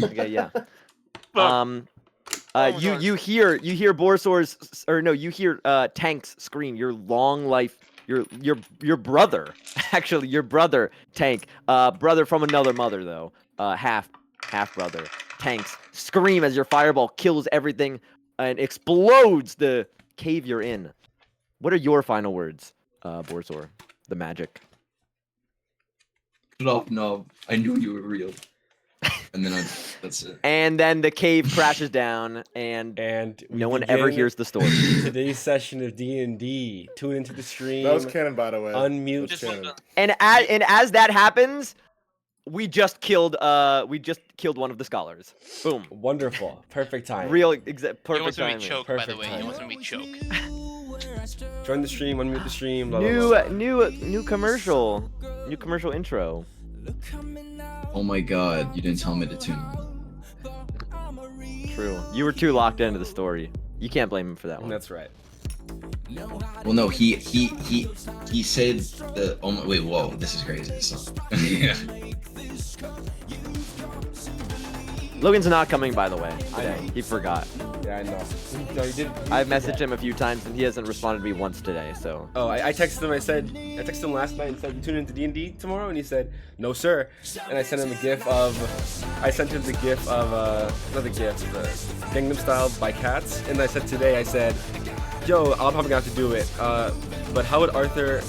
Okay, yeah. You hear Borsor's, or no, you hear Tank's scream. Your long life, your brother, actually your brother Tank, brother from another mother though, half brother Tank's scream as your fireball kills everything and explodes the cave you're in. What are your final words, Borsor, the magic? Shut up, no. I knew you were real. And then that's it. And then the cave crashes down, and no one ever hears the story. Today's session of D&D. Tune into the stream. That was canon, by the way. Unmute. And as that happens, we just killed one of the scholars. Boom. Wonderful. Perfect time. Perfect timing. Choke, by the way. You want me choke. Join the stream, unmute the stream. Blah, New blah, blah. new commercial. New commercial intro. Oh my god, you didn't tell me to tune in. True. You were too locked into the story. You can't blame him for that one. That's right. Well, no, he said the. Oh my, wait, whoa, this is crazy. So, yeah. Logan's not coming, by the way. Today. He forgot. Yeah, I know. No, he did. I've messaged him a few times and he hasn't responded to me once today. So. Oh, I texted him. I texted him last night and said, "You tune into D&D tomorrow?" And he said, "No, sir." And I sent him a gif of. Not the gif, the Gangnam Style by Cats. And I said today, I said, "Yo, I'm probably gonna have to do it. But how would Arthur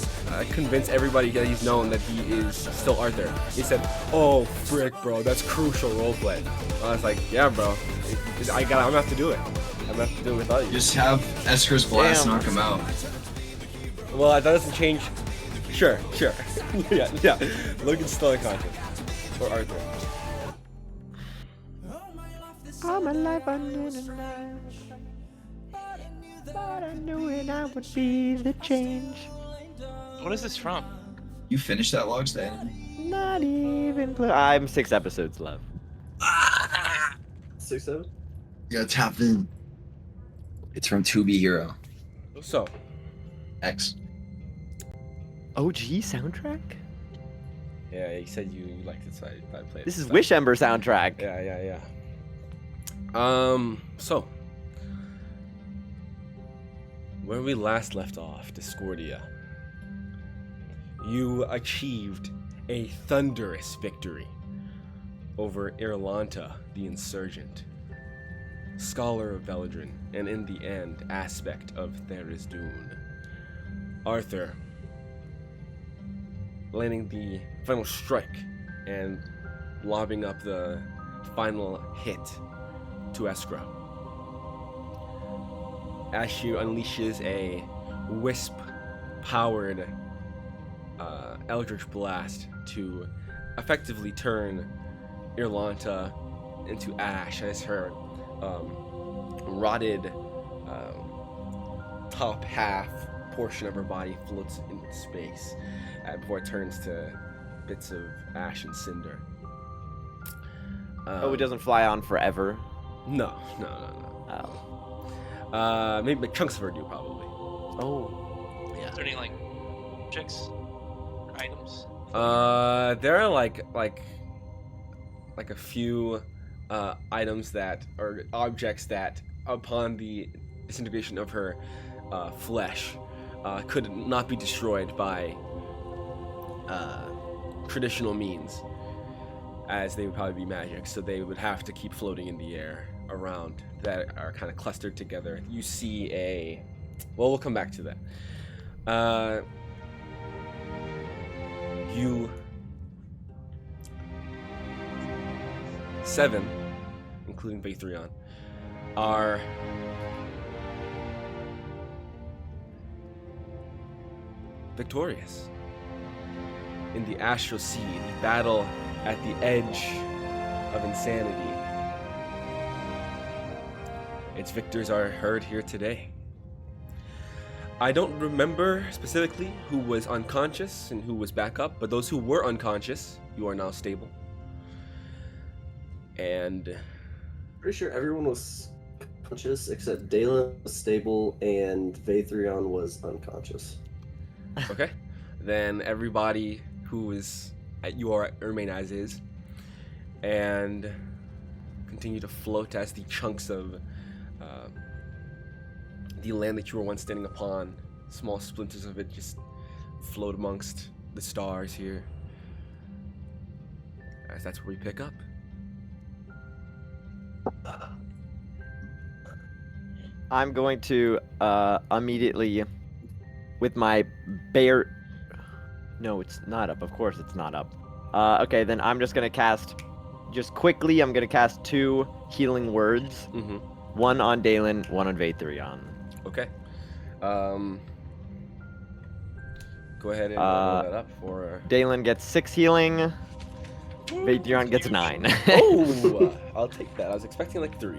convince everybody that he's known that he is still Arthur?" He said, "Oh, frick, bro, that's crucial roleplay." I was like, "Yeah, bro, I'm gonna have to do it. I'm gonna have to do it without you." Just have Esker's blast knock him out. Well, that doesn't change. Sure. yeah. Logan's still unconscious. Or Arthur. All my life I knew tonight, but I knew it I would be the change. What is this from? You finished that log stay? Not even. I'm 6 episodes left. 6, 7? You gotta tap in. It's from To Be Hero. So, X. OG soundtrack? yeah, you said you liked it, so I played it. This is Wish Ember soundtrack. Yeah. So, where we last left off, Discordia, you achieved a thunderous victory over Irlanta, the Insurgent, Scholar of Veladrin, and in the end, aspect of Tharizdun. Arthur, landing the final strike and lobbing up the final hit to Eskra. Ashu unleashes a wisp-powered Eldritch Blast to effectively turn Irlanta into ash as her rotted top half portion of her body floats into space before it turns to bits of ash and cinder. It doesn't fly on forever. No. Oh. Maybe like chunks of her do probably. Oh. Yeah. Is there any like objects or items? There are like a few items that are objects that, upon the disintegration of her flesh, could not be destroyed by traditional means, as they would probably be magic. So they would have to keep floating in the air around that are kind of clustered together. You see we'll come back to that. You 7, including Vathrion, are victorious in the Astral Sea, the battle at the edge of insanity. Its victors are heard here today. I don't remember specifically who was unconscious and who was back up, but those who were unconscious, you are now stable. And Pretty sure everyone was conscious except Dalen was stable and Vathrion was unconscious. okay, then everybody who is at your remain as is, and continue to float as the chunks of the land that you were once standing upon, small splinters of it, just float amongst the stars here. As that's where we pick up. I'm going to immediately, with my bear. No, it's not up. Of course, it's not up. Okay, then I'm just gonna cast. Just quickly, I'm gonna cast 2 healing words. Mm-hmm. One on Dalen, one on Vaethrion. Okay. Go ahead and roll that up for. Dalen gets 6 healing. Vaethrion gets 9. Oh, I'll take that. I was expecting like 3.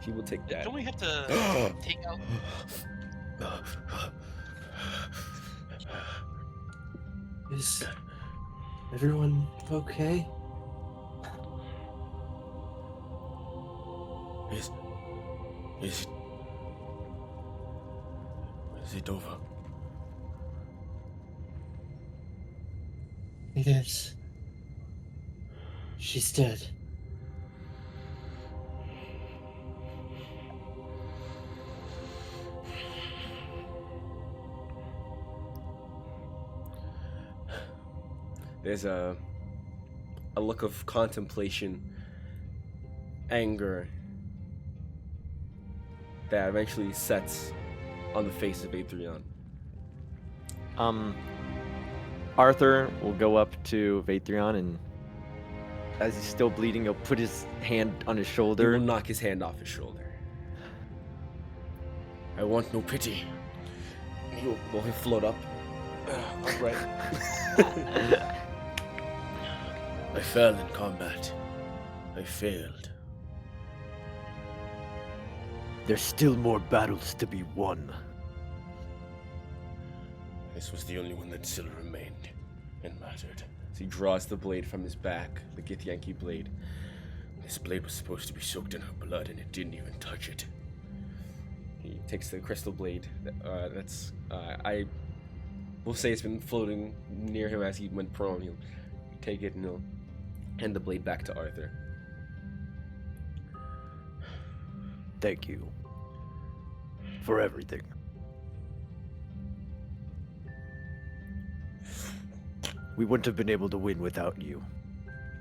He will take that. Don't we have to take out? Is everyone okay? Is it over? It is. She's dead. There's a look of contemplation, anger that eventually sets on the face of Vaethrion. Arthur will go up to Vaethrion, and as he's still bleeding, he'll put his hand on his He shoulder. will knock his hand off his shoulder. I want no pity. He'll float up. Upright. I fell in combat. I failed. There's still more battles to be won. This was the only one that still remained and mattered. So he draws the blade from his back, the Githyanki blade. This blade was supposed to be soaked in her blood, and it didn't even touch it. He takes the crystal blade. I will say it's been floating near him as he went prone. He'll take it and he'll hand the blade back to Arthur. Thank you for everything. We wouldn't have been able to win without you.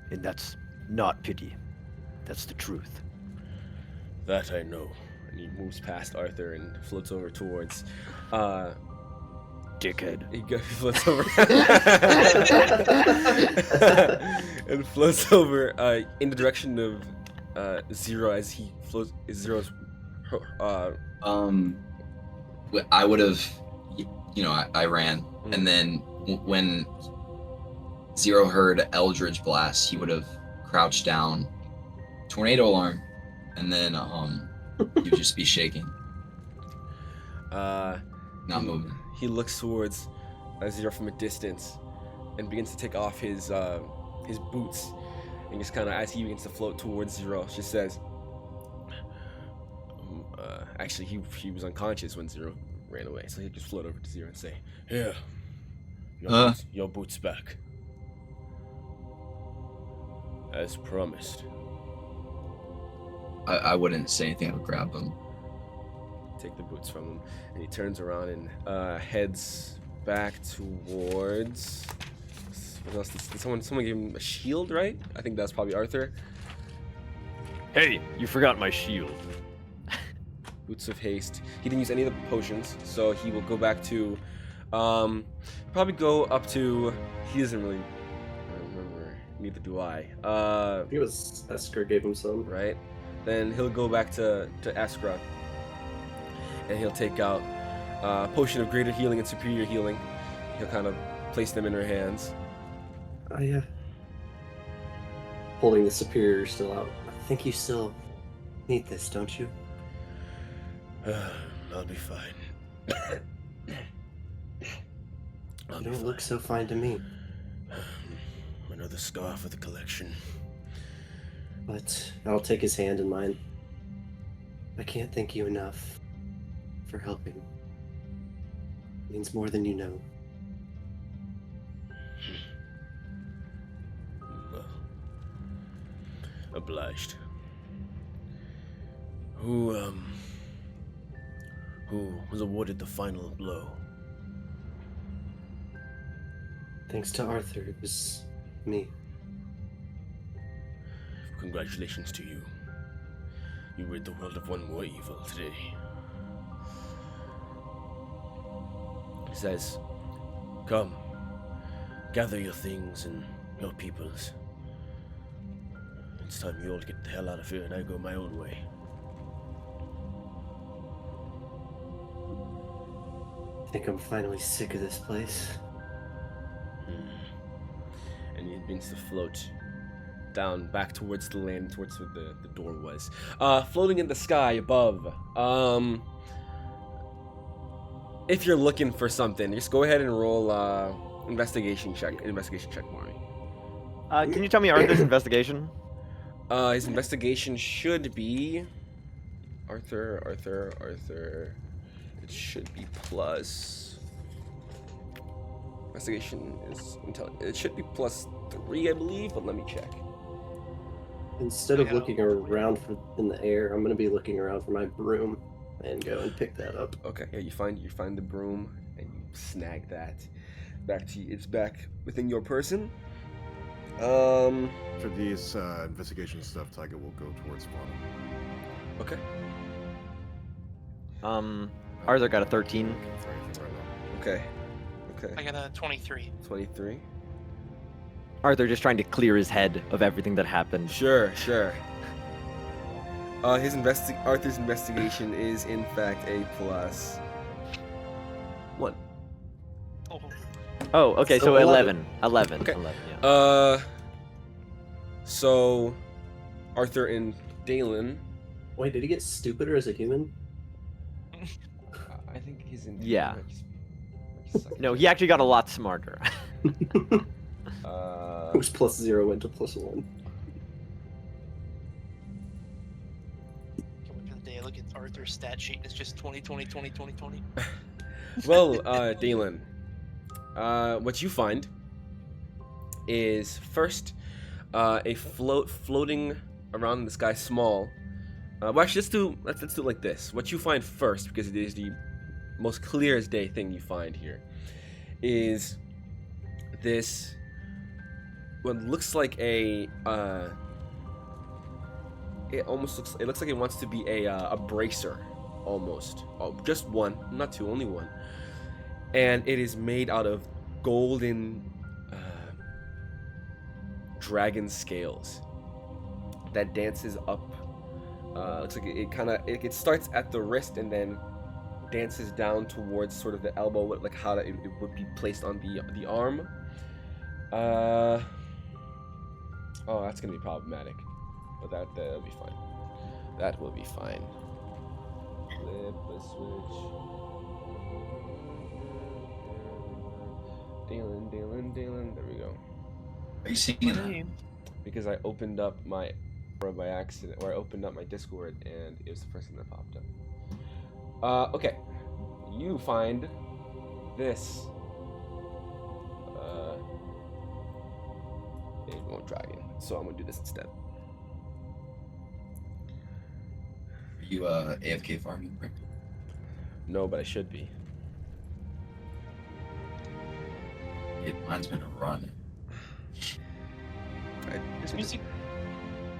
And that's not pity. That's the truth. That I know. And he moves past Arthur and floats over towards Dickhead. He floats over and floats over in the direction of Zero as he floats. Zero's. I would have, I ran, and then when Zero heard Eldridge Blast, he would have crouched down, tornado alarm, and then you'd just be shaking, not moving. He looks towards Zero from a distance and begins to take off his boots, and just kind of as he begins to float towards Zero, just says, actually he was unconscious when Zero ran away, so he'll just float over to Zero and say, "Here, your boots back, as promised." I wouldn't say anything. I would grab them. Take the boots from him, and he turns around and heads back towards. What else? Did someone gave him a shield, right? I think that's probably Arthur. Hey, you forgot my shield. Boots of haste. He didn't use any of the potions, so he will go back to, probably go up to. He doesn't really remember. Neither do I. He was Esker gave him some. Right. Then he'll go back to Eskra, and he'll take out a potion of greater healing and superior healing. He'll kind of place them in her hands. Holding the superior still out. I think you still need this, don't you? I'll be fine. You don't look so fine to me. Another scar for the collection. But I'll take his hand in mine. I can't thank you enough for helping. It means more than you know. Well, Obliged. Who was awarded the final blow? Thanks to Arthur, it was me. Congratulations to you. You rid the world of one more evil today. He says, "Come, gather your things and your peoples. It's time you all get the hell out of here and I go my own way." I think I'm finally sick of this place. And he begins to float down back towards the land, towards where the door was. Floating in the sky above. If you're looking for something, just go ahead and roll investigation check, Mari. Can you tell me Arthur's investigation? His investigation should be Arthur. It should be plus. Investigation is it should be +3, I believe, but let me check. Instead of looking around in the air, I'm gonna be looking around for my broom and go and pick that up. Okay, yeah, you find the broom and you snag that. It's back within your person. For these investigation stuff, Tiger will go towards bottom. Okay. Arthur got a 13. Looking for anything right now. Okay. I got a 23. 23. Arthur just trying to clear his head of everything that happened. Sure. Arthur's investigation is in fact a +1. Oh, Oh, okay, so So 11. 11. Okay. 11, yeah. So Arthur and Dalen. Wait, did he get stupider as a human? I think he's in. Yeah. No, he actually got a lot smarter. It was +0 went to +1. can we for the day look at Arthur's stat sheet and it's just 20, 20, 20, 20, 20. Well, Dalen, what you find is first a floating around in the sky, small. Well, actually, let's do it like this. What you find first, because it is the most clear as day thing you find here, is this what looks like a it looks like it wants to be a bracer, almost. Oh, just one, not two, only one. And it is made out of golden dragon scales that dances up. Looks like it starts at the wrist and then dances down towards sort of the elbow, like how it would be placed on the arm. Oh, that's gonna be problematic, but that'll be fine. That will be fine. Flip the switch. Dalen. There we go. Are you seeing that? Because I opened up my by accident, or I opened up my Discord and it was the first thing that popped up. Okay, you find this. It won't dragon, so I'm gonna do this instead. Are you AFK farming? No, but I should be. Mine's been a run. This music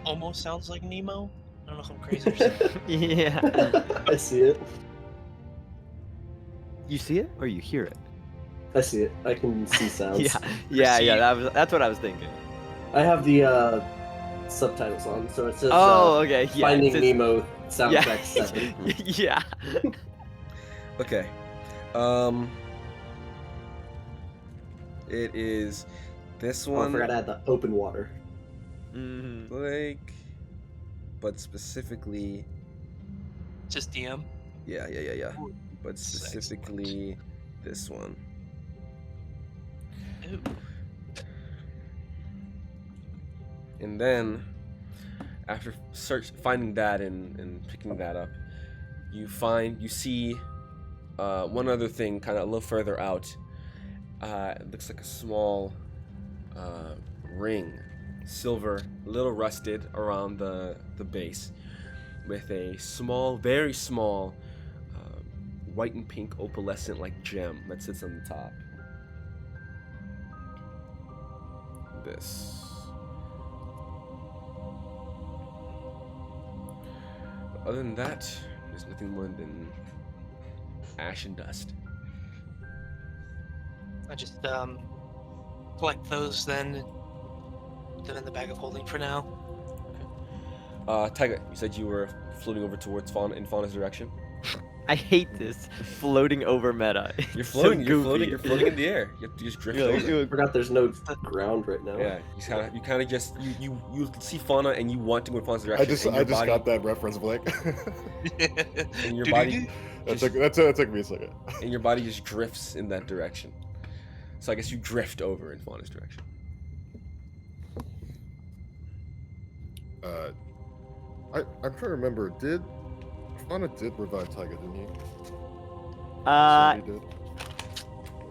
almost sounds like Nemo. I don't know if I'm crazy or something. Yeah. I see it. You see it or you hear it? I see it. I can see sounds. Yeah. That's what I was thinking. I have the subtitles on, so it says Oh, okay. Yeah. Finding it's- Nemo soundtrack Yeah. 7. Yeah. Okay. It is this Oh, I one. forgot to add the open water. Mhm. Like, but specifically, Just DM. yeah. But Excellent. specifically, this one. Ooh. And then, after finding that and picking that up, you see one other thing kind of a little further out. It looks like a small ring silver, a little rusted around the base, with a small, very small, white and pink opalescent like gem that sits on the top. This. Other than that, there's nothing more than ash and dust. I just collect those then. Put them in the bag of holding for now. Taiga, you said you were floating over towards Fauna's direction. I hate this floating over meta. You're It's floating. so You're floating. goofy. You're floating in the air. You have to just drift You're like, over. "Dude, I forgot there's no ground right now. Yeah, you kind of just you see Fauna and you want to go in Fauna's direction. I just and your body, got that reference, Blake. and your body that just, took me a second. and your body just drifts in that direction. So I guess you drift over in Fauna's direction. I'm trying to remember. Fauna did revive Taiga, didn't he? Somebody did.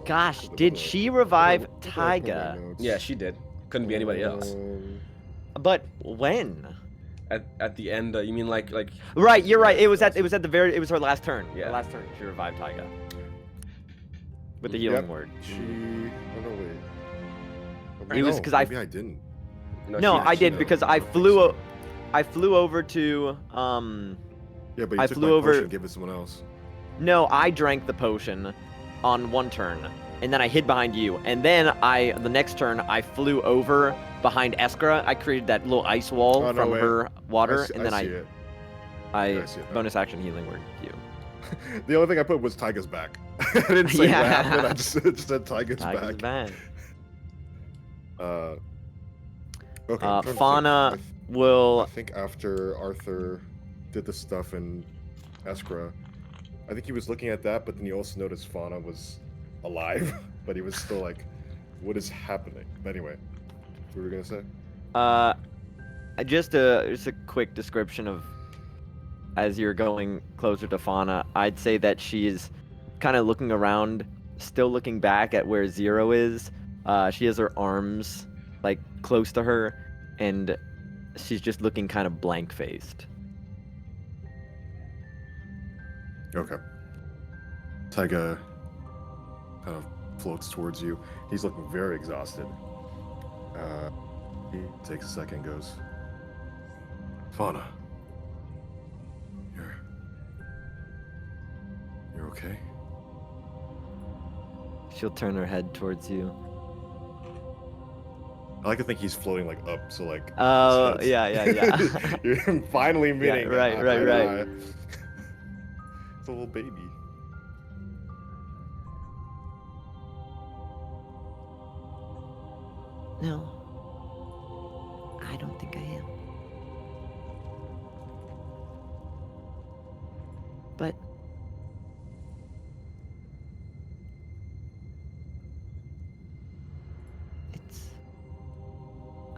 Gosh, did she revive What did I put in my Taiga? notes? Yeah, she did. Couldn't be anybody else. But when? At the end, you mean like Right, you're right. It was at the very. It was her last turn. Yeah. Her last turn. She revived Taiga with the healing Yep. word. She. Oh no, wait. It was 'cause I- maybe I didn't. No, I did because I flew over to Yeah, but you I took flew my over- potion and gave it to someone else. No, I drank the potion on one turn, and then I hid behind you, and then the next turn I flew over behind Eskra. I created that little ice wall Oh, no, from wait. her water, and then see it. I Yeah, I see it now. bonus action healing word you. The only thing I put was Taiga's back. I didn't say Yeah. what happened. I just said Taiga's Taiga's back. back. Okay. I'm trying to think. Fauna will. I think after Arthur did the stuff in Eskra, I think he was looking at that, but then he also noticed Fauna was alive, but he was still like, "What is happening?" But anyway, what were we gonna say? Just a quick description of as you're going closer to Fauna. I'd say that she's kind of looking around, still looking back at where Zero is. She has her arms like close to her, and she's just looking kind of blank-faced. Okay. Taiga kind of floats towards you. He's looking very exhausted. He takes a second and goes, Fauna. You're okay? She'll turn her head towards you. I like to think he's floating like up, so like. his Oh, head's- yeah. You're finally meeting. right. It's a little baby. No. I don't think I am. But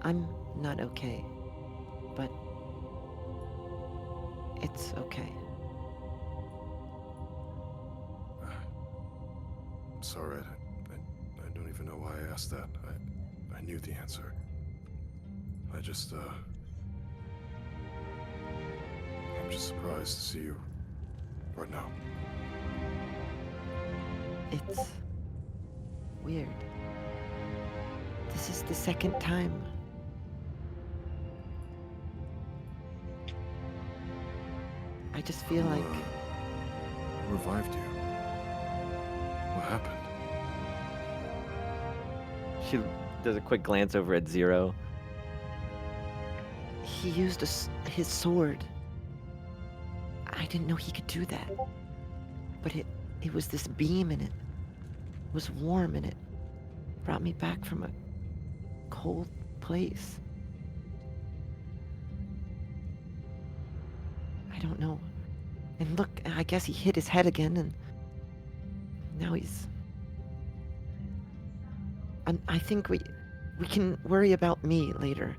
I'm not okay. But it's okay. I'm sorry. I don't even know why I asked that. I knew the answer. I'm just surprised to see you right now. It's weird. This is the second time. I just feel like Who revived you? What happened? she does a quick glance over at Zero. He used his sword. I didn't know he could do that. But it was this beam and it was warm and it brought me back from a cold place. I don't know. And look, I guess he hit his head again and now he's... I think we can worry about me later.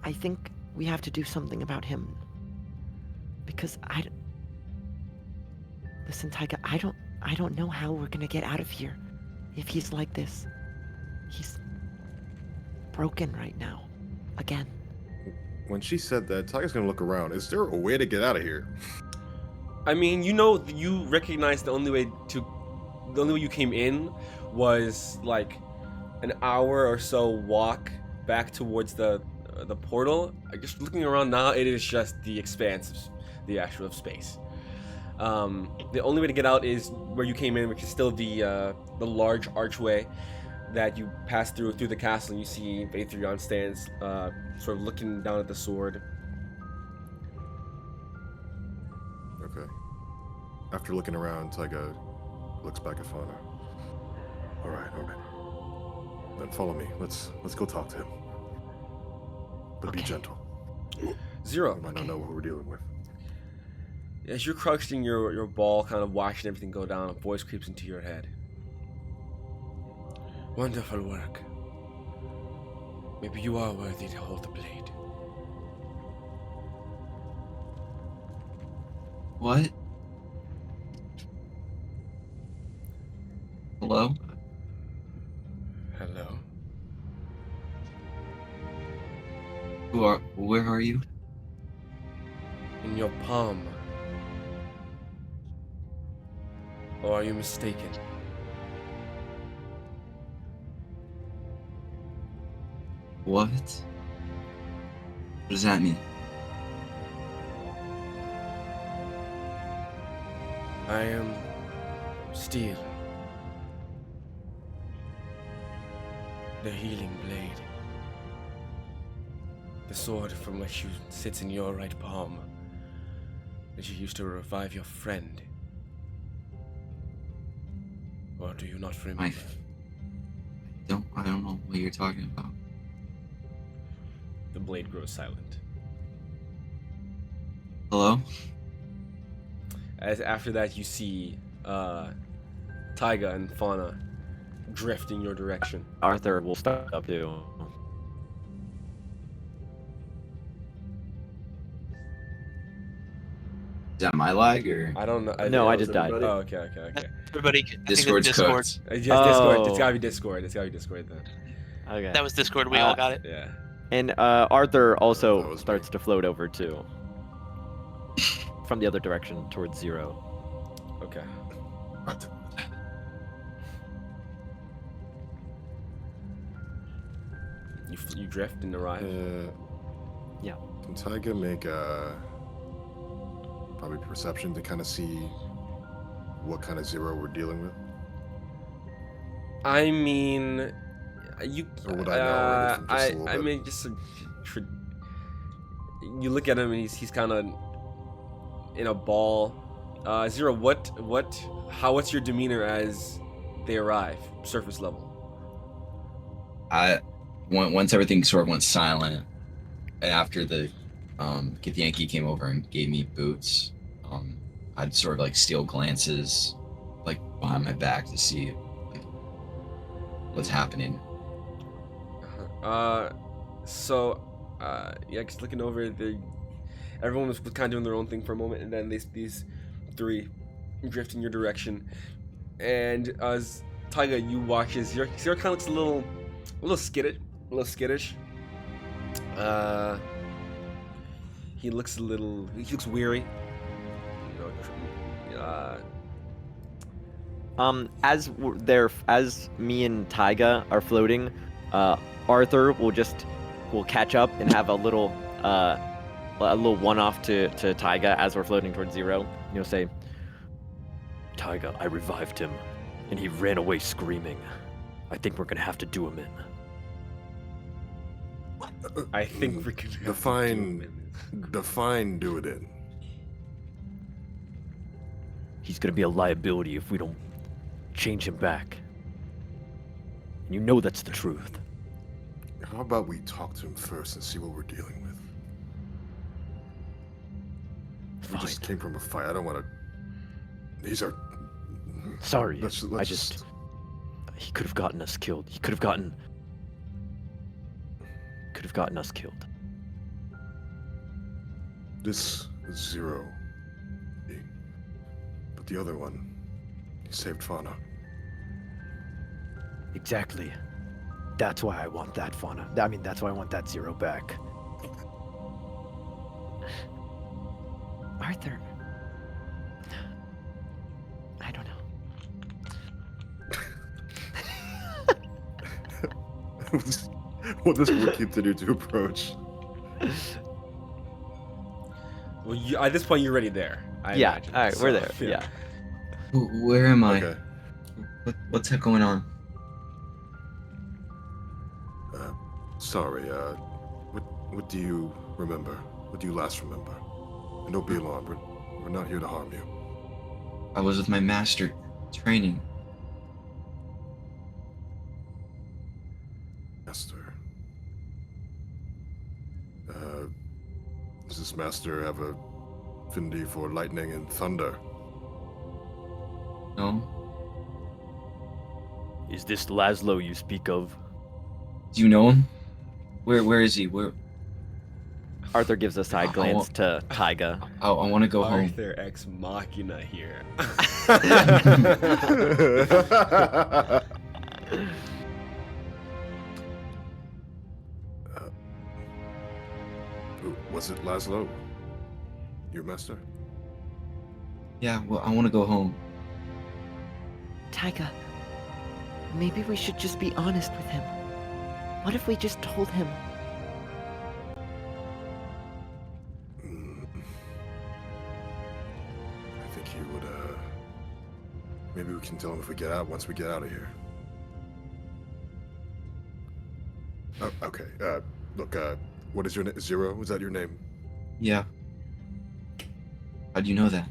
I think we have to do something about him. Because Listen, Taiga, I don't know how we're gonna get out of here if he's like this. He's broken right now. again. When she said that, Tiger's gonna look around. Is there a way to get out of here? I mean, you recognize the only way you came in was like an hour or so walk back towards the portal. Just looking around now, it is just the expanse of the actual space. The only way to get out is where you came in, which is still the large archway that you pass through the castle, and you see Vathrion stands, sort of looking down at the sword. Okay. After looking around, Taiga looks back at Fauna. All right. Then follow me. Let's go talk to him. But be Okay. gentle. Zero. We might not know who we're dealing with. As you're crouched in your ball, kind of watching everything go down, a voice creeps into your head. Wonderful work. Maybe you are worthy to hold the blade. What? Hello? Hello? Where are you? In your palm. Or are you mistaken? What? What does that mean? I am steel. The healing blade. The sword from which you sits in your right palm. That you used to revive your friend. Or do you not remember? I don't know what you're talking about. The blade grows silent. Hello? As after that you see Taiga and Fauna drift in your direction. Arthur will start up too. Is that my lag or? I don't know. No, I How's just died. everybody? Oh, okay. Everybody, I think it's Discord's Discord. cooked. Yes, Discord. It's Oh. gotta be Discord. It's gotta be Discord then. Okay. That was Discord. We all got it. Yeah. And Arthur That also was starts me. to float over too. From the other direction towards Zero. Okay. What? You drift and arrive. Yeah. Can Taiga make probably perception to kind of see what kind of Zero we're dealing with? I mean, you. Or would I know already from just a little I bit? mean, just you look at him and he's kind of in a ball. Zero, what's your demeanor as they arrive, surface level? Once everything sort of went silent, after the Githyanki came over and gave me boots, I'd sort of like steal glances like behind my back to see like what's happening. Yeah, just looking over, everyone was kind of doing their own thing for a moment, and then these three drift in your direction. And as Taiga, you watch as Zero kind of looks a little skittish. He looks weary. As me and Taiga are floating, Arthur will catch up and have a little one-off to Taiga as we're floating towards Zero. You'll say, Taiga, I revived him, and he ran away screaming. I think we're gonna have to do him in. I think we could Define do it in. He's gonna be a liability if we don't change him back. And you know that's the truth. How about we talk to him first and see what we're dealing with? We just Fine. came from a fight. I don't want to. These are. Sorry, Let's he could have gotten us killed. He could have gotten us killed. This is Zero. But the other one, he saved Fauna. Exactly. That's why I want that fauna. I mean, that's why I want that Zero back. Arthur. I don't know. Will this would continue to approach? Well, at this point, you're already there. I Yeah, imagine. all right, we're So, there. Yeah. Where am I? Okay. What's that going on? Sorry. What do you remember? What do you last remember? And don't be alarmed. We're not here to harm you. I was with my master training. Master. Does this master have a affinity for lightning and thunder? No? Is this Laszlo you speak of? Do you know him? Where is he? Where? Arthur gives a side glance to Taiga. I want to go home. Arthur ex machina here. Was it Laszlo? Your master? Yeah, well, I want to go home. Taiga, maybe we should just be honest with him. What if we just told him? I think he would, maybe we can tell him if we get out, once we get out of here. Oh, okay, look, what is your name? Zero? Was that your name? Yeah. How do you know that?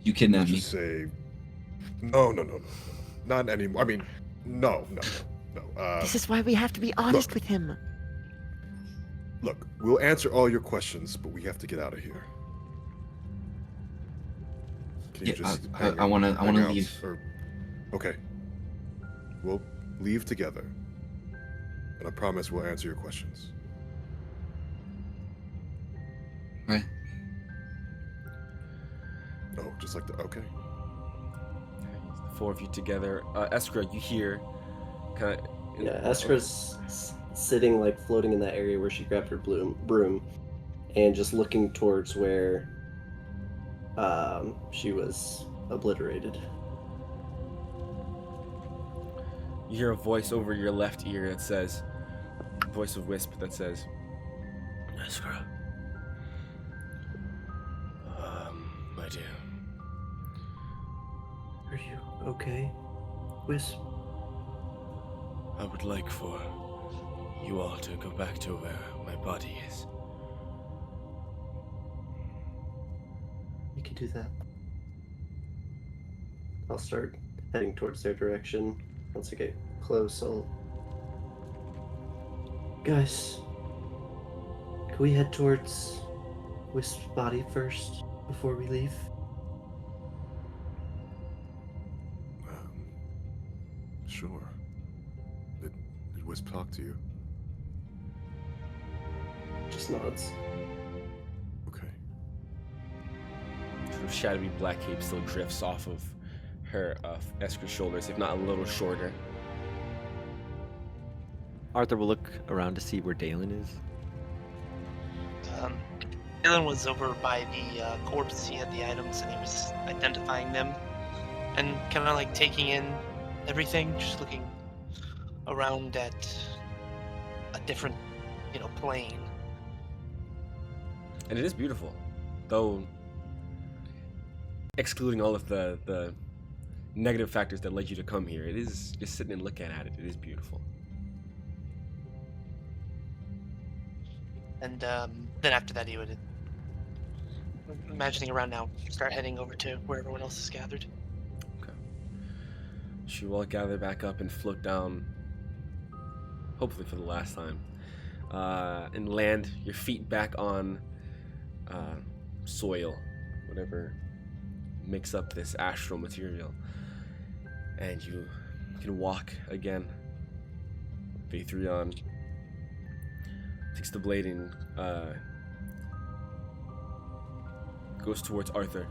You kidnapped me. Just say, no. Not anymore. I mean, no. This is why we have to be honest with him. Look, we'll answer all your questions, but we have to get out of here. Can you Yeah, just I want to hang out, leave. or- Okay. We'll leave together. And I promise we'll answer your questions. Right. Oh, just like the okay. The four of you together. Eskra, you hear kind of. Yeah, Eskra's sitting like floating in that area where she grabbed her broom, and just looking towards where she was obliterated. You hear a voice over your left ear that says, voice of Wisp that says, Eskra. My dear. Are you okay, Wisp? I would like for you all to go back to where my body is. You can do that. I'll start heading towards their direction. Once I get close, I'll... Guys, can we head towards Wisp's body first before we leave? Sure. Did Wisp talk to you? Just nods. Okay. Sort of shadowy black cape still drifts off of her Eskra's shoulders, if not a little shorter. Arthur will look around to see where Dalen is. Dylan was over by the corpse. He had the items and he was identifying them and kind of like taking in everything, just looking around at a different, plane. And it is beautiful, though excluding all of the negative factors that led you to come here. It is just sitting and looking at it. It is beautiful. And then after that, he would, imagining around now, start heading over to where everyone else is gathered. Okay. You all gather back up and float down, hopefully for the last time, and land your feet back on soil, whatever makes up this astral material, and you can walk again. Vathrion takes the blade and goes towards Arthur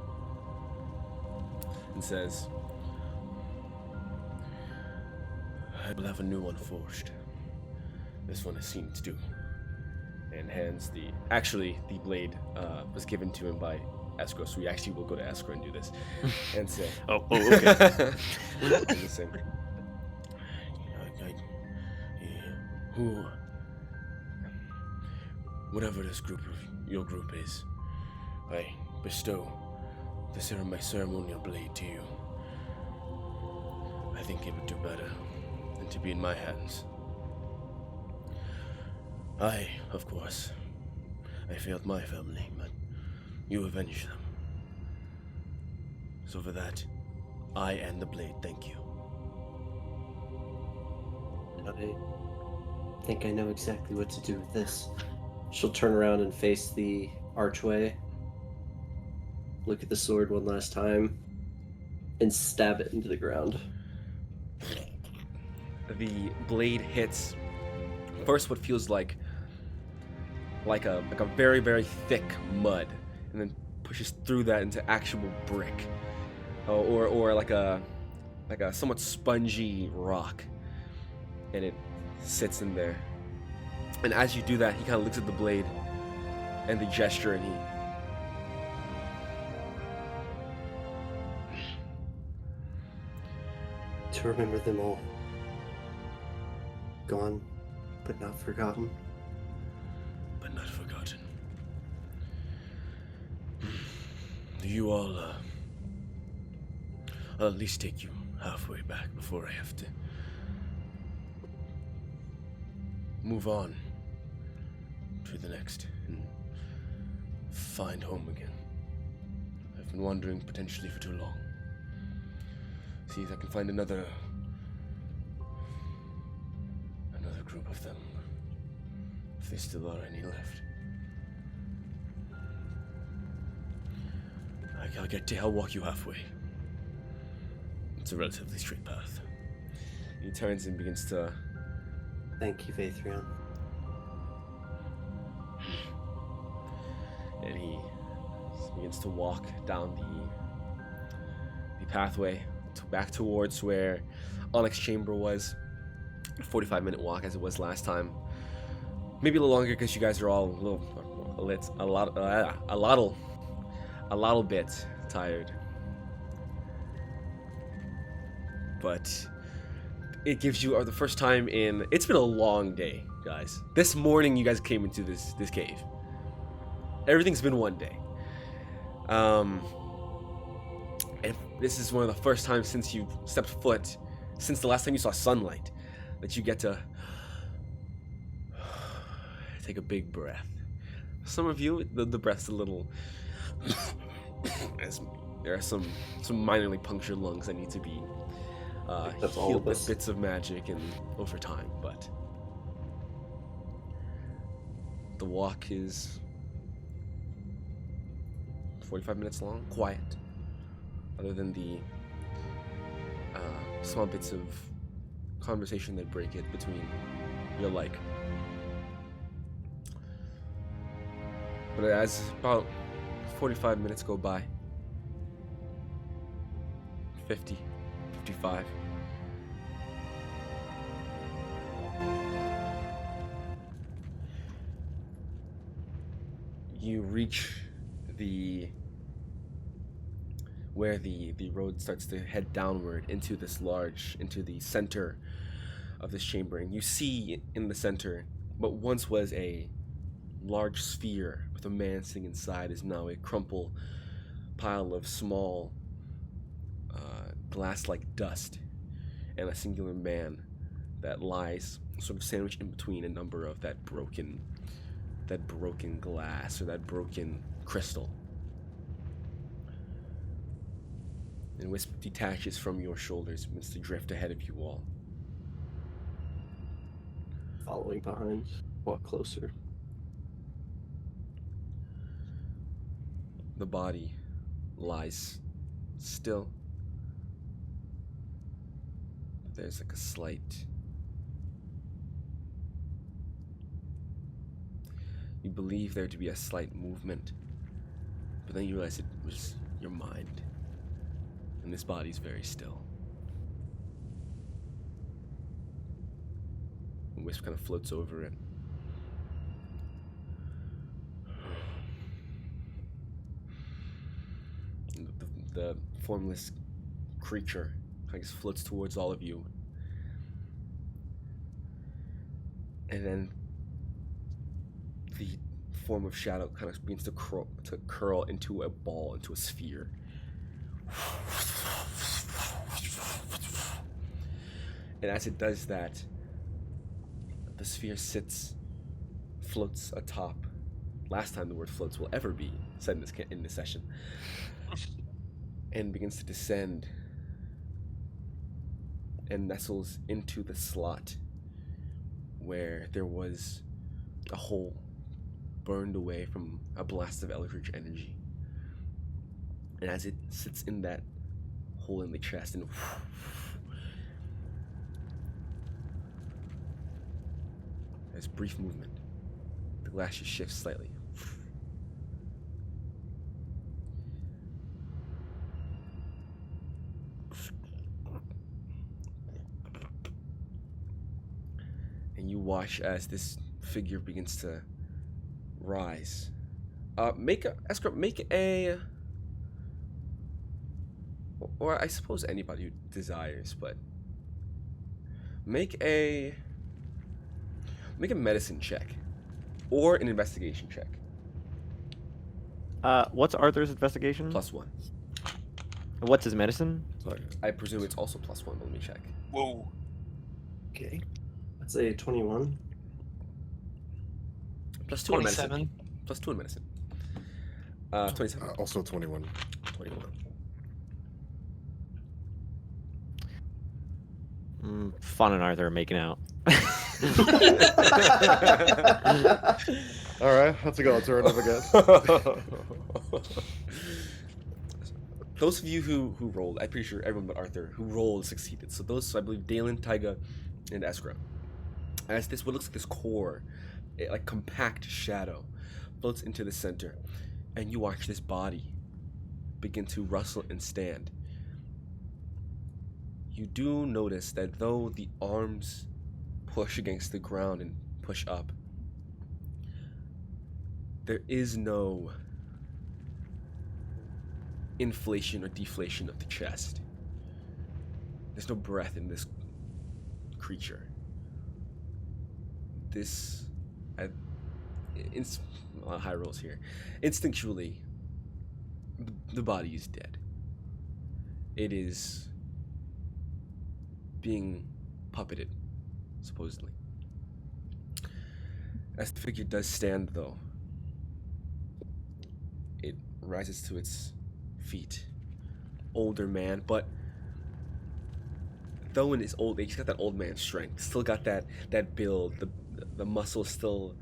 and says, I will have a new one forged. This one has seen to do. And hands the... Actually, the blade was given to him by Escrow, so we actually will go to Escrow and do this. And say... okay. And just say, who... Whatever this your group is, I bestow my ceremonial blade to you. I think it would do better than to be in my hands. Of course, I failed my family, but you avenged them. So for that, I and the blade thank you. I think I know exactly what to do with this. She'll turn around and face the archway, look at the sword one last time, and stab it into the ground. The blade hits first what feels like a very, very thick mud, and then pushes through that into actual brick, or like a somewhat spongy rock, and it sits in there. And as you do that, he kind of looks at the blade and the gesture, and To remember them all. Gone, but not forgotten. but not forgotten. Do you all, I'll at least take you halfway back before I have to move on to the next and find home again. I've been wandering potentially for too long. See if I can find another group of them, if there still are any left. I'll walk you halfway. It's a relatively straight path. He turns and begins to... Thank you, Vaithrion. And he begins to walk down the pathway back towards where Onyx Chamber was. A 45-minute walk as it was last time. Maybe a little longer because you guys are all a little bit tired. But it gives you the first time in... It's been a long day, guys. This morning you guys came into this cave. Everything's been one day. And this is one of the first times since you stepped foot, since the last time you saw sunlight, that you get to take a big breath. Some of you, the breath's a little... as there are some minorly punctured lungs that need to be healed with bits of magic and over time, but the walk is 45 minutes long, quiet, other than the small bits of conversation that break it between your like. But as about 45 minutes go by, 50, 55, you reach where the road starts to head downward into the center of this chamber, and you see in the center what once was a large sphere with a man sitting inside is now a crumpled pile of small glass-like dust, and a singular man that lies sort of sandwiched in between a number of that broken glass or that broken crystal. And wisp detaches from your shoulders and begins to drift ahead of you all. Following behind, walk closer. The body lies still. There's like a slight... You believe there to be a slight movement, but then you realize it was your mind. And this body's very still. and wisp kind of floats over it. The formless creature kind of just floats towards all of you. And then the form of shadow kind of begins to curl into a ball, into a sphere. And as it does that, the sphere floats atop. Last time the word floats will ever be said in this session. And begins to descend and nestles into the slot where there was a hole burned away from a blast of eldritch energy. And as it sits in that hole in the chest, and there's brief movement, the glass just shifts slightly. And you watch as this figure begins to rise. Make a, or I suppose anybody who desires, but make a medicine check or an investigation check. What's Arthur's investigation? +1. What's his medicine? I presume it's also +1, but let me check. Whoa. Okay. That's a 21. +2 in medicine. 27. +2 in medicine. 27. Also 21. 21. Fawn and Arthur are making out. All right, that's a good alternative, I guess. Those of you who rolled, I'm pretty sure everyone but Arthur who rolled succeeded. So those, I believe, Dalen, Taiga, and Eskra. As this, what looks like this core, like compact shadow, floats into the center, and you watch this body begin to rustle and stand. You do notice that though the arms push against the ground and push up, there is no inflation or deflation of the chest. There's no breath in this creature. This, high rolls here. Instinctually, the body is dead. It is being puppeted, supposedly. As the figure does stand, though, it rises to its feet. Older man, but though in his old age, he's got that old man strength. Still got that build. The muscle still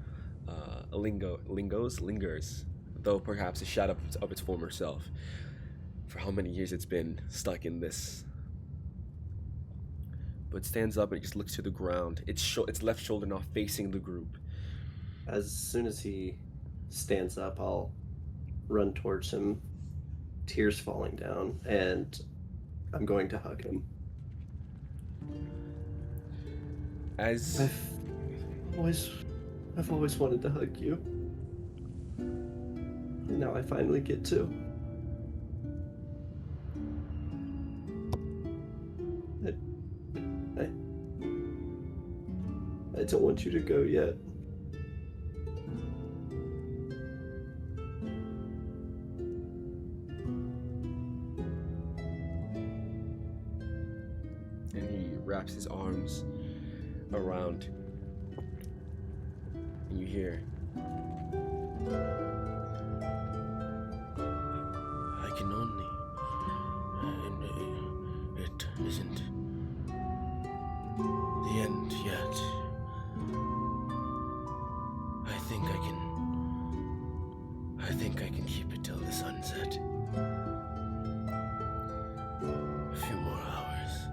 lingers, though perhaps a shadow of its former self. For how many years it's been stuck in this. But it stands up and it just looks to the ground. Its left shoulder now facing the group. As soon as he stands up, I'll run towards him, tears falling down, and I'm going to hug him. As I've always wanted to hug you. And now I finally get to. I don't want you to go yet. and he wraps his arms around, and you hear, I can only, and it isn't the end yet. I think I can keep it till the sunset. A few more hours.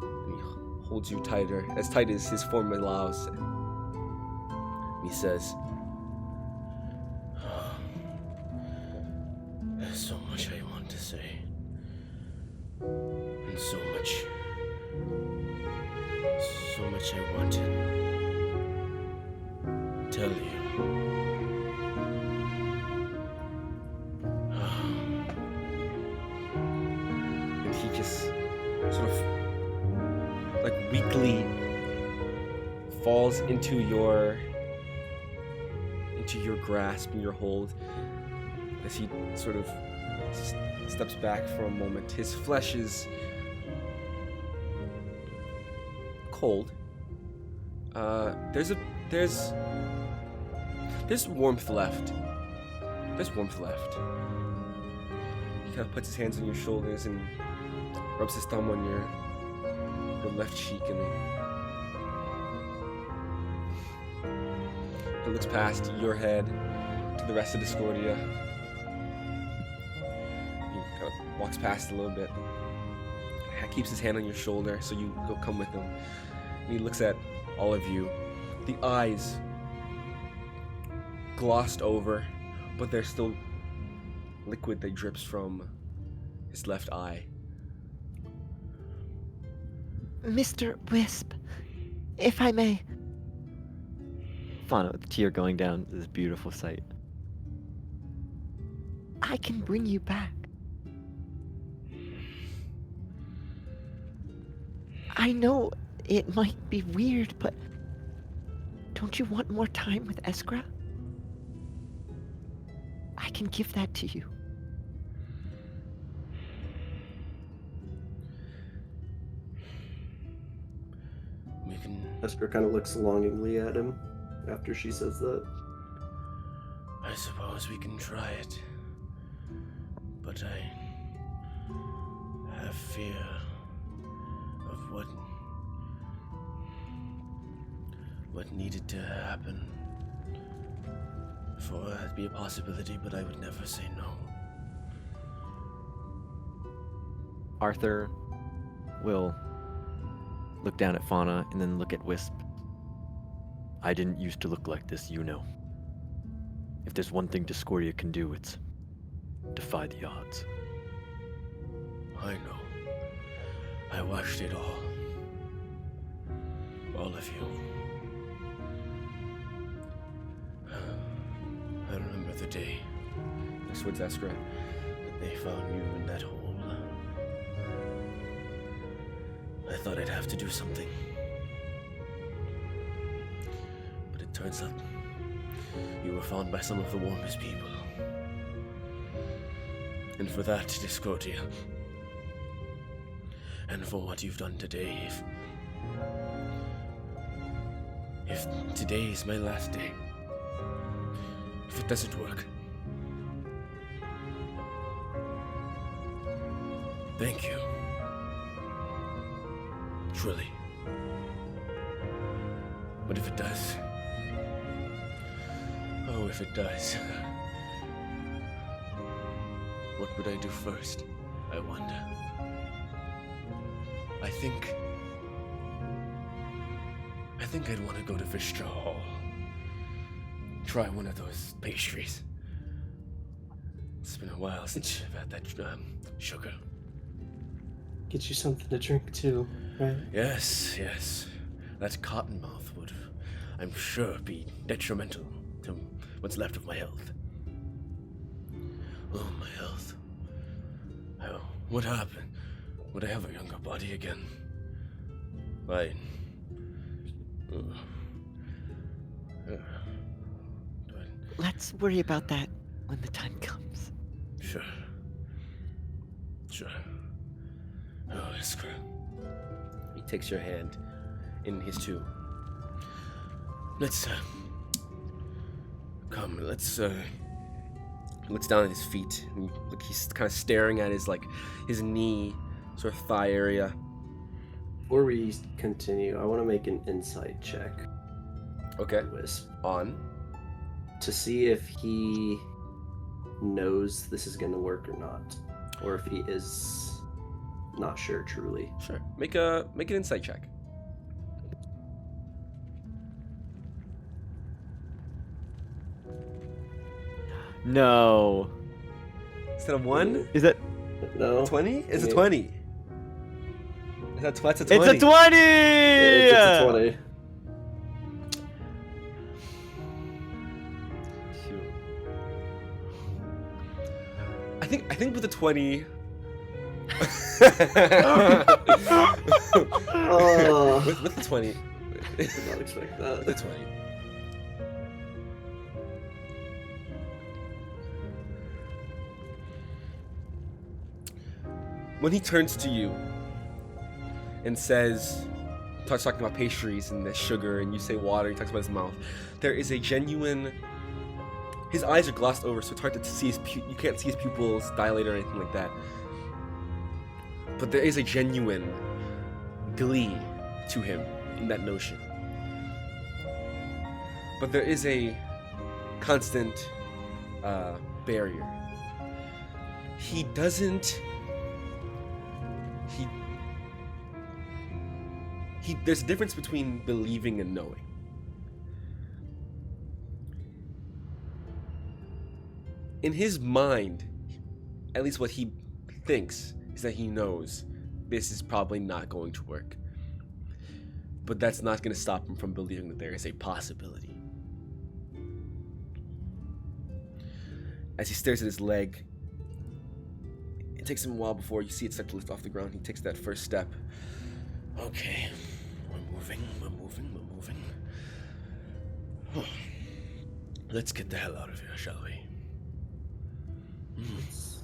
And he holds you tighter, as tight as his form allows. And he says, there's so much I want to say. And so much I tell you. And he just sort of like weakly falls into your grasp and your hold as he sort of steps back for a moment. His flesh is cold. There's warmth left. There's warmth left. He kind of puts his hands on your shoulders and rubs his thumb on your left cheek, and he looks past your head to the rest of Discordia. He kind of walks past a little bit. Keeps his hand on your shoulder, so you go come with him. And he looks at all of you. The eyes glossed over, but there's still liquid that drips from his left eye. Mr. Wisp, if I may. Fauna with a tear going down this beautiful sight. I can bring you back. I know it might be weird, but don't you want more time with Eskra? I can give that to you. We can. Esther kind of looks longingly at him after she says that. I suppose we can try it. But I have fear of what needed to happen for it to be a possibility, but I would never say no. Arthur will look down at Fauna and then look at Wisp. I didn't used to look like this, you know. If there's one thing Discordia can do, it's defy the odds. I know. I watched it all. All of you. I remember the day, next towards Eskra, that they found you in that hole. I thought I'd have to do something. But it turns out you were found by some of the warmest people. And for that, Discordia, and for what you've done today, if today is my last day, if it doesn't work, thank you. Truly. But if it does, oh, if it does, what would I do first, I wonder? I think I'd want to go to Vistra Hall. Try one of those pastries. It's been a while since I've had that sugar. Get you something to drink too, right? Yes. That cottonmouth would, I'm sure, be detrimental to what's left of my health. Oh, my health. Oh, what happened? Would I have a younger body again? Let's worry about that when the time comes. Sure. Oh, Iskra. He takes your hand in his too. Let's looks down at his feet, and look, he's kind of staring at his knee, sort of thigh area. Before we continue, I want to make an insight check. Okay. Wisp, On. to see if he knows this is going to work or not, or if he is not sure truly. Sure. Make an insight check. No. Instead of 1, Is that? No. 20? It's a Yeah. 20. That's a 20. It's a 20. It's a 20. think with the 20. Oh, with the 20. did not expect With the that. 20. When he turns to you and starts talking about pastries and the sugar, and you say water, he talks about his mouth, there is a genuine. His eyes are glossed over, so it's hard to see you can't see his pupils dilate or anything like that. But there is a genuine glee to him in that notion. But there is a constant barrier. He doesn't. There's a difference between believing and knowing. In his mind, at least what he thinks is that he knows this is probably not going to work. But that's not going to stop him from believing that there is a possibility. As he stares at his leg, it takes him a while before you see it start to lift off the ground. He takes that first step. Okay, we're moving. Let's get the hell out of here, shall we? It's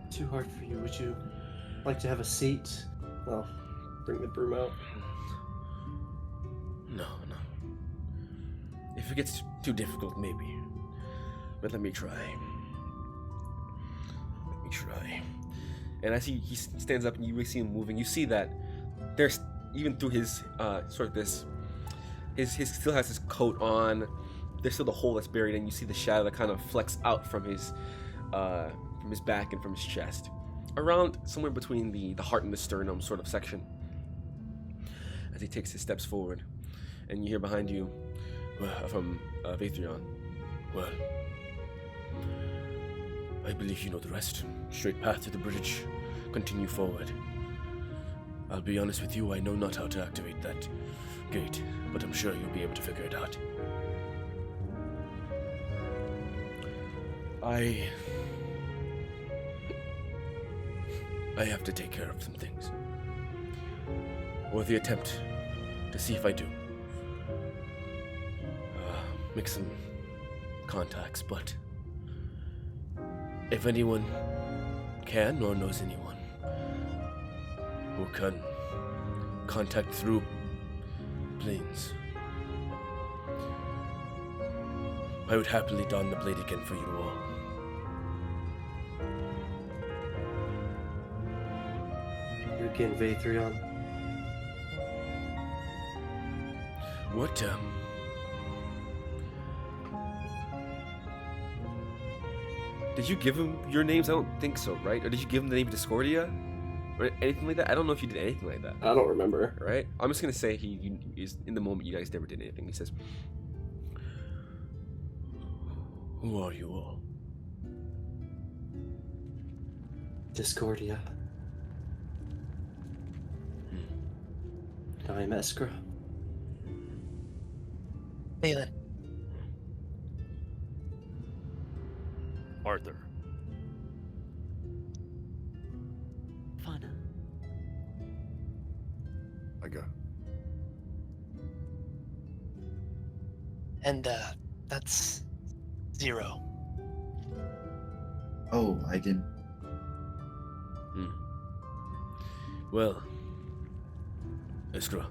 too hard for you. Would you like to have a seat? I'll bring the broom out. No. If it gets too difficult, maybe. But let me try. And as he stands up and you really see him moving, you see that there's, even through his he still has his coat on. There's still the hole that's buried, and you see the shadow that kind of flecks out from his back and from his chest, around somewhere between the heart and the sternum sort of section. As he takes his steps forward, and you hear behind you from Vathrion, well, I believe you know the rest. Straight path to the bridge. Continue forward. I'll be honest with you, I know not how to activate that gate, but I'm sure you'll be able to figure it out. I have to take care of some things. Or the attempt to see if I do. Make some contacts, but if anyone can or knows anyone who can contact through planes, I would happily don the blade again for you all. You again, Vathrion. What, did you give him your names? I don't think so, right? Or did you give him the name Discordia? Or anything like that? I don't know if you did anything like that. I don't remember. Right? I'm just gonna say he is, in the moment, you guys never did anything. He says, who are you all? Discordia. I'm Eskra. Balin. Arthur. Fauna. I go. And that's 0. Oh, I didn't. Well, Eskra,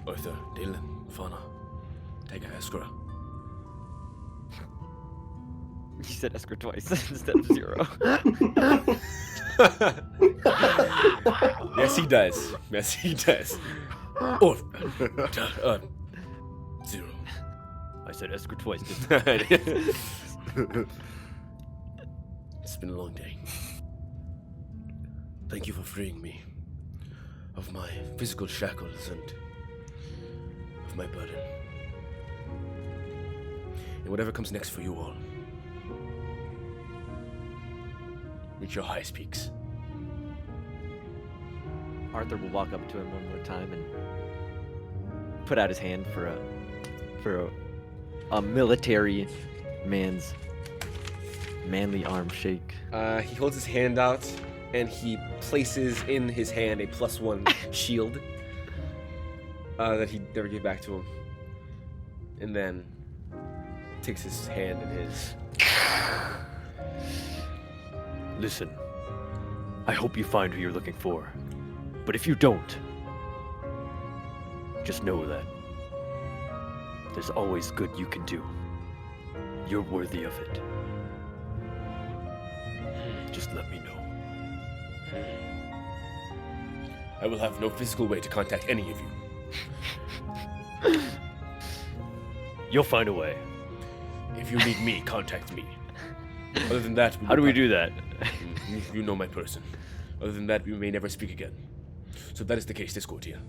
Arthur, Dylan, Fauna, take a Eskra. You said Esker twice instead of 0. Yes, he does. Yes, he does. Or, 0. I said Esker twice. Didn't I? It's been a long day. Thank you for freeing me of my physical shackles and of my burden. And whatever comes next for you all, reach your highest peaks. Arthur will walk up to him one more time and put out his hand for a military man's manly arm shake. He holds his hand out, and he places in his hand a +1 shield that he never gave back to him. And then takes his hand in his. Listen, I hope you find who you're looking for. But if you don't, just know that there's always good you can do. You're worthy of it. Just let me know. I will have no physical way to contact any of you. You'll find a way. If you need me, contact me. Other than that, How do we do that? You know my person. Other than that, we may never speak again. So that is the case, Discordia.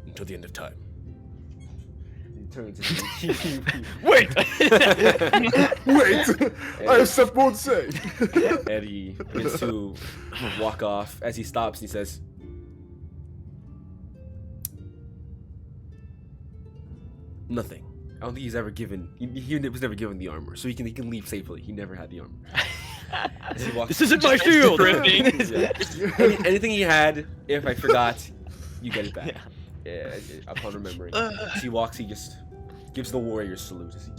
Until the end of time. He turns and Wait! Wait! I have something more to say! and he begins to walk off. As he stops, he says, nothing. I don't think he's ever given. He was never given the armor, so he can leave safely. He never had the armor. As he walks, This isn't my shield! anything he had, if I forgot, you get it back. Yeah, upon remembering. As he walks, he just gives the warrior salute. As he,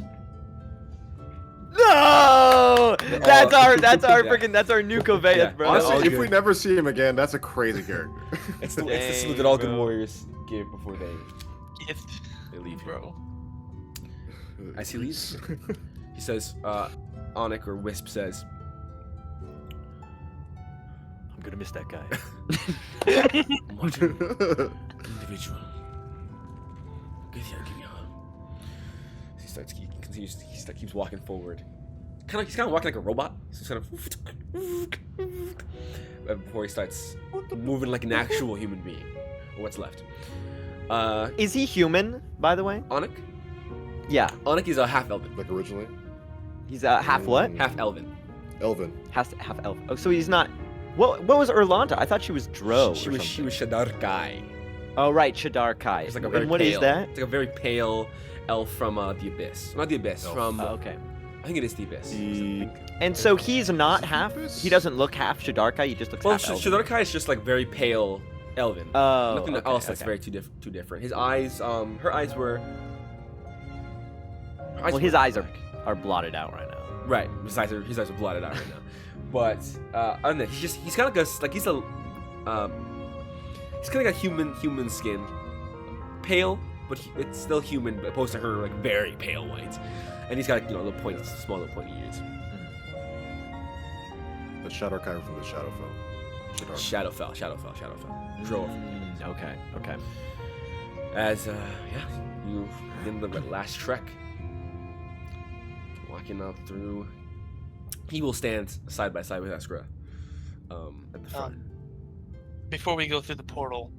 No! That's our Yeah. freaking that's our new Coveus, Yeah. bro. Honestly, Honestly, all if good. we never see him again, that's a crazy character. it's the salute that Dang, all good bro. warriors give before Gift, they leave here. bro. As he leaves, he says, Onik or Wisp says, I'm gonna miss that guy. what an individual. He continues. He keeps walking forward. He's kind of walking like a robot. He's just kind of before he starts moving like an actual human being, or what's left. Is he human, by the way? Onik. Yeah. Onik is a half elven. Like originally? He's half what? Half elven. Elven. Half elf. Oh, so he's not. What was Erlanta? I thought she was Dro. She or was something. Shadar Kai. Oh right, Shadar Kai. It's like a very And what pale. is that? It's like a very pale elf from the Abyss. Not the Abyss. Elf. From Oh, okay. I think it is the Abyss. The... And so he's not half. He doesn't look half Shadar Kai. He just looks Well, half. elven. Shadar Kai is just like very pale elven. Oh. Nothing okay, else that's okay. very too different. His eyes, her eyes were. Well, his eyes are blotted out right now. right. His eyes are blotted out right now. But other than that, he's kind of he's kind of got human skin, pale, but it's still human, but opposed to her like very pale white, and he's got little pointy, small little pointy ears. The Shadow Kai from the Shadowfell. Shadowfell. Drove. Okay. As you begin the last trek, walking out through. He will stand side by side with Eskra at the front. Before we go through the portal,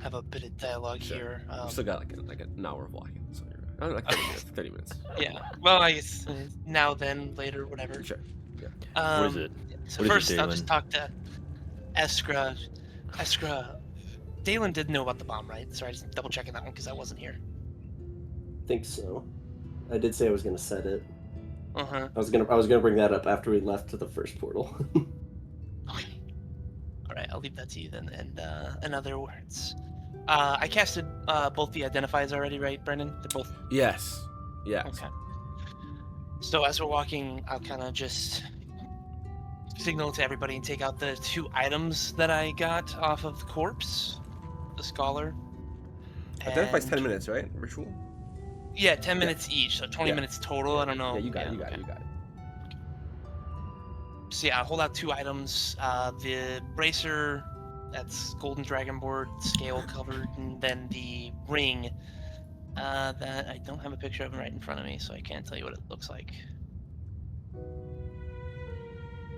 have a bit of dialogue Sure. here. We've still got like an hour of walking, so you're I don't know, like 30 minutes. Yeah. Well, I guess now, then, later, whatever. Sure. What is it? So What is it, first, I'll Dalen? just talk to Eskra. Eskra, Dalen did know about the bomb, right? Sorry, just double checking that one because I wasn't here. Think so. I did say I was gonna set it. Uh huh. I was gonna bring that up after we left to the first portal. Okay. All right, I'll leave that to you then. And in other words, I casted both the identifiers already, right, Brendan? They're both. Yes. Yes. Okay. So as we're walking, I'll kind of just signal to everybody and take out the 2 items that I got off of the corpse, the scholar. Identifies 10 and- minutes, right? Ritual. Yeah, 10 minutes each, so 20 Yeah. minutes total. I don't know. Yeah, you got it. You got okay. it. You got it. So yeah, I'll hold out 2 items. The bracer, that's golden dragonboard, scale covered, and then the ring. That I don't have a picture of right in front of me, so I can't tell you what it looks like.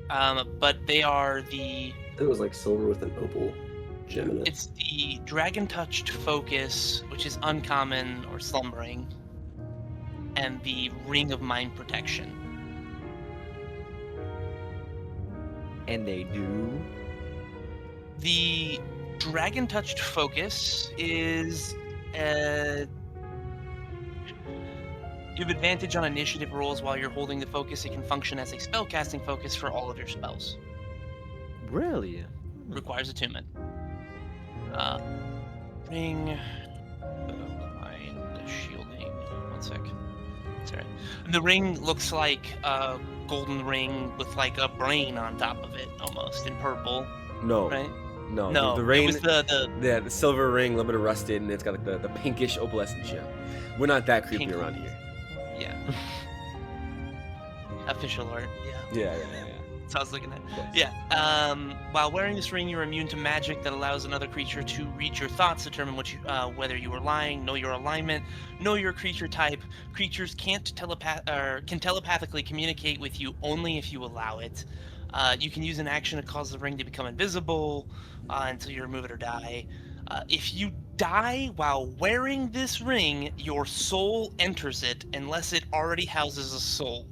But they are the. It was like silver with an opal gem in it. It's the dragon touched focus, which is uncommon or slumbering, and the ring of mind protection. And they do. The dragon touched focus is You have advantage on initiative rolls while you're holding the focus. It can function as a spellcasting focus for all of your spells. Really? Requires attunement. Ring. Behind the shielding. One sec. Sorry. The ring looks like a golden ring with like a brain on top of it, almost in purple, No. right? No. No, The ring. it was the The silver ring, a little bit of rusted, and it's got like the pinkish opalescent gem. We're not that creepy Pink. around here. yeah. Official art, yeah. Yeah. That's what I was looking at. Yes. Yeah. While wearing this ring, you're immune to magic that allows another creature to read your thoughts, determine what you, whether you are lying, know your alignment, know your creature type. Creatures can telepathically communicate with you only if you allow it. You can use an action to cause the ring to become invisible until you remove it or die. If you die while wearing this ring, your soul enters it unless it already houses a soul.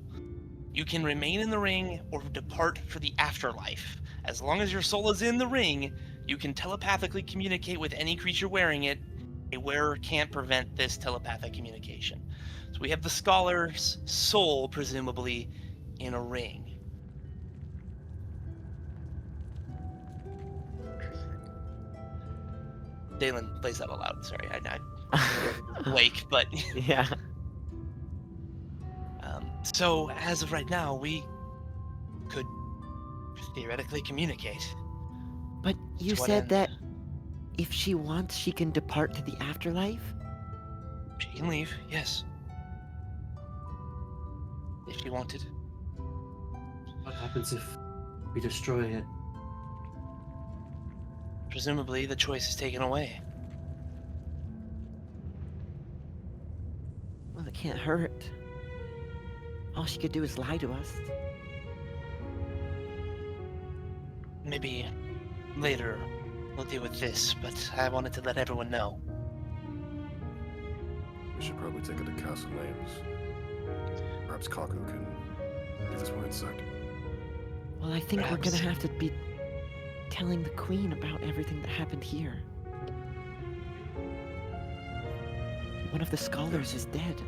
You can remain in the ring or depart for the afterlife. As long as your soul is in the ring, you can telepathically communicate with any creature wearing it. A wearer can't prevent this telepathic communication. So we have the scholar's soul, presumably, in a ring. Dalen plays that aloud. Sorry, I'm awake, but Yeah. so as of right now, we could theoretically communicate. But you To what said end? that if she wants, she can depart to the afterlife? She can leave, yes. If she wanted. What happens if we destroy it? Presumably, the choice is taken away. Well, it can't hurt. All she could do is lie to us. Maybe later we'll deal with this, but I wanted to let everyone know. We should probably take it to Castle Names. Perhaps Kaku can give us more insight. Well, I think we're Perhaps. gonna have to be telling the queen about everything that happened here. One of the scholars is dead.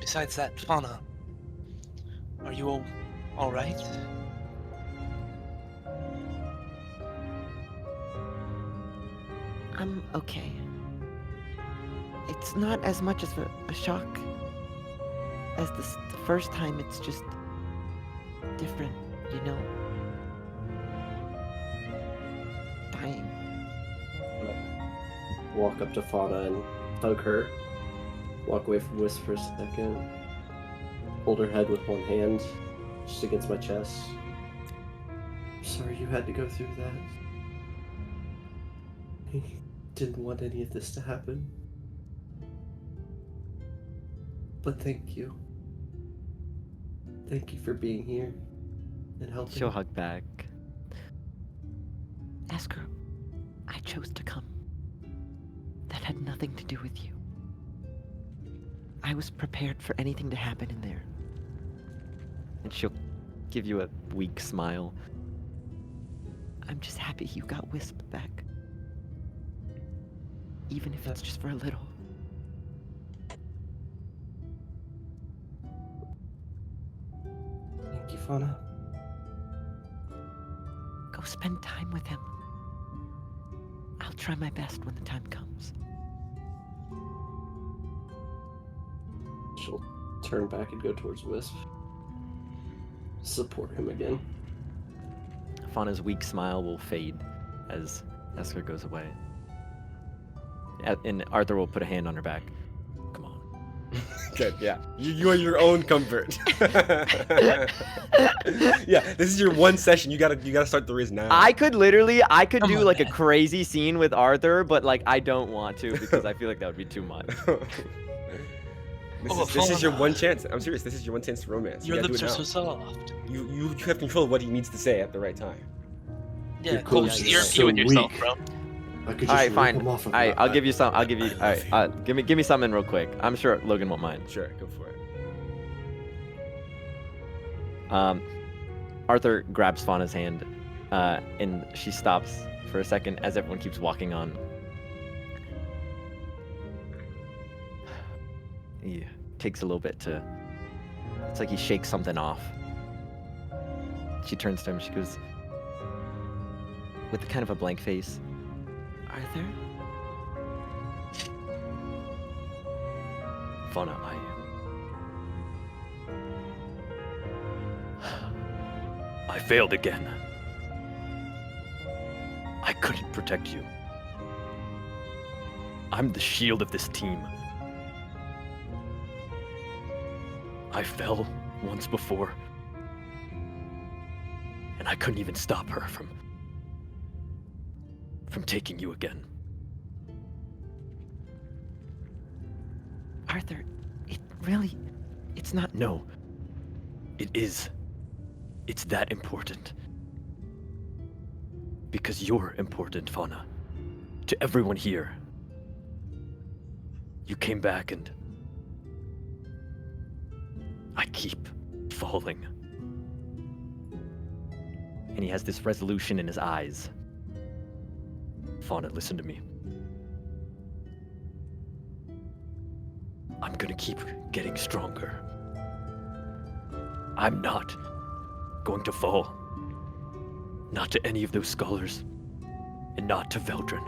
Besides that, Fauna, are you all right? I'm okay. It's not as much as a shock as the first time. It's just different, you know? Dying. Walk up to Fauna and hug her. Walk away from Wisp for a second. Hold her head with one hand, just against my chest. I'm sorry you had to go through that. I didn't want any of this to happen. But thank you. Thank you for being here and helping. She'll hug back. Ask her. I chose to come. That had nothing to do with you. I was prepared for anything to happen in there. And she'll give you a weak smile. I'm just happy you got Wisp back. Even if it's just for a little. Thank you, Fauna. Go spend time with him. I'll try my best when the time comes. She'll turn back and go towards Wisp. Support him again. Fauna's weak smile will fade as Esker goes away. And Arthur will put a hand on her back. Come on. Good, yeah. You are your own comfort. Yeah, this is your one session. You gotta start the Riz now. I could Come do on, like a man. crazy scene with Arthur, but like I don't want to because I feel like that would be too much. This is your Fauna. one chance. I'm serious. This is your one chance to romance. Your you gotta lips do are it so now. soft. You have control of what he needs to say at the right time. Yeah, Your cool. clothes are You're so with yourself, weak. bro. I could just All right, rip fine. him off of All right, my I'll back. give you some. I'll give you. All right, give me something real quick. I'm sure Logan won't mind. Sure, go for it. Arthur grabs Fauna's hand, and she stops for a second as everyone keeps walking on. He takes a little bit to. It's like he shakes something off. She turns to him. She goes, with kind of a blank face, Arthur? Fauna, I failed again. I couldn't protect you. I'm the shield of this team. I fell once before, and I couldn't even stop her from taking you again. Arthur, it's not. No, it is. It's that important. Because you're important, Fauna. To everyone here. You came back and I keep falling. And he has this resolution in his eyes. Fauna, listen to me. I'm gonna keep getting stronger. I'm not going to fall. Not to any of those scholars. And not to Veldrin.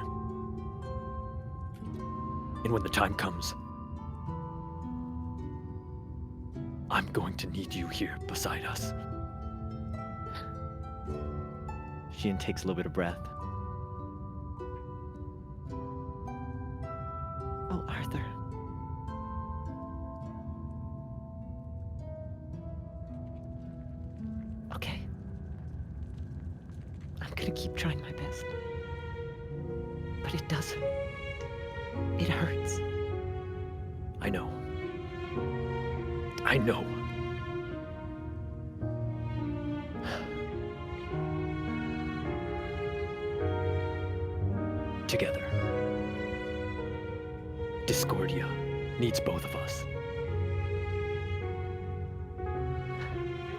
And when the time comes, I'm going to need you here beside us. She takes a little bit of breath. Oh, Arthur. Okay. I'm gonna keep trying my best. But it doesn't. It hurts. I know. I know. Together. Discordia needs both of us.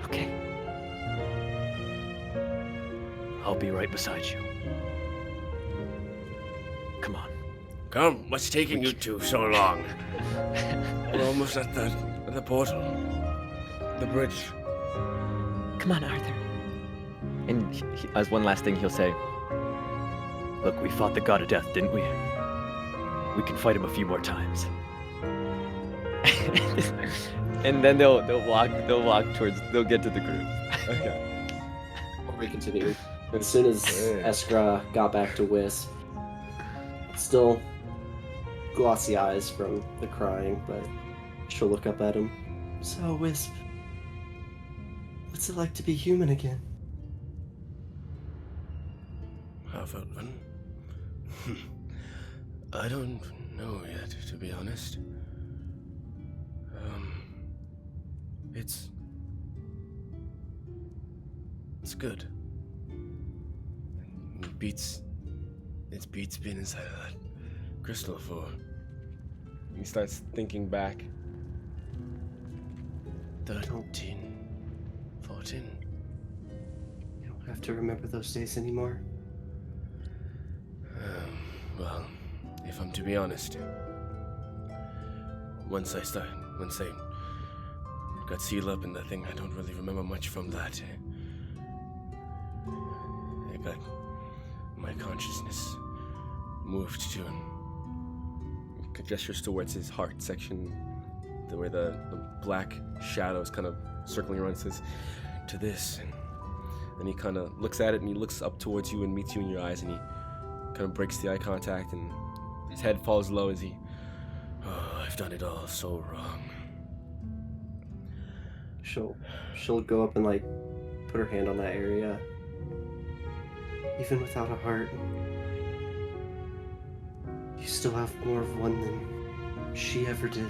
Okay. I'll be right beside you. Come on. Come, what's taking you two so long? We're almost at the portal. The bridge. Come on, Arthur. And as one last thing, he'll say, "Look, we fought the god of death, didn't we? We can fight him a few more times." And then they'll get to the group. Okay. We continue. As soon as Eskra got back to Wisp, still glossy eyes from the crying, but she'll look up at him. So, Wisp, what's it like to be human again? Veldrin? I don't know yet, to be honest. It's good. It beats being inside of that crystal for. He starts thinking back. 13, 14. You don't have to remember those days anymore. Well, if I'm to be honest, once I got sealed up in that thing, I don't really remember much from that. My consciousness moved to, and he gestures towards his heart section, where the black shadows kind of circling around, says, to this, and he kind of looks at it, and he looks up towards you and meets you in your eyes, and he kind of breaks the eye contact, and his head falls low as I've done it all so wrong. She'll go up and put her hand on that area. Even without a heart, you still have more of one than she ever did.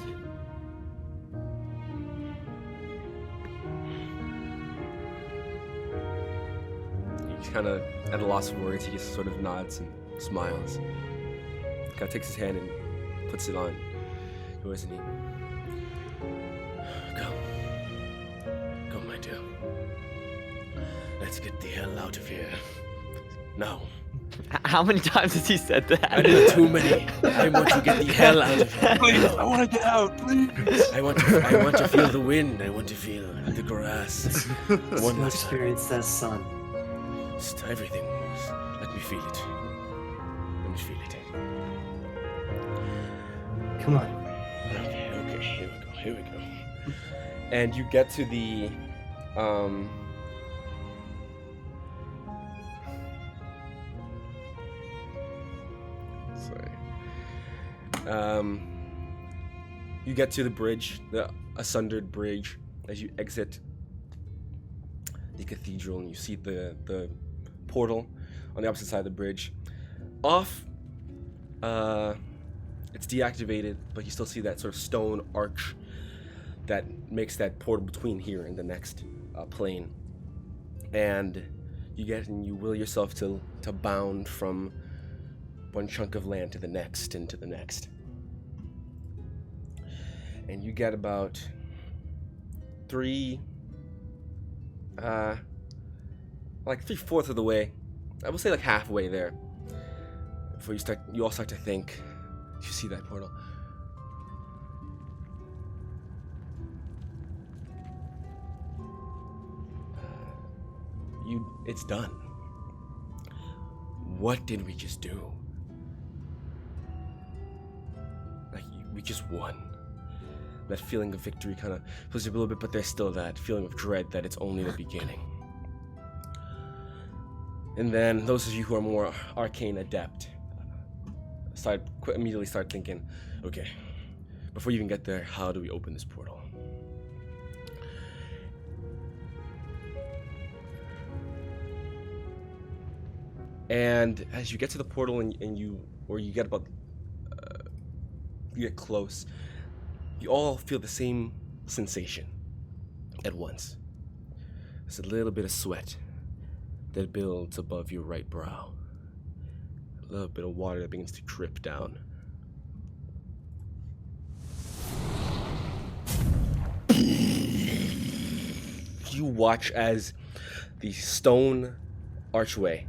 He's kind of at a loss of words. He just sort of nods and smiles. Kind of takes his hand and puts it on yours, and he... Come, my dear. Let's get the hell out of here. Now. How many times has he said that? I did too many. I want to get the hell out of here. Please, I want to get out, please. I want to feel the wind. I want to feel the grass. One To last time. experience that sun. Just everything. Just let me feel it. Let me feel it. Come on. Okay, here we go. And you get to the you get to the bridge, the Asundered Bridge, as you exit the cathedral, and you see the portal on the opposite side of the bridge. Off, it's deactivated, but you still see that sort of stone arch that makes that portal between here and the next plane. And you will yourself to bound from one chunk of land to the next and to the next. And you get about 3/4 of the way. I will say like halfway there. Before you all start to think, you see that portal. It's done. What did we just do? Like, we just won. That feeling of victory kind of fills you up a little bit, but there's still that feeling of dread that it's only the beginning. And then those of you who are more arcane adept immediately start thinking, okay, before you even get there, how do we open this portal? And as you get to the portal and you get close, you all feel the same sensation at once. There's a little bit of sweat that builds above your right brow. A little bit of water that begins to drip down. You watch as the stone archway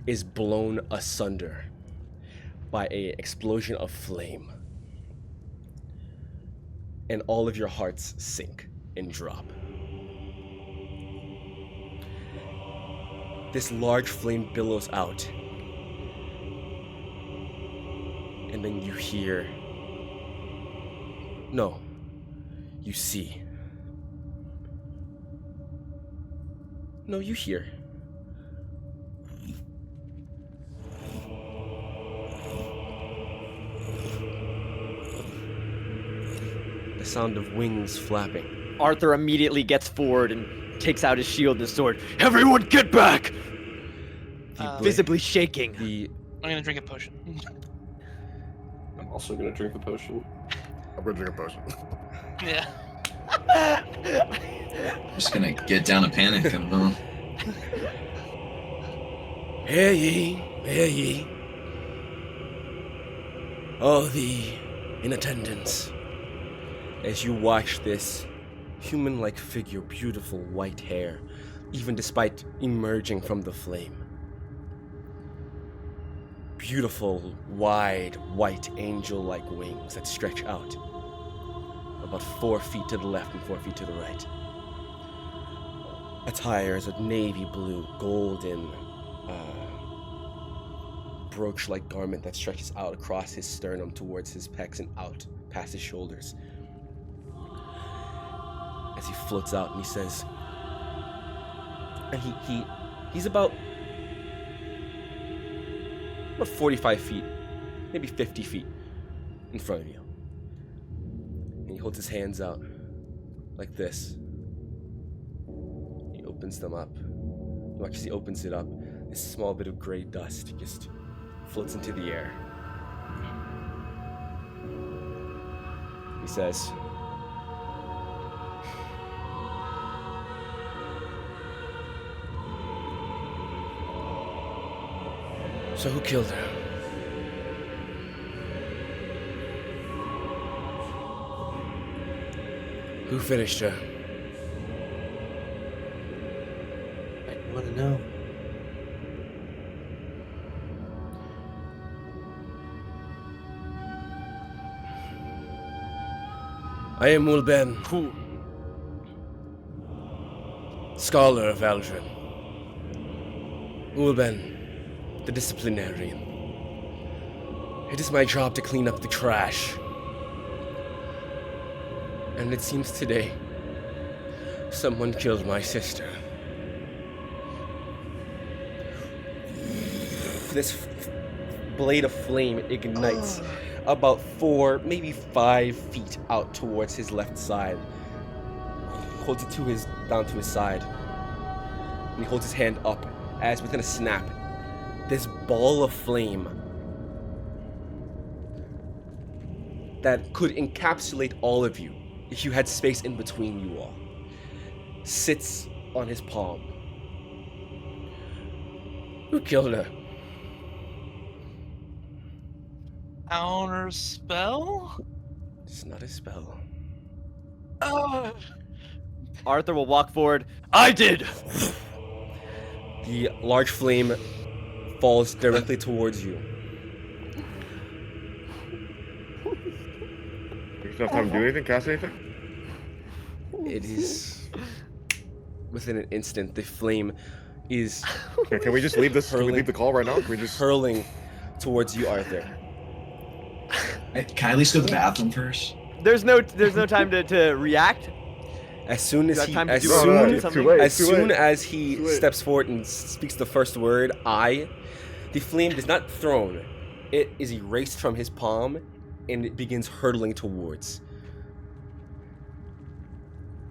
is blown asunder by an explosion of flame. And all of your hearts sink and drop. This large flame billows out. And then you hear... No. You see. No, you hear. The sound of wings flapping. Arthur immediately gets forward and takes out his shield and his sword. Everyone get back! Visibly shaking. I'm gonna drink a potion. I'm also gonna drink a potion. I'm gonna drink a potion. Yeah. I'm just gonna get down a panic and Hear ye, all the in attendance, as you watch this human-like figure, beautiful white hair, even despite emerging from the flame. Beautiful, wide, white, angel-like wings that stretch out about 4 feet to the left and 4 feet to the right. Attire is a navy blue, golden, brooch-like garment that stretches out across his sternum towards his pecs and out past his shoulders. As he floats out and he says, and he's about 45 feet, maybe 50 feet in front of you. And he holds his hands out like this. He opens them up. You watch as he opens it up. This small bit of gray dust just floats into the air. He says, "So who killed her?" "Who finished her?" I want to know. I am Ulben, scholar of Aldrin. Ulben, the disciplinarian. It is my job to clean up the trash. And it seems today, someone killed my sister. This blade of flame ignites about 4, maybe 5 feet out towards his left side. Holds it down to his side. And he holds his hand up as within a snap, this ball of flame that could encapsulate all of you if you had space in between you all sits on his palm. Who killed her? Counter spell? It's not a spell. Arthur will walk forward. I did! The large flame falls directly towards you. There's no time to do anything, cast anything? It is within an instant. The flame is Okay, can we just leave this? Can we Hurling. leave the call right now? Can we just? hurling towards you, Arthur. Can I at least go to the bathroom first? There's no time to react. As soon as You got he, time to as do No, no, soon it's something? too late. as it's too soon late. as he Too late. steps forward and speaks the first word, I, the flame is not thrown. It is erased from his palm, and it begins hurtling towards.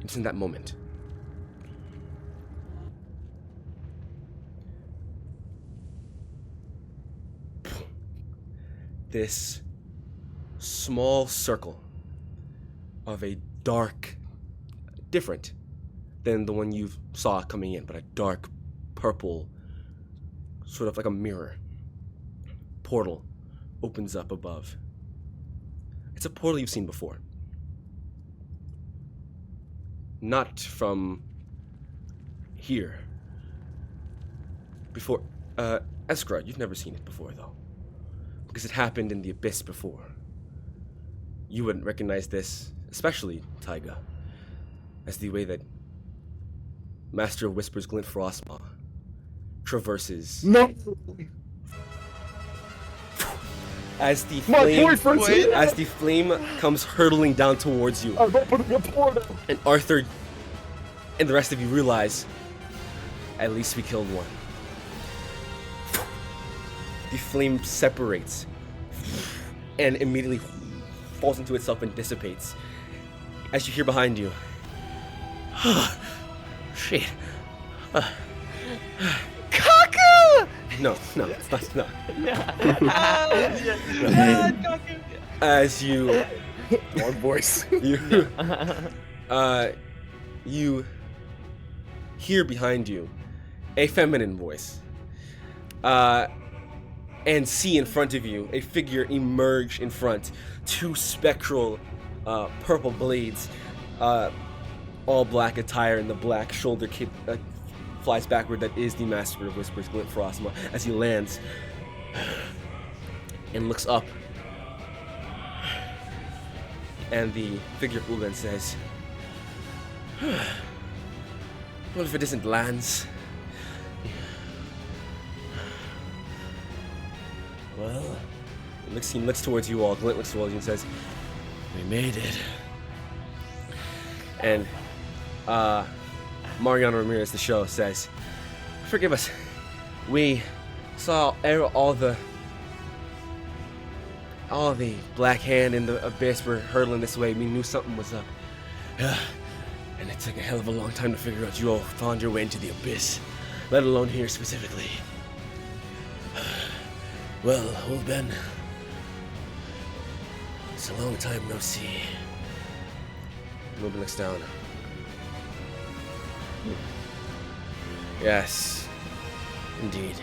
It's in that moment. This small circle of a dark, different than the one you saw coming in, but a dark purple, sort of like a mirror, portal opens up above. It's a portal you've seen before. Not from here. Before, Eskra, you've never seen it before though. Because it happened in the abyss before. You wouldn't recognize this, especially Taiga, as the way that Master of Whispers Glint Frostmaw traverses No, as the my flame boyfriend's here. as the flame comes hurtling down towards you, I'm opening a portal. and Arthur and the rest of you realize at least we killed one. The flame separates and immediately falls into itself and dissipates. As you hear behind you, shit. Kaku! No, it's not. No. Ah, As you One voice. you hear behind you a feminine voice, and see in front of you a figure emerge in front, 2 spectral purple blades, all black attire, and the black shoulder kit flies backward. That is the Master of Whispers, Glint Frostma, as he lands and looks up. And the figure of Ulan says, "Well, if it isn't lands, well." He looks towards you all. Glint looks towards you and says, "We made it." And Mariano Ramirez, the show, says, "Forgive us. We saw all the black hand in the abyss were hurtling this way. We knew something was up. And it took a hell of a long time to figure out you all found your way into the abyss, let alone here specifically. Well, old Ben, it's a long time no see." Ruben looks down. Yes, indeed.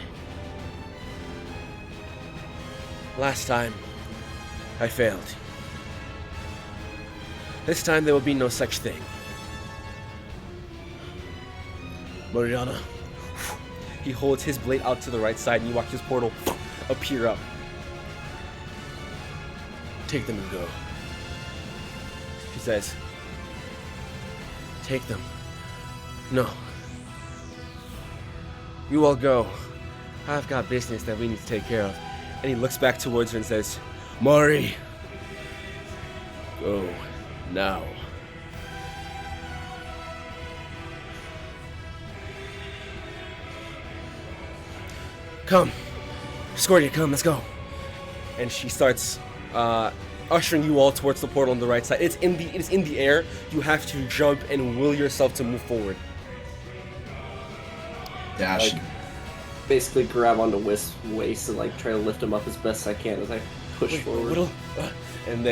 Last time, I failed. This time there will be no such thing. Mariana. He holds his blade out to the right side and you watch his portal appear up. Take them and go. says, "Take them. No. You all go. I've got business that we need to take care of." And he looks back towards her and says, "Mari, go now." "Come. Scordia, come, let's go." And she starts ushering you all towards the portal on the right side. It is in the air. You have to jump and will yourself to move forward. Dash. Like, basically grab onto Wisp's waist and like try to lift him up as best I can as I push forward. And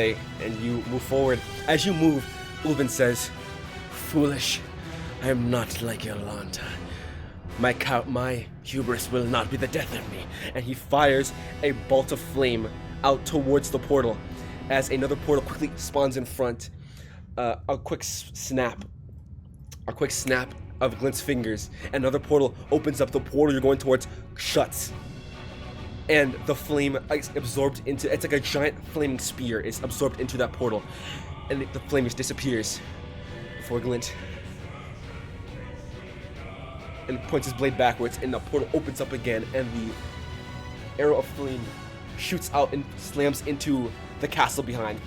you move forward. As you move, Ulvin says, "Foolish. I am not like Yolanta. My hubris will not be the death of me." And he fires a bolt of flame out towards the portal as another portal quickly spawns in front. A quick snap of Glint's fingers. Another portal opens up. The portal you're going towards shuts. And the flame is absorbed into, it's like a giant flaming spear is absorbed into that portal. And the flame just disappears before Glint. And points his blade backwards, and the portal opens up again, and the arrow of flame shoots out and slams into the castle behind.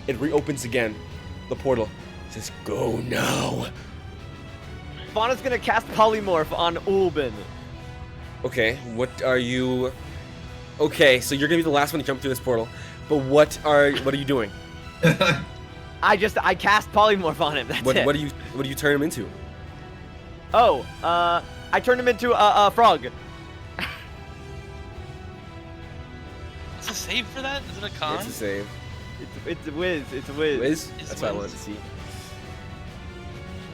It reopens again. The portal says, "Go now." Fauna's gonna cast Polymorph on Ulbin. Okay, what are you... Okay, so you're gonna be the last one to jump through this portal. But what are you doing? I cast Polymorph on him. That's it. What do you turn him into? Oh, I turned him into a frog. Is a save for that? Is it a con? It's a save. It's a whiz. It's a whiz. Wiz? It's That's what I Wiz. wanted to see.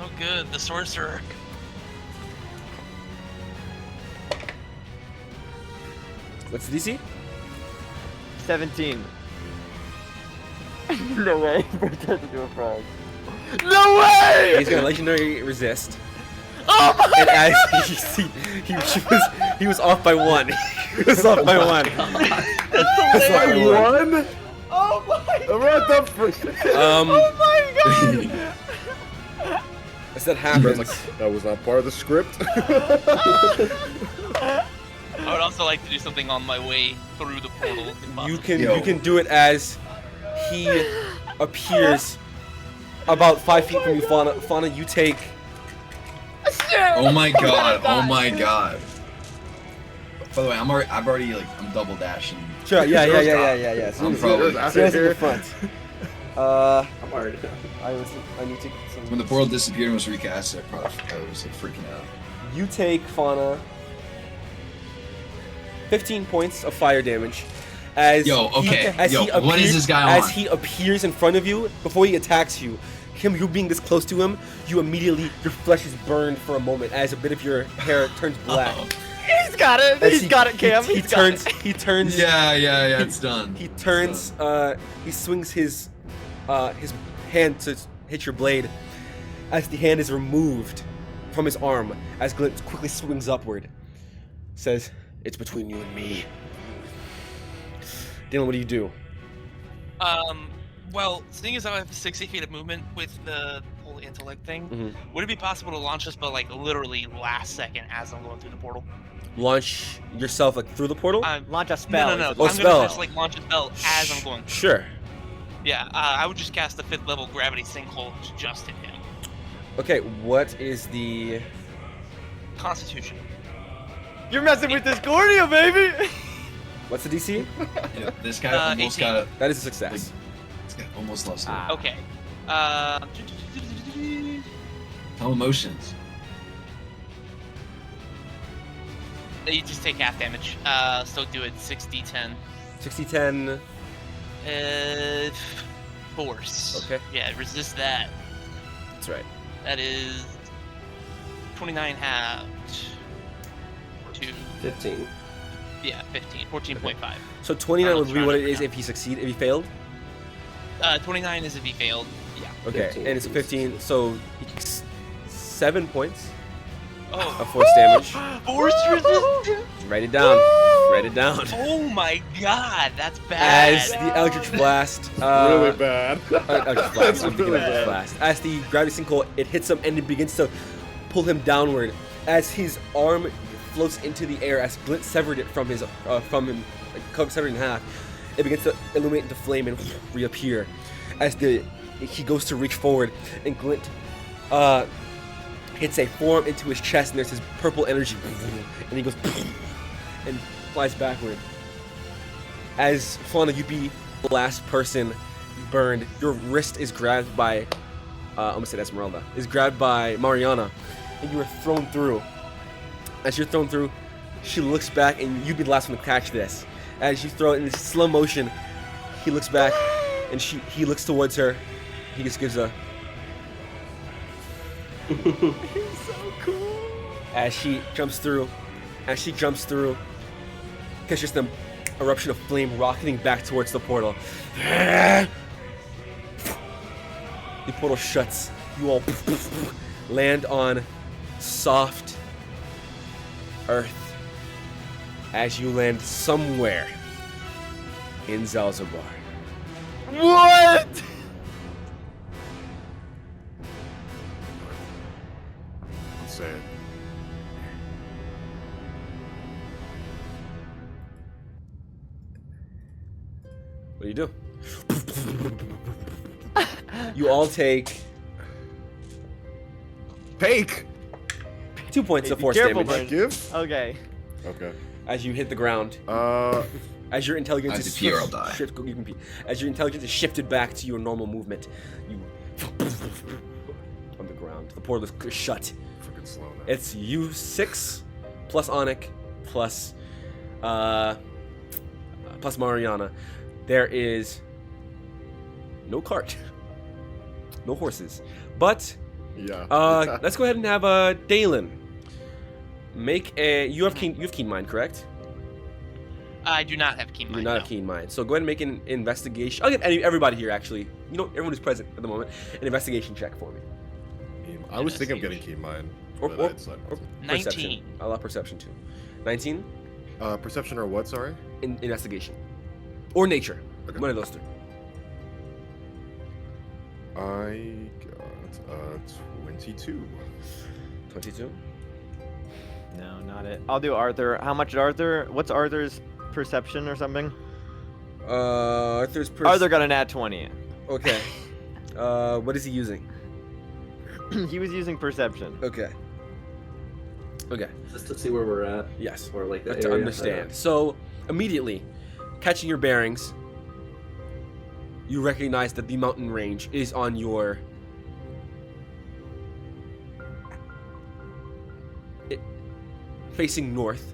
Oh, good. The sorcerer. What's the DC? 17. No way. Pretend to do a frog. No way! He's gonna legendary resist. Oh my And as he was off by one. He was off by one. That's hilarious. One? Oh my god! What the frick? Oh my god! As that happens, That was not part of the script. I would also like to do something on my way through the portal. if you possible. can do it as he appears about 5 feet from you, Fauna. Fauna, you take. Oh my god. Oh my god. By the way, I'm already I'm double dashing. Sure. Yeah. So I'm probably- so in the front. I'm already done. I need to. When the portal disappeared and was recast, I was like freaking out. You take, Fauna, 15 points of fire damage. As what is this guy As on? he appears in front of you, before he attacks you, you being this close to him, your flesh is burned for a moment as a bit of your hair turns black. Uh-oh. He's got it. As He's got it, Cam. He He's got turns. it. He turns. Yeah, it's done. He turns. He swings his hand to hit your blade. As the hand is removed from his arm, as Glint quickly swings upward, says, "It's between you and me." Dylan, what do you do? Well, seeing as how I have 60 feet of movement with the whole intellect thing, Mhm. would it be possible to launch this, but like literally last second as I'm going through the portal? Launch yourself through the portal? Launch a spell. No. Oh, I'm spell. gonna just like launch a spell as I'm going. Sure. Yeah, I would just cast the 5th level gravity sinkhole to just hit him. Okay, what is the... Constitution. You're messing with Discordia, baby. What's the DC? Yeah, this guy almost 18. got That is a success. this guy almost lost it. Okay. Tell emotions. You just take half damage. So do it 6d10. 60-10. Force. Okay. Yeah, resist that. That's right. That is 29 halved to 15. 15, 14.5. So 29 would let's be what round it it is down. if he failed? 29 is if he failed. Yeah. Okay, 15, and it's 15, so he takes 7 points Oh, of force damage. force resist. Write it down. Write it down. Oh my god, that's bad. As the Eldritch Blast, really bad. Eldritch Blast, That's I'm thinking really Eldritch bad. Blast. As the gravity sinkhole, it hits him and it begins to pull him downward. As his arm floats into the air, as Glint severed it from him, like, severed it in half, it begins to illuminate into flame and reappear. As he goes to reach forward, and Glint hits a forearm into his chest, and there's this purple energy, and he goes and flies backward. As Fauna, you be the last person burned. Your wrist is grabbed by, I'm gonna say Esmeralda, is grabbed by Mariana, and you are thrown through. As you're thrown through, she looks back, and you be the last one to catch this. As you throw it in slow motion, he looks back, and he looks towards her. He just gives a. He's so cool. As she jumps through, catch just an eruption of flame rocketing back towards the portal. The portal shuts. You all land on soft earth as you land somewhere in Zelzibar. What? I'll say it. What do you do? You all take Take! 2 points Hey, of be force careful, damage I give? Okay. Okay. as you hit the ground. As your intelligence I is have to pee or I'll die. you can pee. As your intelligence is shifted back to your normal movement, you on the ground. The portal is shut. Freaking slow now. It's you 6 plus Onyx plus plus Mariana. There is no cart, no horses, but Yeah. let's go ahead and have Dalen make a. You have keen mind, correct? I do not have keen You do mind. not no. have keen mind. So go ahead and make an investigation. I'll get everybody here actually. You know, everyone who's present at the moment. An investigation check for me. I was thinking of getting key mine. Or- but or- I decided not or- to. Perception. 19. I allow perception too. 19 Perception or what, sorry? in investigation or nature. Okay. One of those three. I got 22. 22. No, not it. I'll do Arthur. How much did Arthur? What's Arthur's perception or something? Arthur's Arthur got an at 20. Okay. What is he using? He was using perception. Okay. Okay. Just to see where we're at, Yes. or like the But to area. understand. So immediately, catching your bearings, you recognize that the mountain range is on your facing north.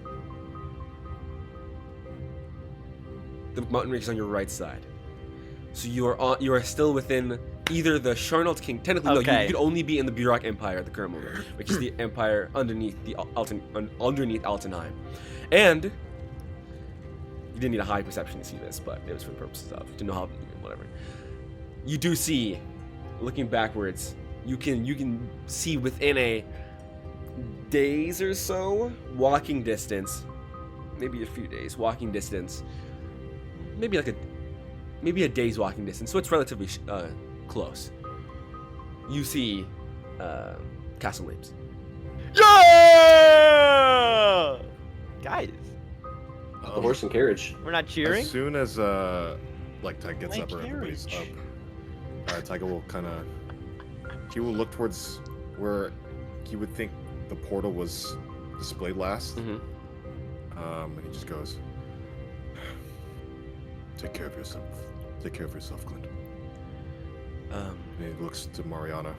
The mountain range is on your right side. So you are still within either the Charnelt King. Technically, no. Okay. You could only be in the Burak Empire at the current moment, which is the empire underneath the underneath Altenheim, and you didn't need a high perception to see this, but it was for the purposes of to know how whatever. You do see, looking backwards, you can see within a days or so, walking distance, maybe a few days walking distance, maybe a day's walking distance, so it's relatively close. You see Castle Names. Yeah! Guys, The horse and carriage. we're not cheering. As soon as like Ty gets My up or everybody's carriage. up, Tyga will kind of he will look towards where he would think the portal was displayed last, Mhm. And he just goes, "Take care of yourself. Take care of yourself, Clint." And he looks to Mariana.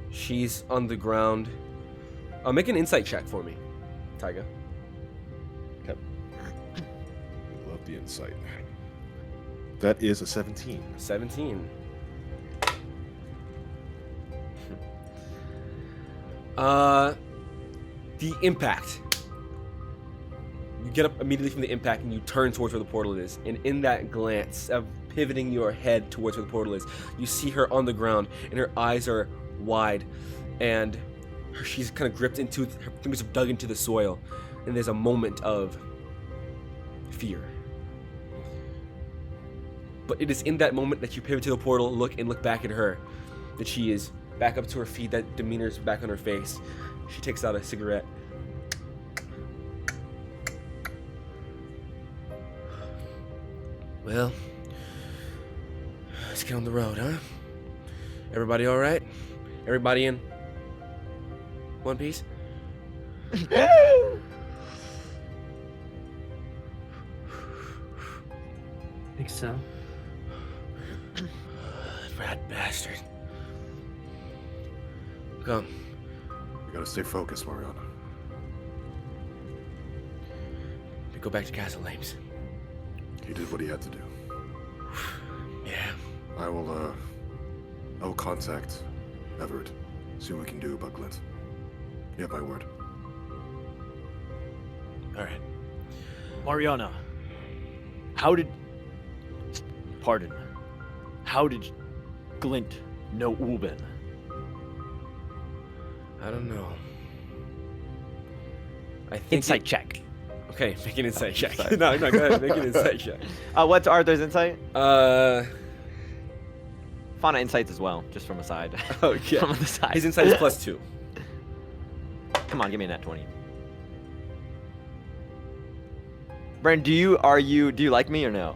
She's on the ground. Make an insight check for me, Tyga. We love the insight. That is a 17. 17. The impact. You get up immediately from the impact and you turn towards where the portal is. And in that glance of pivoting your head towards where the portal is, you see her on the ground and her eyes are wide. And she's kind of gripped into, her fingers have dug into the soil. And there's a moment of fear. But it is in that moment that you pivot to the portal, look back at her, that she is back up to her feet, that demeanor is back on her face. She takes out a cigarette. Well, let's get on the road, huh? Everybody all right? Everybody in one piece? Think so. Rat bastard. Come. We gotta stay focused, Mariana. We go back to Castle Ames. He did what he had to do. Yeah. I will contact Everett. See what we can do about Glint. You have my word. All right. Mariana, how did Glint know Ulben? I don't know. I think Insight check. Okay, make an insight check. Sorry. No, go ahead. Make an insight check. What's Arthur's insight? Uh, Fauna insights as well, just from a side. oh yeah. From the side. His insight is +2. Come on, give me a nat 20. Brandon, do you like me or no?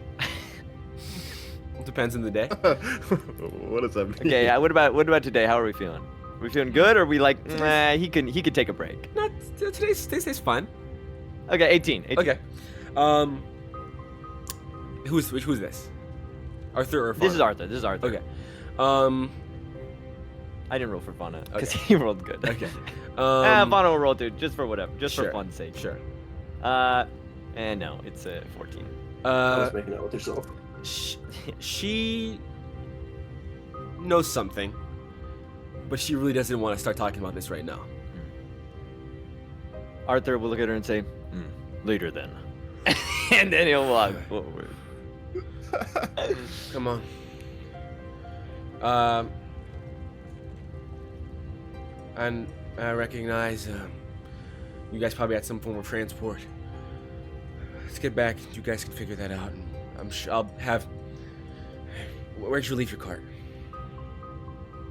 Depends on the day. What does that mean? Okay, what about today? How are we feeling? Are we feeling good, or are we like, nah, he could take a break? No, today's fine. Okay, 18. Okay. Who's this? Arthur or Fauna? This is Arthur. Okay. I didn't roll for Fauna because Okay. he rolled good. Okay. Fauna will roll too, just for whatever, just sure, for fun's sake. Sure. And no, it's 14. I was making out with herself. She knows something, but she really doesn't want to start talking about this right now. Arthur will look at her and say, later then. And then he'll walk forward. Come on. And I recognize you guys probably had some form of transport. Let's get back. You guys can figure that out. And I'm sure I'll have. Where'd you leave your cart?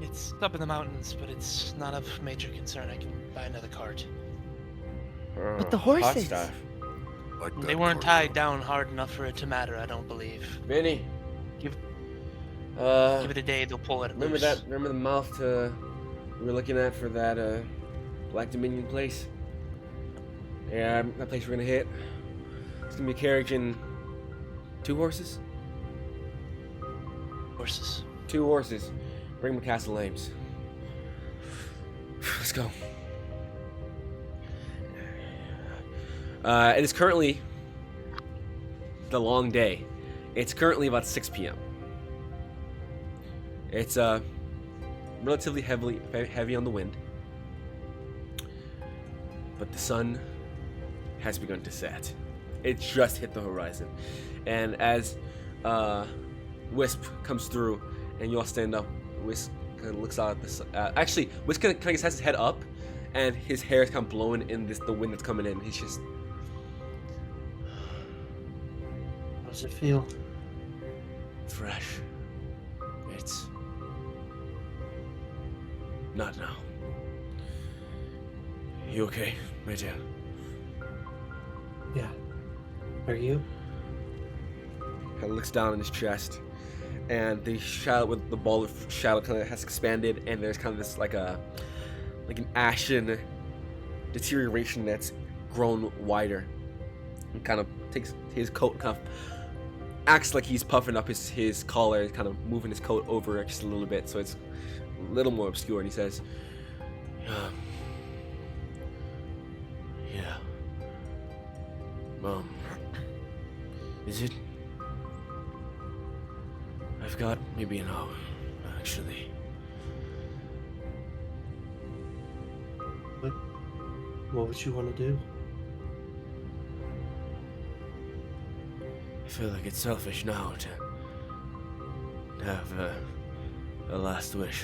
It's up in the mountains, but it's not of major concern. I can buy another cart. But the hot horses. stuff. Like They that weren't card. tied down hard enough for it to matter, I don't believe. Vinny. Give- Uh, Give it a day, they'll pull it remember loose. that? Remember the mouth we were looking at for that Black Dominion place? Yeah, that place we're gonna hit. It's gonna be a carriage and 2 horses. Horses. 2 horses. Bring them to Castle Ames. Let's go. It is currently the long day. It's currently about 6 p.m. It's relatively heavy on the wind, but the sun has begun to set. It just hit the horizon, and as Wisp comes through, and you all stand up, Wisp kind of looks out at the sun. Actually, Wisp kind of has his head up, and his hair is kind of blowing in the wind that's coming in. He's just How does it feel? fresh. It's not now. You okay, my dear? Yeah. Are you? Kind of looks down on his chest, and the shadow with the ball of shadow kind of has expanded, and there's kind of this like an ashen deterioration that's grown wider. And kind of takes his coat, kind of acts like he's puffing up his collar, kind of moving his coat over just a little bit, so it's a little more obscure. And he says, "Yeah, is it? I've got maybe an hour, actually." What would you want to do? I feel like it's selfish now to have a last wish.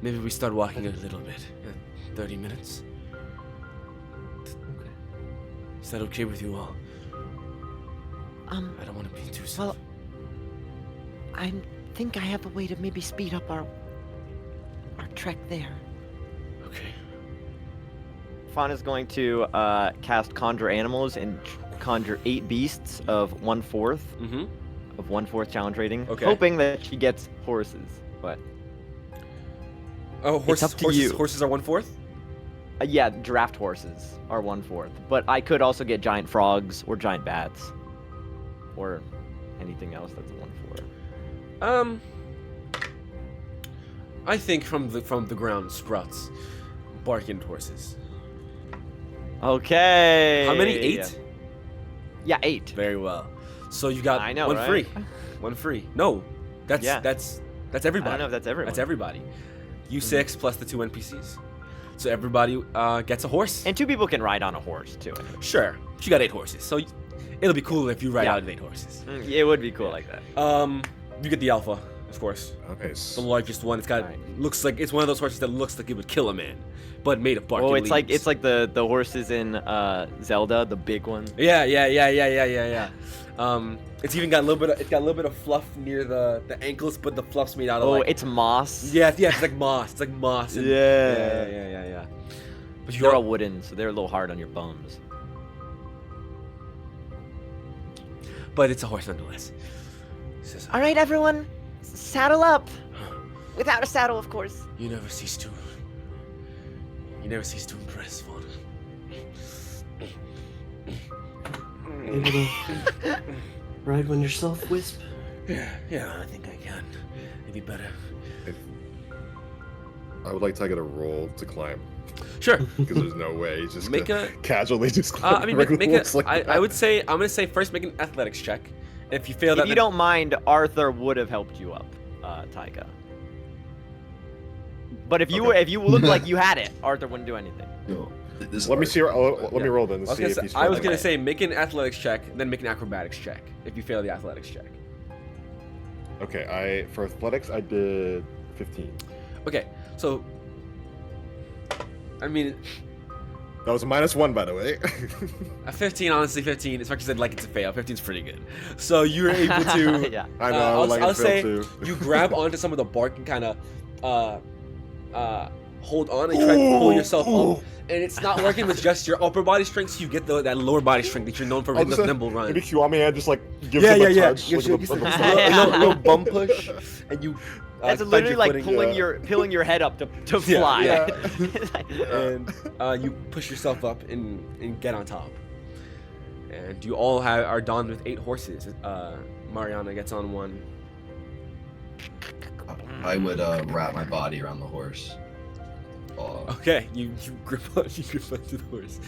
Maybe we start walking a little bit. 30 minutes? Okay. Is that okay with you all? I don't want to be intrusive. Well, I think I have a way to maybe speed up our trek there. Okay. Fauna's going to cast Conjure Animals and conjure 8 beasts of 1/4 Mm-hmm. of 1/4 challenge rating, Okay. hoping that she gets horses. But Oh, horses. up to you. Horses are 1/4. yeah, draft horses are 1/4. But I could also get giant frogs or giant bats, or anything else that's 1/4. I think from the ground sprouts barking horses. Okay. How many? 8? Yeah, 8. Very well. So you got I know, one right? free. One free. No, that's Yeah. that's I everybody. don't know if that's everyone. That's everybody. You 6 plus the 2 NPCs. So everybody gets a horse. And 2 people can ride on a horse too. Sure, you got 8 horses. So it'll be cool if you ride Yeah. out of 8 horses. It would be cool like that. You get the alpha, of course. Okay. The largest one. It's got looks like it's one of those horses that looks like it would kill a man, but made of bark. Oh, and it's like leaves. the horses in Zelda, the big one. Yeah. It's even got a little bit of fluff near the ankles, but the fluff's made out of Oh, like it's moss. yeah, it's like moss. It's like moss. And, Yeah. yeah. But They're all wooden, so they're a little hard on your bums. but it's a horse nonetheless. He says, All right, everyone, saddle up. Without a saddle, of course. You never cease to impress, Fauna. Able to ride one yourself, Wisp? Yeah, I think I can. Maybe better. I would like Tiger to roll to climb Sure. because there's no way he's just Make gonna a- casually just climb. I mean, regular make walks a. like I that. would say I'm gonna say first make an athletics check. If you fail If that, you then- don't mind, Arthur would have helped you up, Tyga. But if you Okay. if you looked like you had it, Arthur wouldn't do anything. Yo, this Let me art- see. Let me roll then. I To was see gonna if say, he's. I was feeling gonna it. say make an athletics check, then make an acrobatics check. If you fail the athletics check. Okay, for athletics I did 15. Okay, so I mean, That was a -1, by the way. a 15, honestly, 15. As much as I'd like it to fail, 15's pretty good. So you're able to. yeah. I know. I would like I'll it to say fail too. you grab onto some of the bark and kind of hold on and try to pull yourself up. And it's not working with just your upper body strength, so you get that lower body strength that you're known for I'll with just, the nimble run. Maybe Kiwami just like gives Yeah, him a yeah. touch. Gives like, you on the- a on the- little bum push, and you. That's bend literally your like footing, pulling your head up to Yeah, fly. yeah. and you push yourself up and get on top. And you all are donned with 8 horses. Mariana gets on one. I would wrap my body around the horse. Okay, you grip onto the horse.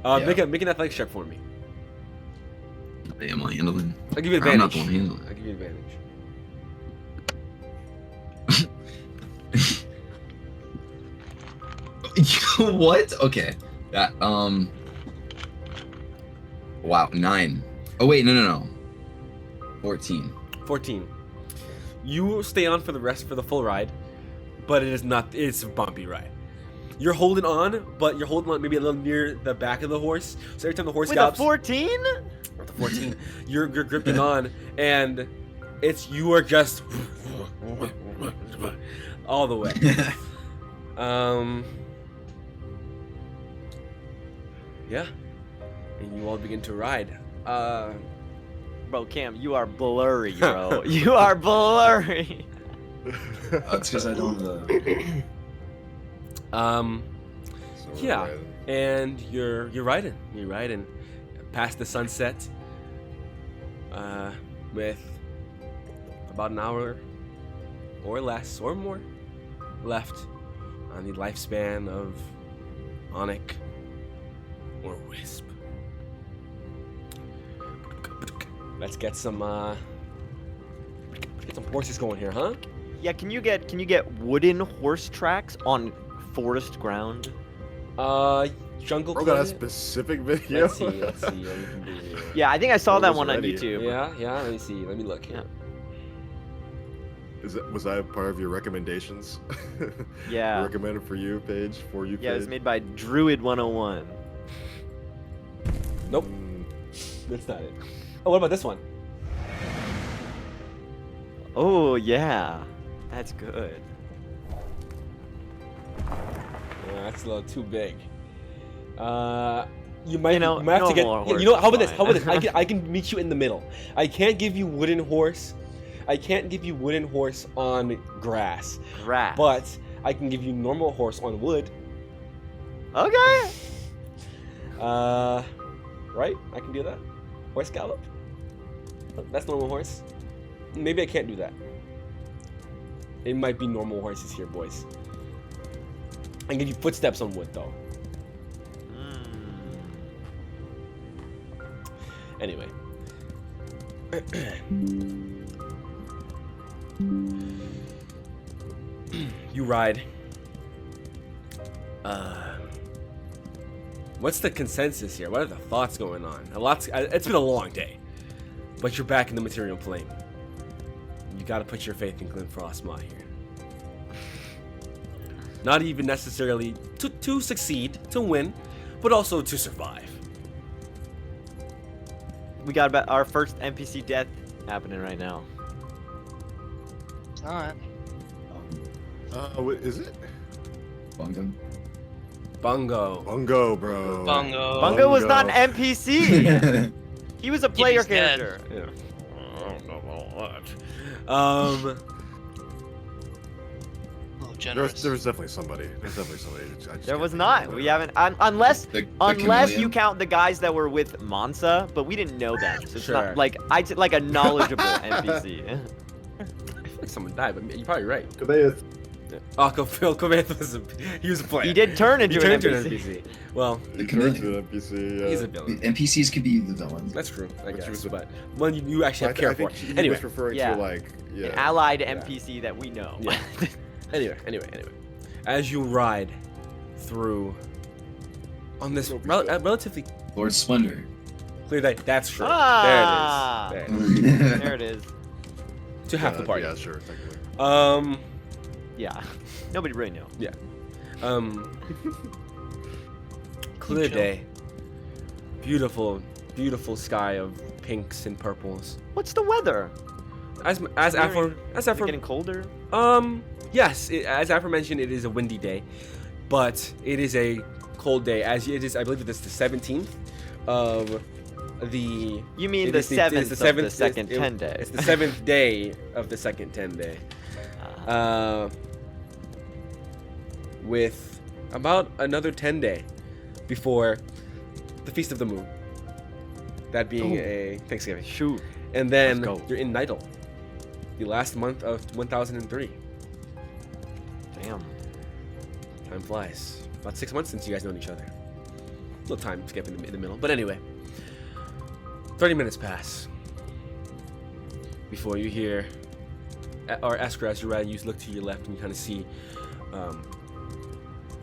Yeah. Make an athletics check for me. Am I handling? I'll give you I'm not advantage. gonna handle I'll give you advantage. it. What? Okay. That Wow, 9. Oh wait, no. 14. 14. You stay on for the full ride, but it's a bumpy ride. You're holding on, but you're holding on maybe a little near the back of the horse. So every time the horse With a gallops, 14? with the 14, you're gripping on, and you are just all the way. Yeah, and you all begin to ride. Bro, Cam, you are blurry, bro. You are blurry. That's because I don't have the. So, Yeah, and you're riding past the sunset, with about an hour or less or more left on the lifespan of Onyx or Wisp. Let's get some horses going here, huh? Yeah, can you get wooden horse tracks on forest ground? Jungle Bro, got a Planet? specific video. Let's see what we can do here. Yeah, I think I saw It that was one on ready. YouTube. Yeah, let me see. Let me look here. Was that part of your recommendations? Yeah. Recommended for you page for you. Yeah, it was page? made by Druid 101. Nope, Mm, that's not it. Oh, what about this one? Oh yeah, that's good. That's a little too big. You might, know, you might have to get. normal Yeah, you know what? horse How about is this? How about this? fine. I can meet you in the middle. I can't give you wooden horse. I can't give you wooden horse on grass, Grass. but I can give you normal horse on wood. Okay. Right? I can do that. Horse gallop. That's normal horse. Maybe I can't do that. It might be normal horses here, boys. I can give you footsteps on wood, though. Anyway. You ride. What's the consensus here? What are the thoughts going on? It's been a long day, but you're back in the material plane. You gotta put your faith in Glen Frostmaw here. Not even necessarily to succeed, to win, but also to survive. We got about our first NPC death happening right now. It's not. What is it? Bungo. Bungo. Bungo, bro. Bungo. Bungo was not an NPC. He was a player he's dead. character. Yeah. I don't know about that. Oh, generous. There was definitely somebody. There's definitely somebody. I just There can't was think not. of We it. haven't unless The unless you chameleon. count the guys that were with Mansa, but we didn't know them. So it's Sure. not like like a knowledgeable NPC. I feel like someone died, but you're probably right. Kobayuth. Oh, Phil Kovath was he was a player. He did turn He into turned an into an NPC. NPC. Well, The He turned chameleon. to an NPC. he's a The villain. NPCs could be the villains. That's true, I But she guess. was a- But one you actually have I care for. think he Anyway, was referring Yeah. to like An allied Yeah. NPC that we know. Yeah. anyway. As you ride through on this Don't be relatively Lord Splendor. clear day, that's true. Ah. There it is. There it is. There it is. To half the party. Yeah, sure. Technically. Yeah. Nobody really knows. Clear Chill. day. Beautiful sky of pinks and purples. What's the weather? As Is it Afro, getting colder? yes, as aforementioned, it is a windy day, but it is a cold day. As it is, I believe it is the 17th of the. You mean it the is it is 7th of the seventh- second it- 10 day. It's the 7th day of the second 10 day. With about another 10 day before the Feast of the Moon. That being Ooh. a Thanksgiving. Shoot. And then Let's go. you're in Nidal, the last month of 1003. Damn. Time flies. About 6 months since you guys known each other. Little time skip in the middle. But anyway, 30 minutes pass before you hear, or Esker, as you ride, you look to your left and you kind of see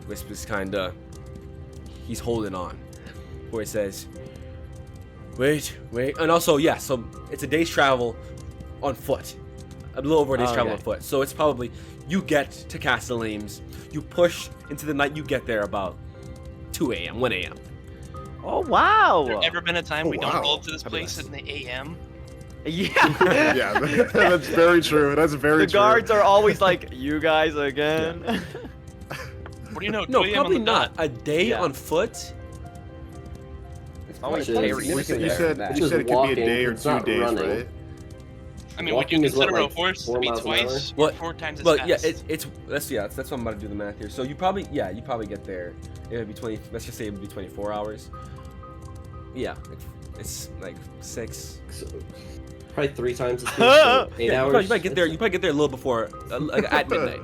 Wisp is kind of, he's holding on, where it says, wait, and also, yeah, so it's a day's travel on foot, a little over a day's travel on Okay. foot, so it's probably, you get to Castle Ames, you push into the night, you get there about 2 a.m., 1 a.m. Oh wow. There ever been a time we Oh, don't wow. roll up to this Probably place less. in the AM? Yeah. Yeah, that's very true. That's very The true. guards are always like, you guys again. What do you know? No, 2 a.m. probably on the not. dot. A day Yeah. on foot? It's Always probably carry. significantly You less said than that. you Just said it could be walking, a day or it's 2 not days, running. right? I mean, would Walking you is what, consider like, a horse 4 to be miles an twice hour? or 4 times as Well, fast? yeah, it's that's that's what I'm about to do the math here. So you probably get there. It would be 20. Let's just say it would be 24 hours. Yeah, it's like 6. So, probably 3 times the speed. So 8 Yeah, hours. you probably get there. You probably get there a little before, like at midnight,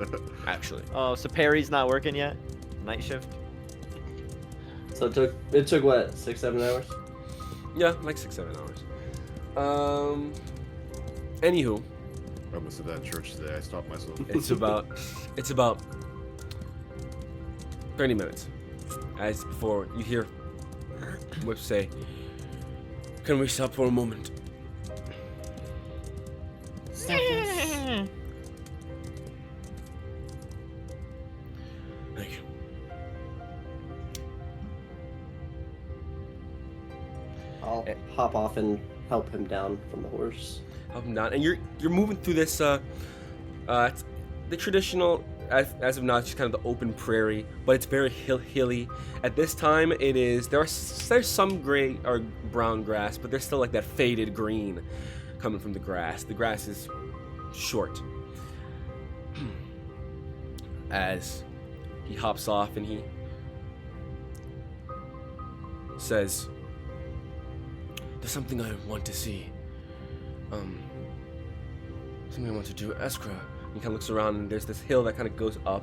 actually. Oh, so Perry's not working yet? Night shift? So it took what, 6-7 hours? Yeah, like 6-7 hours. Anywho, I must have that church today. I stopped myself. it's about 30 minutes. As before, you hear Whip say, "Can we stop for a moment?" Thank you. I'll hop off and help him down from the horse. up and down, and you're moving through this. It's the traditional, as of now, it's just kind of the open prairie, but it's very hilly. At this time, it is there's some gray or brown grass, but there's still like that faded green coming from the grass. The grass is short. As he hops off and he says, "There's something I want to see. Something I want to do. Eskra." He kind of looks around and there's this hill that kind of goes up.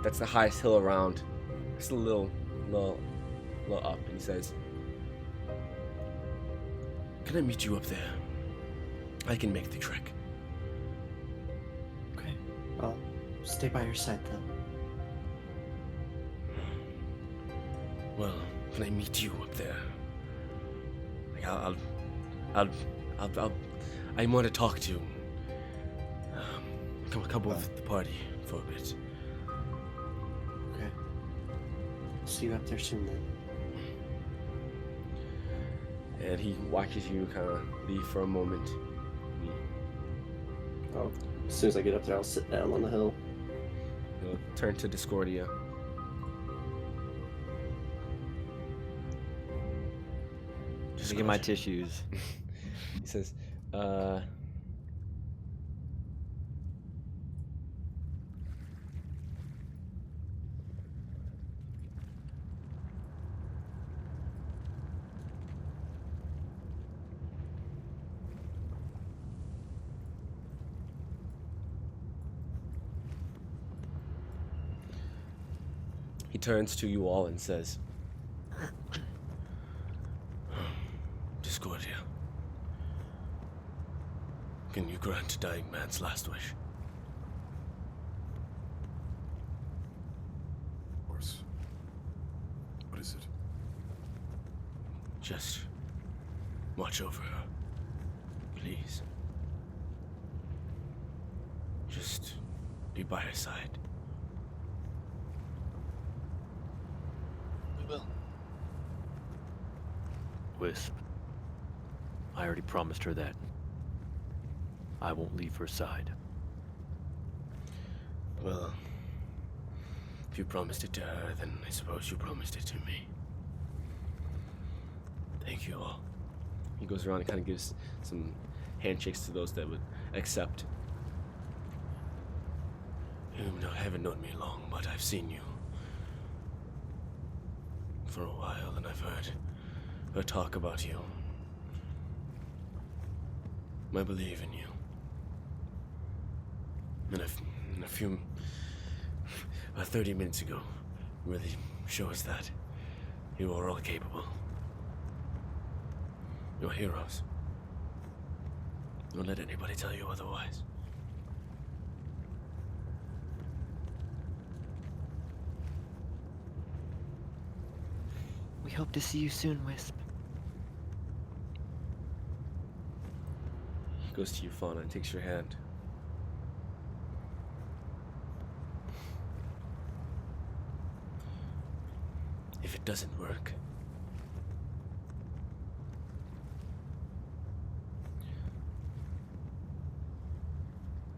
That's the highest hill around. It's a little up, and he says, "Can I meet you up there? I can make the trek." Okay. I'll stay by your side then. Well, can I meet you up there? Like I want to talk to a couple of the party for a bit. Okay. See you up there soon then. And he watches you kind of leave for a moment. As soon as I get up there, I'll sit down on the hill. He'll turn to Discordia. Look at my tissues. He says, he turns to you all and says, "Discordia, can you grant a dying man's last wish?" Of course. What is it? Just watch over her, please. Just be by her side. We will. Wisp, I already promised her that. I won't leave her side. Well, if you promised it to her, then I suppose you promised it to me. Thank you all. He goes around and kind of gives some handshakes to those that would accept. You haven't known me long, but I've seen you for a while, and I've heard her talk about you. I believe in you. And a few, about 30 minutes ago, really shows that you are all capable. You're heroes. Don't let anybody tell you otherwise. We hope to see you soon, Wisp. He goes to you, Fauna, and takes your hand. If it doesn't work,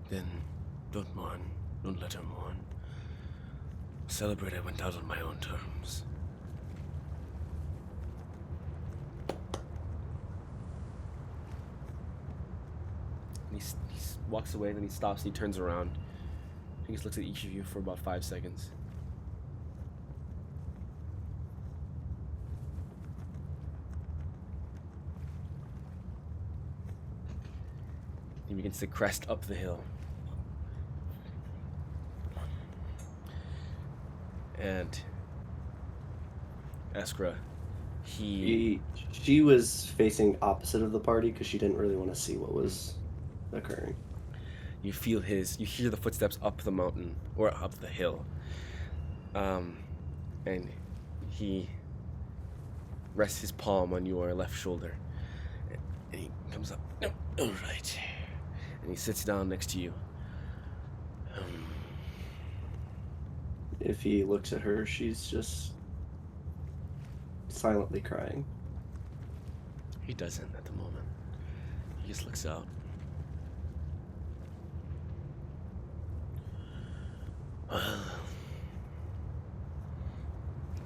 then don't mourn. Don't let her mourn. Celebrate I went out on my own terms. And he walks away, then he stops and he turns around. He just looks at each of you for about 5 seconds. He begins to crest up the hill. And Eskra, She was facing opposite of the party because she didn't really want to see what was occurring. you hear the footsteps up the mountain, or up the hill. And he rests his palm on your left shoulder. And he comes up. No, all right. And he sits down next to you. If he looks at her, she's just silently crying. He doesn't at the moment. He just looks out. Well,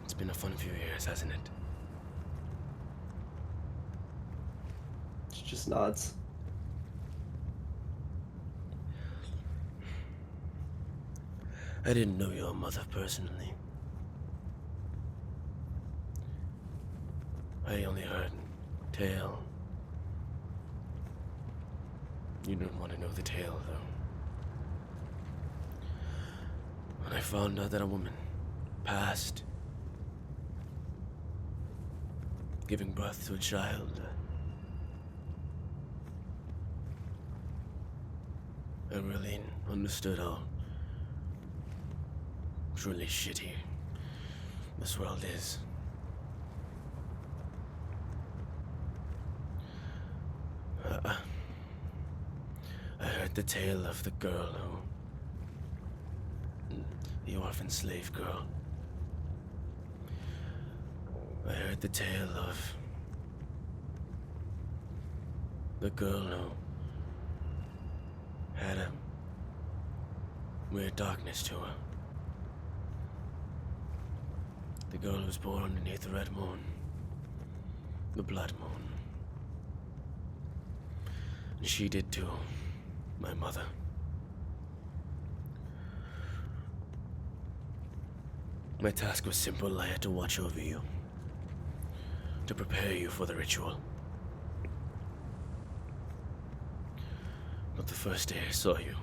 it's been a fun few years, hasn't it? She just nods. I didn't know your mother personally. I only heard tale. You don't want to know the tale, though. When I found out that a woman passed, giving birth to a child, I really understood how truly shitty this world is. I heard the tale of the girl the orphan slave girl. I heard the tale of the girl who had a weird darkness to her. The girl who was born underneath the red moon, the blood moon. And she did too, my mother. My task was simple. I had to watch over you, to prepare you for the ritual. But the first day I saw you,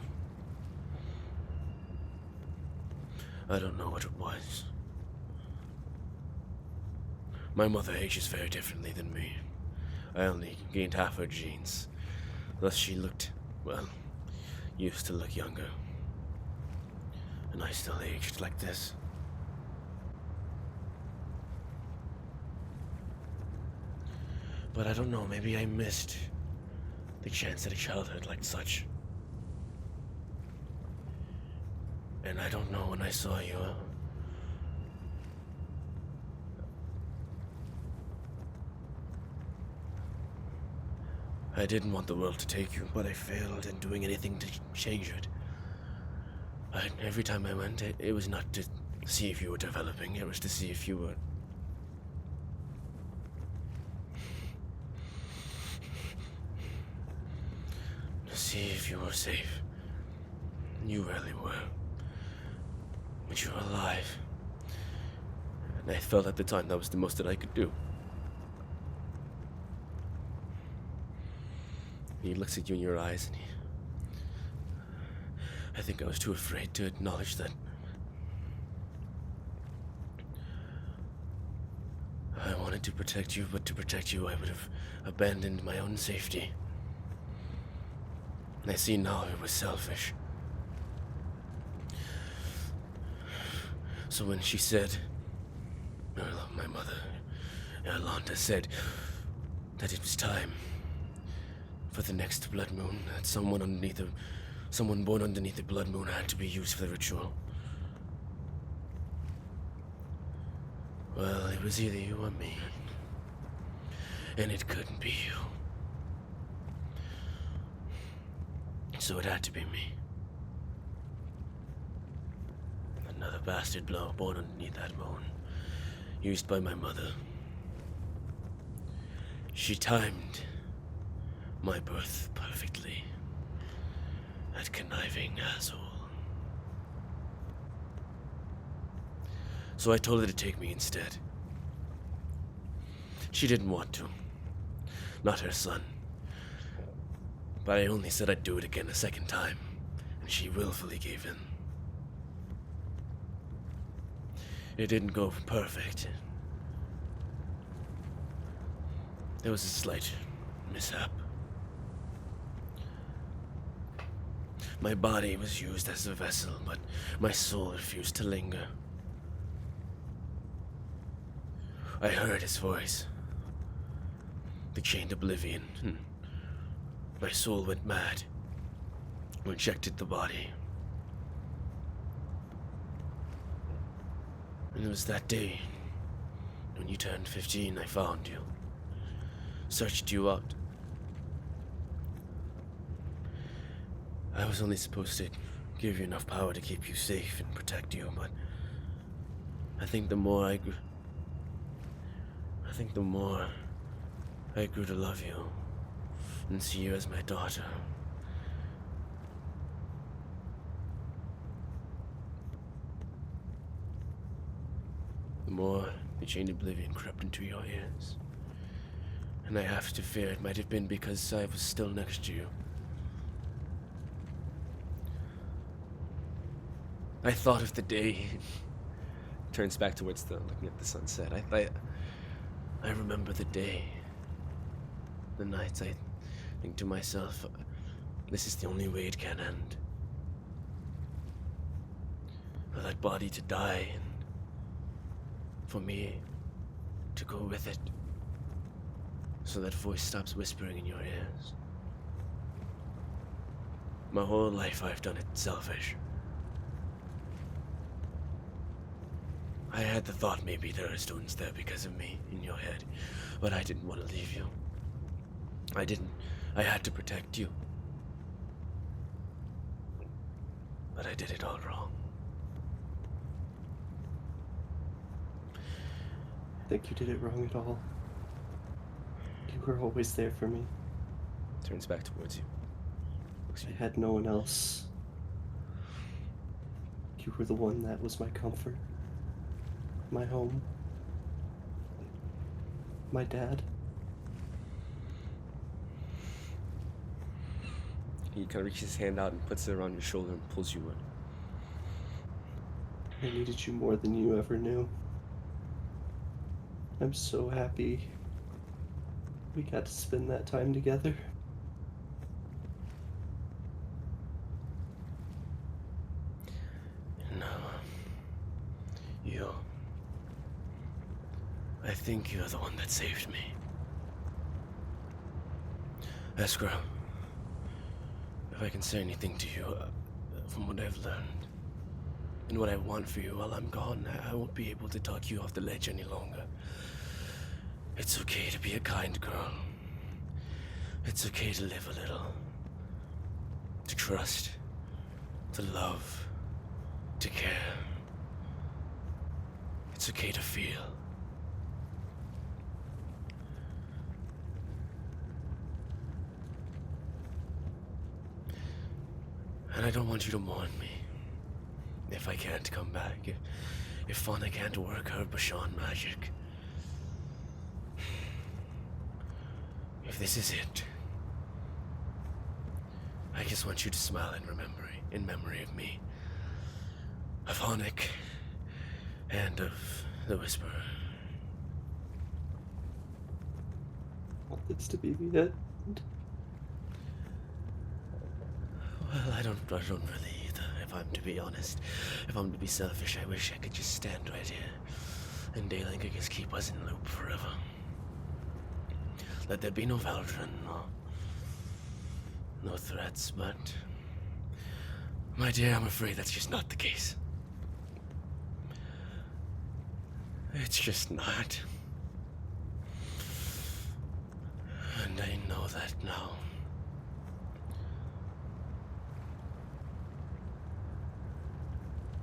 I don't know what it was. My mother ages very differently than me. I only gained half her genes. Thus she looked, well, used to look younger. And I still aged like this. But I don't know, maybe I missed the chance at a childhood like such. And I don't know when I saw you. I didn't want the world to take you, but I failed in doing anything to change it. Every time I went, it was not to see if you were developing, it was to see if you were... to see if you were safe. You really were. But you were alive. And I felt at the time that was the most that I could do. He looks at you in your eyes and I think I was too afraid to acknowledge that I wanted to protect you, but to protect you I would have abandoned my own safety. And I see now it was selfish. So when she said, my mother, Yolanda, said that it was time for the next blood moon, that someone born underneath the blood moon had to be used for the ritual. Well, it was either you or me. And it couldn't be you. So it had to be me. Another bastard blow born underneath that moon, used by my mother. She timed my birth perfectly. That conniving asshole. So I told her to take me instead. She didn't want to. Not her son. But I only said I'd do it again a second time, and she willfully gave in. It didn't go perfect. There was a slight mishap. My body was used as a vessel, but my soul refused to linger. I heard his voice. The chained oblivion. My soul went mad. Rejected the body. And it was that day, when you turned 15, I found you. Searched you out. I was only supposed to give you enough power to keep you safe and protect you, but I think the more I grew to love you and see you as my daughter. The more the chained oblivion crept into your ears. And I have to fear it might have been because I was still next to you. I thought of the day. Turns back towards looking at the sunset. I remember the day. The nights I think to myself, this is the only way it can end. For that body to die and for me to go with it. So that voice stops whispering in your ears. My whole life I've done it selfish. I had the thought maybe there are stones there because of me in your head, but I didn't want to leave you. I had to protect you. But I did it all wrong. I think you did it wrong at all. You were always there for me. Turns back towards you. I had no one else. You were the one that was my comfort. My home. My dad. He kind of reaches his hand out and puts it around your shoulder and pulls you in. I needed you more than you ever knew. I'm so happy we got to spend that time together. No. You. I think you're the one that saved me. Escrow. If I can say anything to you, from what I've learned, and what I want for you while I'm gone, I won't be able to talk you off the ledge any longer. It's okay to be a kind girl. It's okay to live a little. To trust. To love. To care. It's okay to feel. And I don't want you to mourn me. If I can't come back, if Fauna can't work her Bashan magic. If this is it, I just want you to smile in memory of me, of Honik, and of the Whisperer. I want this to be the end. Well, I don't really either, if I'm to be honest. If I'm to be selfish, I wish I could just stand right here, and Daylin could just keep us in loop forever. Let there be no Valdrin, no threats, but... My dear, I'm afraid that's just not the case. It's just not. And I know that now.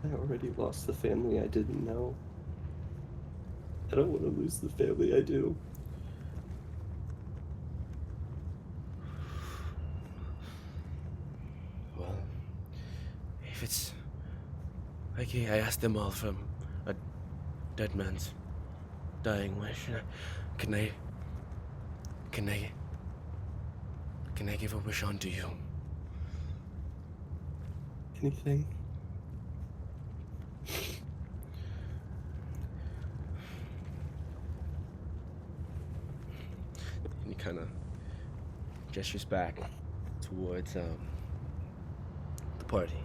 I already lost the family I didn't know. I don't want to lose the family I do. Well, if it's... Okay, I asked them all for a dead man's dying wish. Can I give a wish onto you? Anything? And he kind of gestures back towards the party.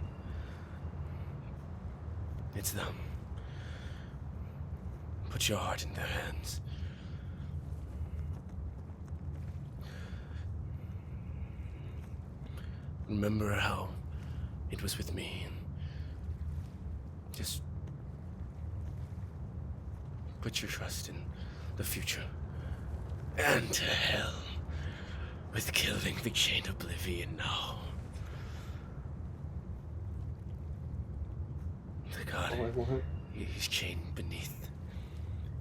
It's them. Put your heart in their hands. Remember how it was with me. Just put your trust in the future. And to hell with killing the chained oblivion now. The god, all I want. he's chained beneath.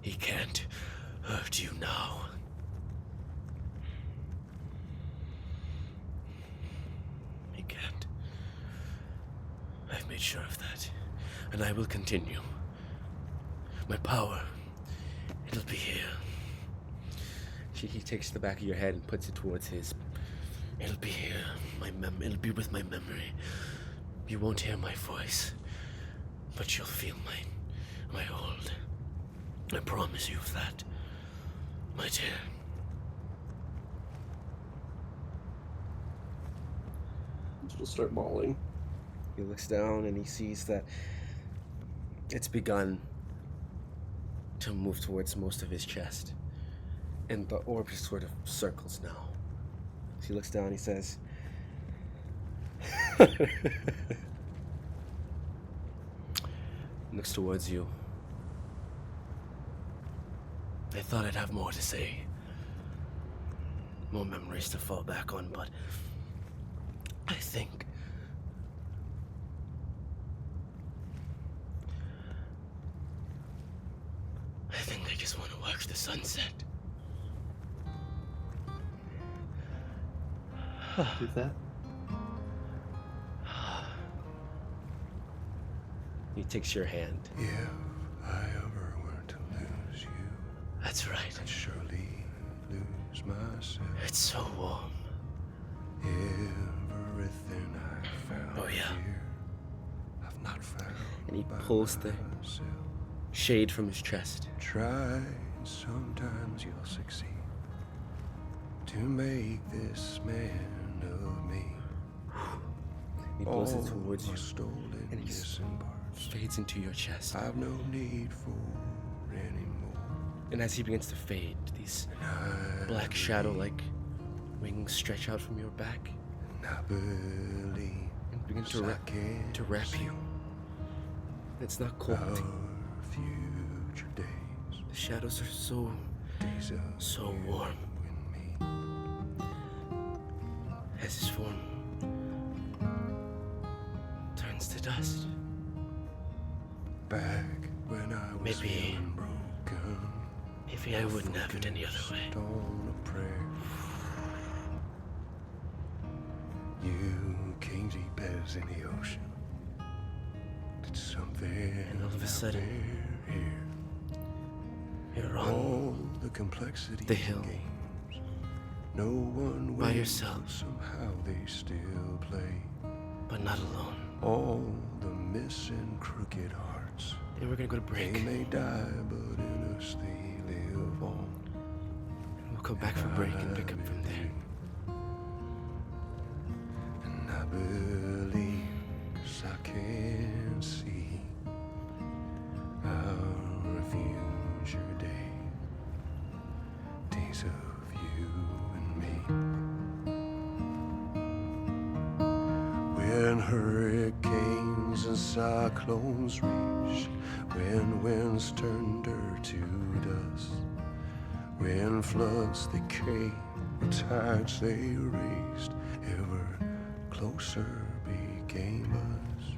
He can't hurt you now. He can't. I've made sure of that, and I will continue. My power, it'll be here. He takes the back of your head and puts it towards his. It'll be here. It'll be with my memory. You won't hear my voice, but you'll feel my hold. I promise you of that, my dear. She'll start bawling. He looks down and he sees that it's begun to move towards most of his chest. And the orb just sort of circles now. So he looks down and he says, looks towards you. I thought I'd have more to say. More memories to fall back on, but I think I just want to watch the sunset. Do that. He takes your hand. If I ever were to lose you, That's right. I'd surely lose myself. It's so warm. Everything I found Oh, yeah. here, I've not found. And he by pulls the myself. shade from his chest. Try, sometimes you'll succeed to make this man of me. He pulls it All towards you are stolen and he disembarks. fades into your chest. I've no need for anymore. And as he begins to fade, these I black shadow-like wings stretch out from your back I believe and begin to, I wrap can you. It's not cold. our future days. The shadows are Days of so warm. you and me. As his form turns to dust. Back when I was Maybe- feeling broken. Maybe I wouldn't have it any other way. focused on a prayer. You came deep as in the ocean. Did something And all of a out sudden, there here. You're on All the complexity the hill. games. No one By wins, yourself. but somehow they still play. but not alone. All the missing crooked hearts. And we're gonna go to break. They may die, but in us they live on. We'll come back for break and pick up from there. And I believe, 'cause I can see our future days. Days of you and me. When hurricanes and cyclones reach, when winds turn dirt to dust, when floods they came, when tides they raised, ever closer became us.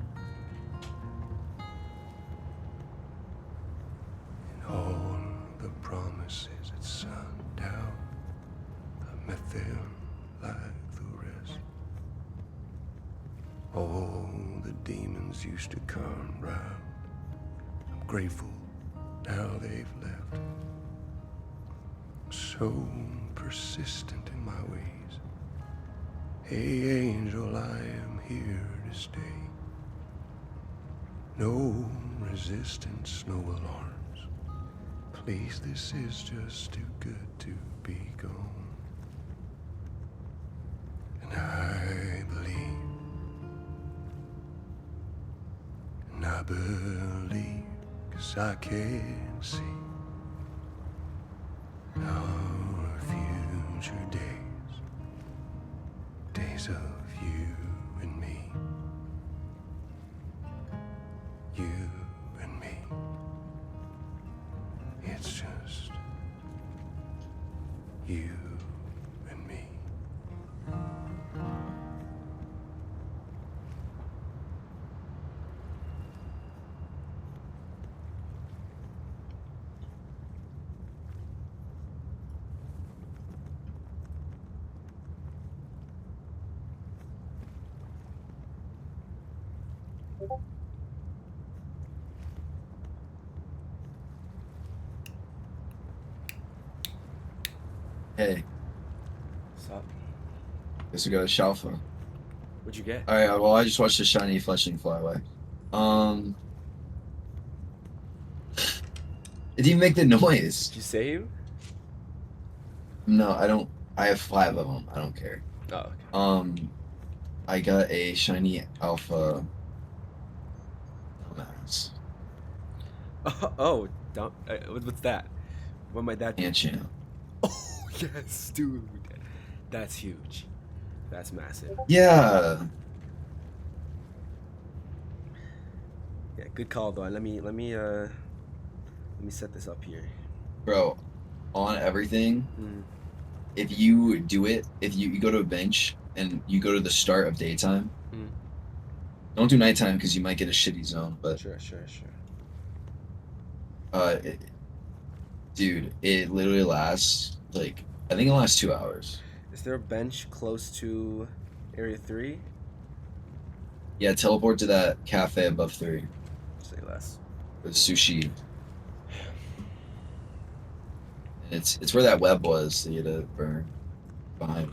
And all the promises at sundown, I met them like the rest. All the demons used to come round. I'm grateful now they've left. So persistent in my ways. Hey angel, I am here to stay. No resistance, no alarms. Please, this is just too good to be gone. And I believe, and I believe, 'cause I can see our future days, days of you and me, you and me. It's just you and me. Hey, What's up? guess we got a Shalfa. What'd you get? Alright, well, I just watched the shiny fletchling fly away. It didn't even make the noise. Did you save? No, I don't. I have 5 of them. I don't care. Oh, okay. I got a shiny alpha. Dumbass. Oh, don't. What's that? What might that be? Ancient. Oh, yes, dude. That's huge. That's massive. Yeah. Yeah, good call though. Let me set this up here. Bro, on everything, Mm. if you do it, if you go to a bench and you go to the start of daytime, Mm. don't do nighttime because you might get a shitty zone. But Sure. dude, it literally lasts like I think it lasts 2 hours. Is there a bench close to Area 3? Yeah, teleport to that cafe above 3 Say less. with sushi. And it's where that web was that you had to burn behind.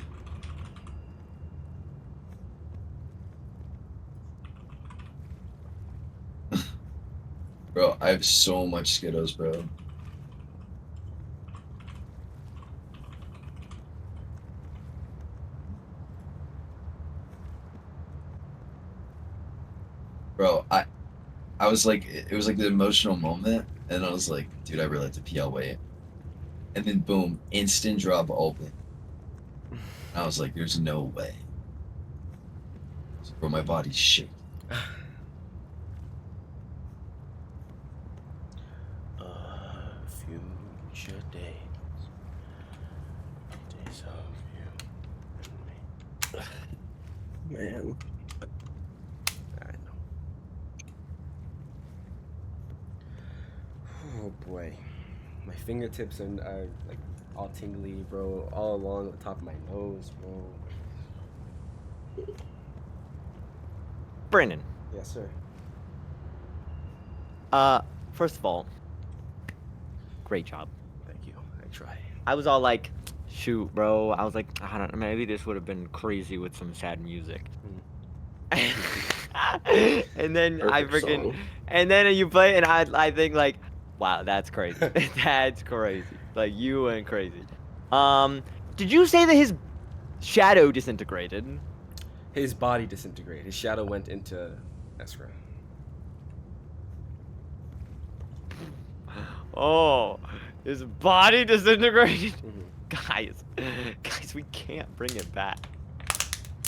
Bro, I have so much Skittles, bro. Bro, I was like, it was like the emotional moment, and I was like, dude, I really like to pee, I'll wait. And then boom, instant drop open. And I was like, there's no way. Bro, my body's shaking. Future days. Days of you. Man. I know. Oh boy, my fingertips are like all tingly, bro. All along the top of my nose, bro. Brandon, Yes, sir. first of all, great job. Thank you. I try. I was all like, shoot, bro. I was like, I don't know, maybe this would have been crazy with some sad music. And then I Perfect freaking, song. and then you play, and I think like, wow, that's crazy. That's crazy. Like you went crazy. Did you say that his shadow disintegrated? His body disintegrated. His shadow went into Esra. Oh, his body disintegrated. Mhm. Guys, we can't bring it back.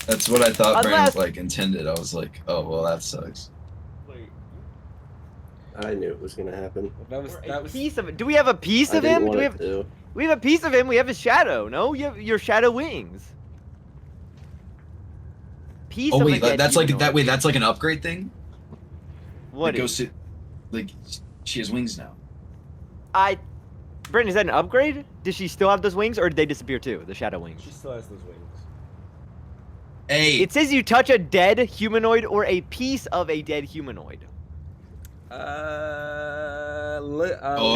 That's what I thought Unless- Brand like intended. I was like, oh well, that sucks. Wait, I knew it was gonna happen. That was piece of it. Do we have a piece I of didn't him? want Do we it have? to. We have a piece of him. We have his shadow. No, you have your shadow wings. Piece Oh of a wait, dead that's like humanoid. that. Wait, that's like an upgrade thing. What It is? goes to, like, she has wings now. Britton, is that an upgrade? Does she still have those wings, or did they disappear too? The shadow wings. She still has those wings. Hey, It says you touch a dead humanoid or a piece of a dead humanoid. oh,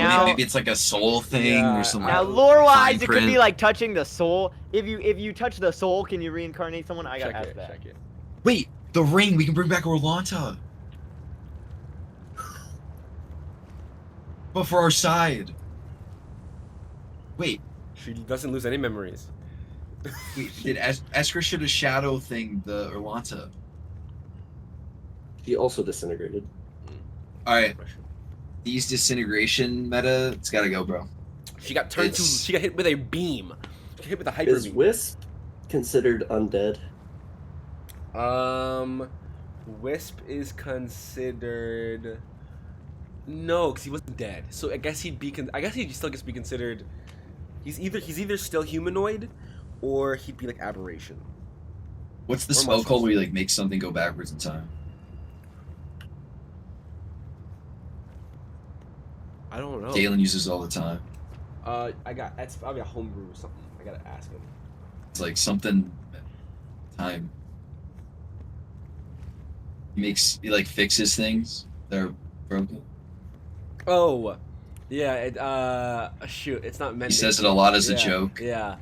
now- maybe it's like a soul thing Yeah, or something. Now, I- lore-wise, fine it could be print. like touching the soul. If you touch the soul, can you reincarnate someone? I gotta check ask it. that. Check it. Wait, the ring. We can bring back Orlanta. But for our side. Wait, She doesn't lose any memories. did Esker should have shadow thing the Orlanta? He also disintegrated. All right, these disintegration meta, it's gotta go, bro. She got turned to. It's- She got hit with a beam. She got hit with a hyper Is beam. Wisp considered undead? Wisp is considered. No, because he wasn't dead. So I guess he'd be. I guess he'd still be considered. He's either still humanoid, or he'd be like aberration. What's the Or spell muscles. called where you like make something go backwards in time? I don't know. Galen uses it all the time. That's probably a homebrew or something. I gotta ask him. It's like something time. He like fixes things that are broken. Oh, yeah. Shoot, it's not mending. He says it a lot as a Yeah, joke. Yeah.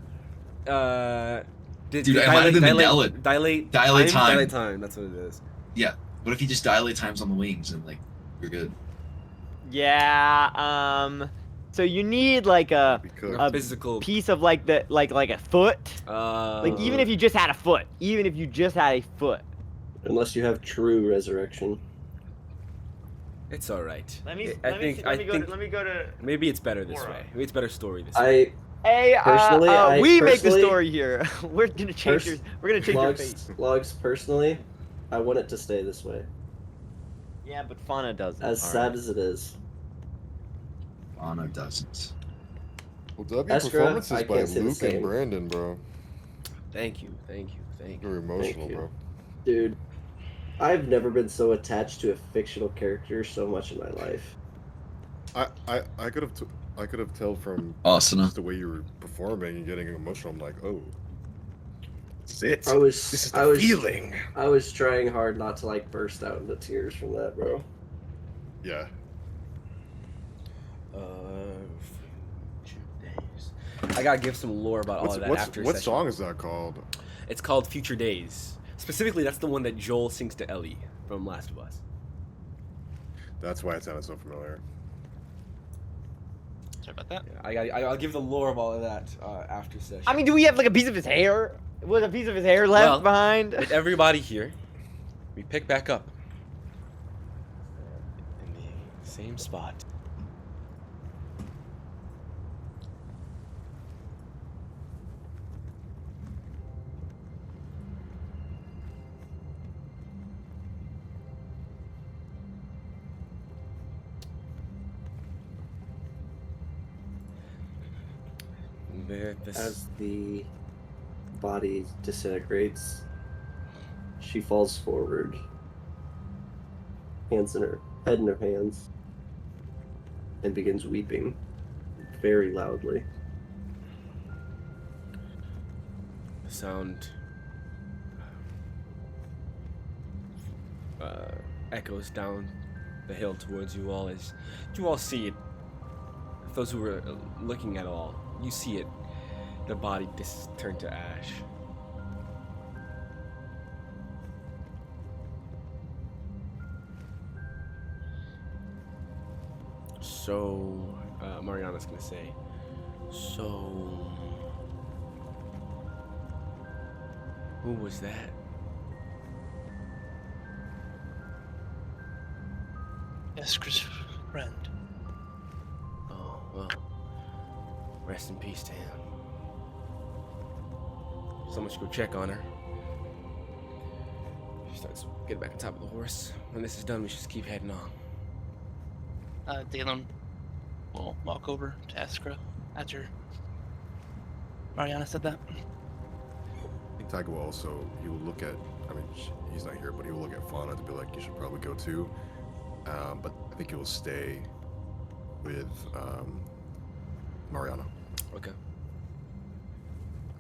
Dude, it might have been dilate time. Dilate time. That's what it is. Yeah. What if he just dilate times on the wings and like you're good? Yeah. So you need like a Because A physical. piece of like the like a foot. Like even if you just had a foot, Unless you have true resurrection. It's all right. Let me I think go to. maybe it's better this Aura. way. Maybe it's better story this way. Hey, Personally, we make the story here. We're gonna change Pers- We're gonna change your fate. Logs, personally, I want it to stay this way. Yeah, but Fauna doesn't. As sad as it is. Anna doesn't. well, W Estra, performances I by can't say the Luke and same. Brandon, bro. Thank you. You're emotional, you. bro. Dude, I've never been so attached to a fictional character so much in my life. I could have tell from Asuna. just the way you were performing and getting emotional. I'm like, oh, this is it. I was This is I the was feeling. I was trying hard not to like burst out into tears from that, bro. Yeah. I gotta give some lore about all of that after What session. song is that called? It's called Future Days. Specifically, that's the one that Joel sings to Ellie from Last of Us. That's why it sounded so familiar. Sorry about that. Yeah, I'll give the lore of all of that after session. I mean, do we have like a piece of his hair? Was a piece of his hair left Well, behind? with everybody here, we pick back up in the same spot. As the body disintegrates, she falls forward, head in her hands, and begins weeping very loudly. The sound echoes down the hill towards you all as you all see it. Those who were looking at all, you see it. The body turn to ash. So, Mariana's gonna say, so, who was that? Eskra's friend. Oh, well, rest in peace to him. Someone should go check on her. She starts getting back on top of the horse. When this is done, we should just keep heading on. Dalen will walk over to Eskra after Mariana said that. I think Tiger will also, he will look at, I mean, he's not here, but he will look at Fauna to be like, you should probably go too. But I think he will stay with Mariana. Okay.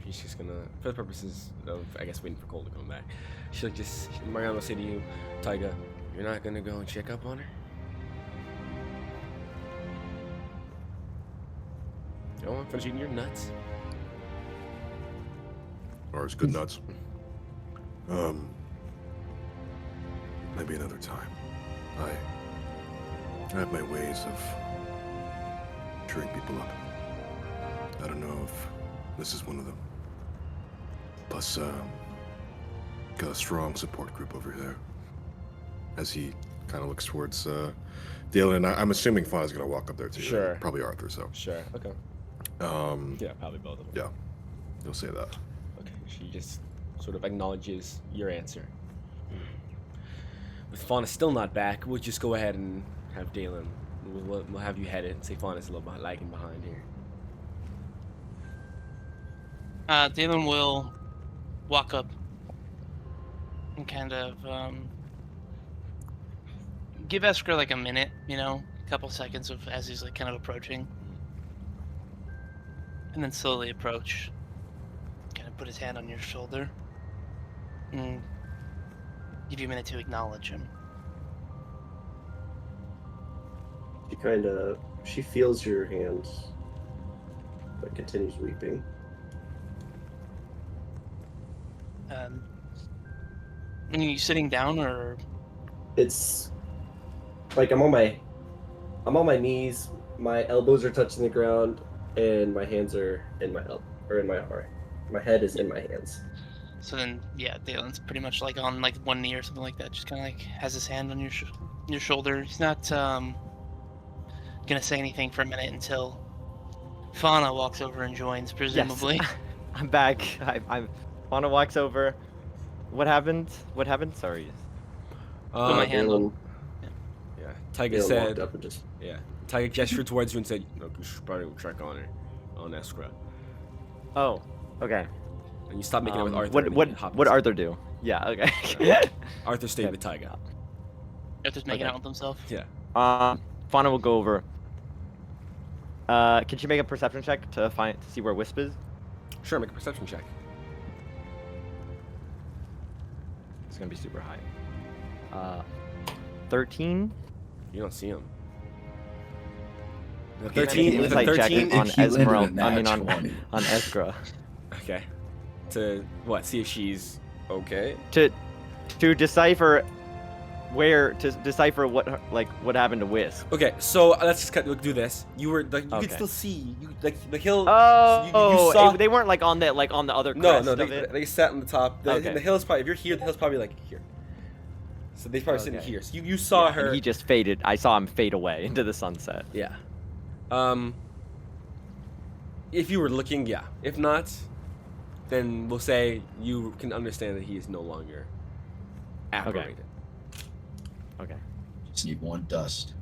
She's just gonna, for the purposes of, I guess, waiting for Cole to come back, she'll just, Mariana will say to you, Tyga, you're not gonna go and check up on her? You don't want to finish eating your nuts? Or his good nuts. Maybe another time. I have my ways of cheering people up. I don't know if this is one of them. Plus, got a strong support group over there. As he kind of looks towards Dalen, and I'm assuming Fauna's gonna walk up there too. Sure. Right? Probably Arthur. So. Sure, okay. Yeah, probably both of them. Yeah. You'll say that. Okay, she just sort of acknowledges your answer. With Fauna still not back, we'll just go ahead and have Dalen. We'll have you head it and say Fauna's a little lagging behind here. Dalen will walk up and kind of give Eskra like a minute, a couple seconds of as he's like kind of approaching, and then slowly approach, kind of put his hand on your shoulder, and give you a minute to acknowledge him. She feels your hand, but continues weeping. Are you sitting down or? It's like I'm on my knees, my elbows are touching the ground, and my hands are in my heart. My head is in my hands. So then, yeah, Dalen's pretty much like on like one knee or something like that. Just kind of like has his hand on your shoulder. He's not gonna say anything for a minute until Fauna walks over and joins, presumably. Yes, I'm back. I'm. Fauna walks over. What happened? What happened? Sorry. Put my hand on. Yeah, Tiger Dalen said. walked up and just Yeah, Tiger gestured towards you and said, "Look, you should probably check on her, on Eskra." Oh, okay. And you stop making it with Arthur. What and what you hop what inside. Arthur do? Yeah. Okay. Arthur stayed Okay. with Tiger. Arthur's making Okay. out with himself. Yeah. Fauna will go over. Can she make a perception check to see where Wisp is? Sure, make a perception check. It's gonna be super high. 13. You don't see him. The Can I make 13 an with a insight check 13. on If you landed Esmeralda. a I mean nat on 20. on Eskra. Okay. To what? See if she's okay. To decipher what happened to Wisp. Okay, so let's just do this. You were like you Okay. could still see you like the hill. Oh, you saw. they weren't like on the other No, crest no, of it. they sat on the top. Okay. The hill's probably if you're here, the hill's probably like here. So they probably sitting Okay. here. So you saw Yeah, her. and he just faded. I saw him fade away into the sunset. Yeah. If you were looking, yeah. If not, then we'll say you can understand that he is no longer apparated. Okay. Just need one dust.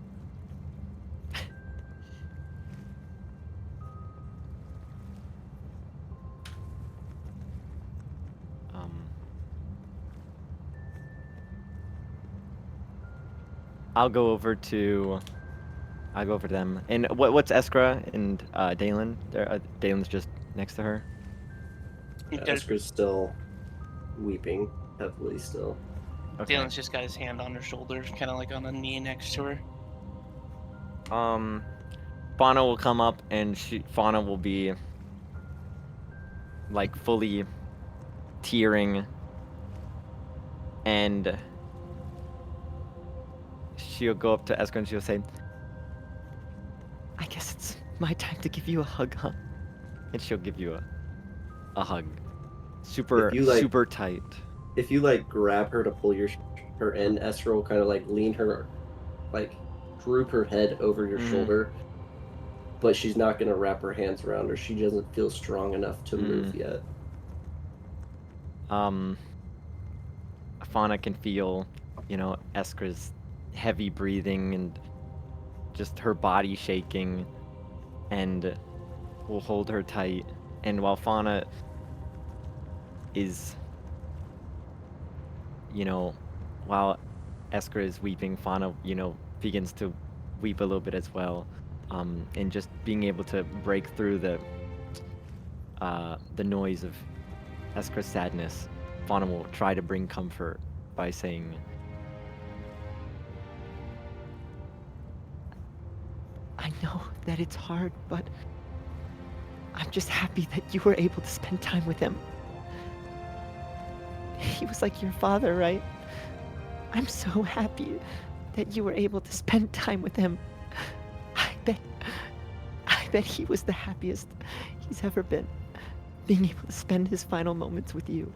I'll go over to them. And what's Eskra and Dalen? Dalen's just next to her. Esker's still weeping heavily still. Okay. Dalen's just got his hand on her shoulder, kind of like on a knee next to her. Fauna will come up and Fauna will be like fully tearing, and she'll go up to Eskra and she'll say, "I guess it's my time to give you a hug, huh?" And she'll give you a hug, super super tight. If you like grab her to pull her in, Esra will kind of like lean her, like droop her head over your shoulder, but she's not gonna wrap her hands around her. She doesn't feel strong enough to move yet. Fauna can feel, Eskra's heavy breathing and just her body shaking, and will hold her tight. And while Fauna is, while Eskra is weeping, Fauna, begins to weep a little bit as well. And just being able to break through the noise of Eskra's sadness, Fauna will try to bring comfort by saying, "I know that it's hard, but I'm just happy that you were able to spend time with him. He was like your father, right? I'm so happy that you were able to spend time with him. I bet he was the happiest he's ever been, being able to spend his final moments with you."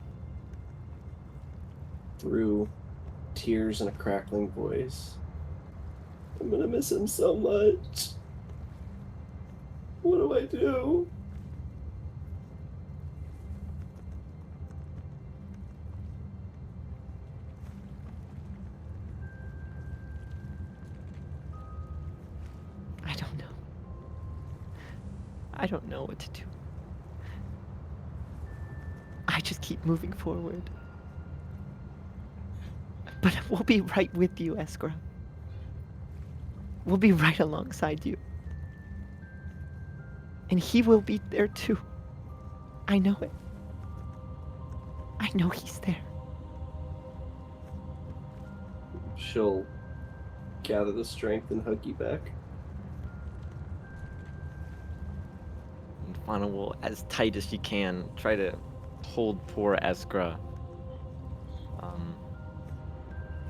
Through tears and a crackling voice, "I'm gonna miss him so much. What do I do?" I don't know what to do. I just keep moving forward. But we'll be right with you, Eskra. We'll be right alongside you. And he will be there too. I know it. I know he's there. She'll gather the strength and hug you back. And Fauna will, as tight as she can, try to hold poor Eskra.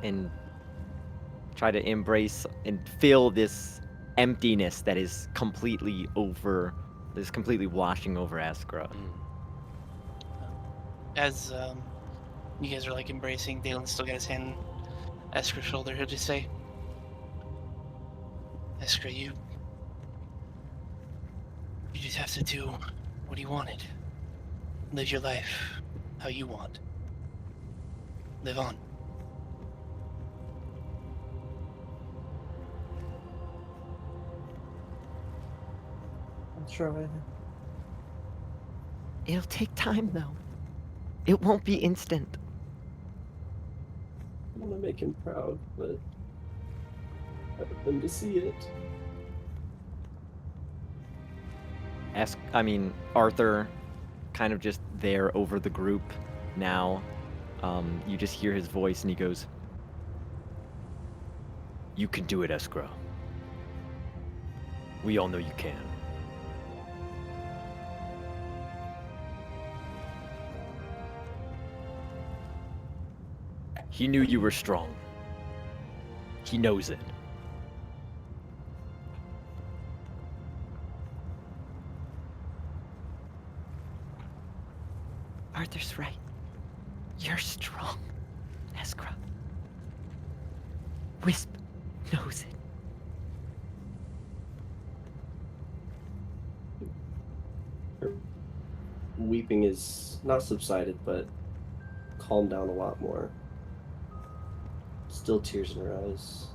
And try to embrace and fill this emptiness that is completely washing over Eskra. As you guys are like embracing, Dalen still got his hand on Eskra's shoulder. He'll just say, Eskra, you just have to do what you wanted. Live your life how you want. Live on. I'll try. It'll take time, though. It won't be instant. I want to make him proud, but I want them to see it. Arthur, kind of just there over the group now. You just hear his voice and he goes, "You can do it, Eskra. We all know you can." He knew you were strong. He knows it. Arthur's right. You're strong, Eskra. Wisp knows it. Her weeping is not subsided, but calmed down a lot more. Still tears in her eyes.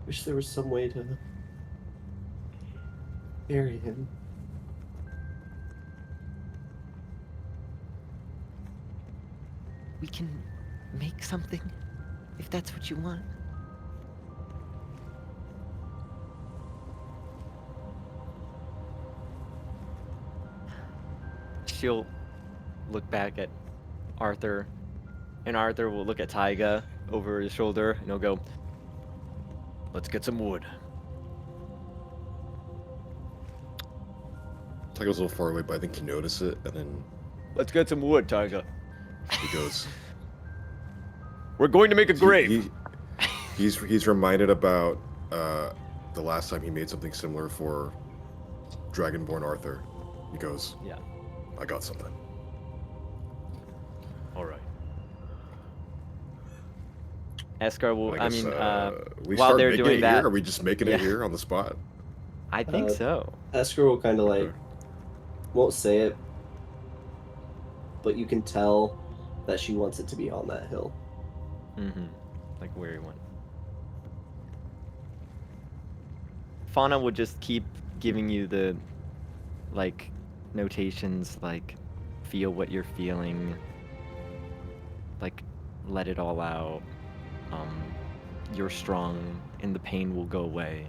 Wish there was some way to bury him. We can make something, if that's what you want. She'll look back at Arthur, and Arthur will look at Taiga over his shoulder, and he'll go, "Let's get some wood." Taiga's a little far away, but I think he noticed it, and then "Let's get some wood, Taiga. he goes. We're going to make a grave." He's reminded about the last time he made something similar for Dragonborn Arthur. He goes, Yeah. "I got something." All right. Eskar will. I guess, we while start they're making doing it that, here? Are we just making Yeah. it here on the spot? I think so. Esker will kind of like, Okay. won't say it, but you can tell that she wants it to be on that hill. Mm-hmm. Like where he went. Fauna would just keep giving you the, like, notations, like, feel what you're feeling, like, let it all out. You're strong, and the pain will go away.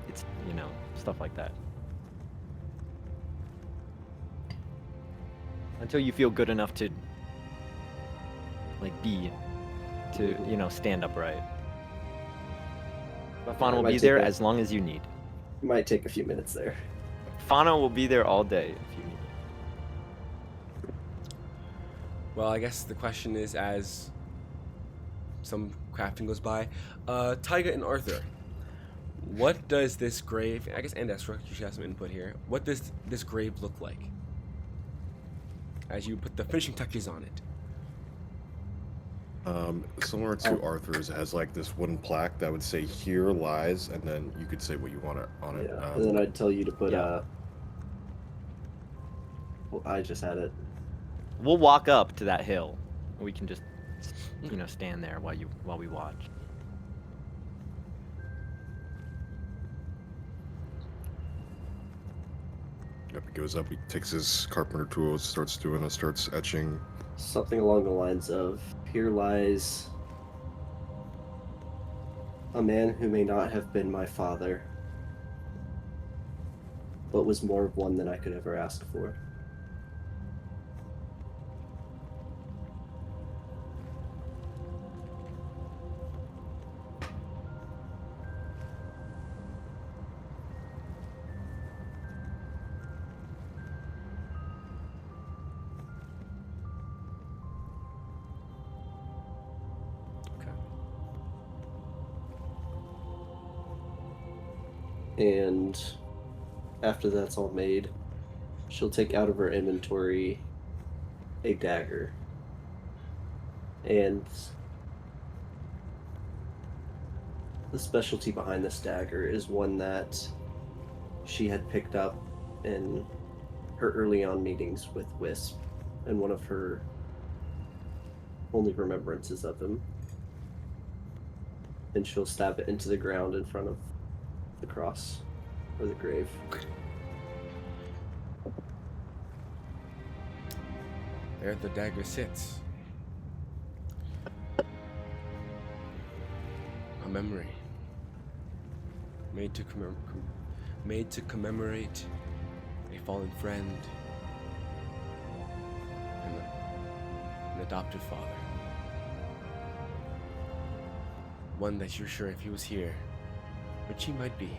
It's, stuff like that. Until you feel good enough to, like, stand upright. But Fauna It will might be take there a- as long as you need. It might take a few minutes there. Fauna will be there all day if you need. Well, I guess the question is, as some crafting goes by, Taiga and Arthur, what does this grave, I guess, and Esra, you should have some input here, what does this grave look like as you put the finishing touches on it? Similar to Arthur's, it has like this wooden plaque that would say "Here lies," and then you could say what you want on it. Yeah, and then I'd tell you to put yeah. Well, I just had it. We'll walk up to that hill. We can just, stand there while we watch. Yep, he goes up, he takes his carpenter tools, starts etching. Something along the lines of, "Here lies a man who may not have been my father, but was more of one than I could ever ask for." And after that's all made, she'll take out of her inventory a dagger. And the specialty behind this dagger is one that she had picked up in her early on meetings with Wisp, and one of her only remembrances of him. And she'll stab it into the ground in front of the cross or the grave. There the dagger sits. A memory. Made to commemorate a fallen friend and an adopted father. One that you're sure if he was here, which he might be,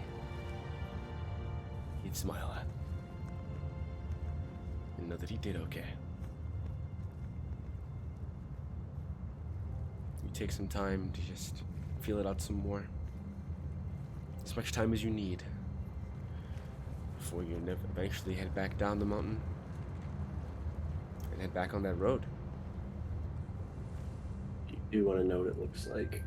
he'd smile at. And know that he did okay. You take some time to just feel it out some more. As much time as you need before you eventually head back down the mountain and head back on that road. You do want to know what it looks like.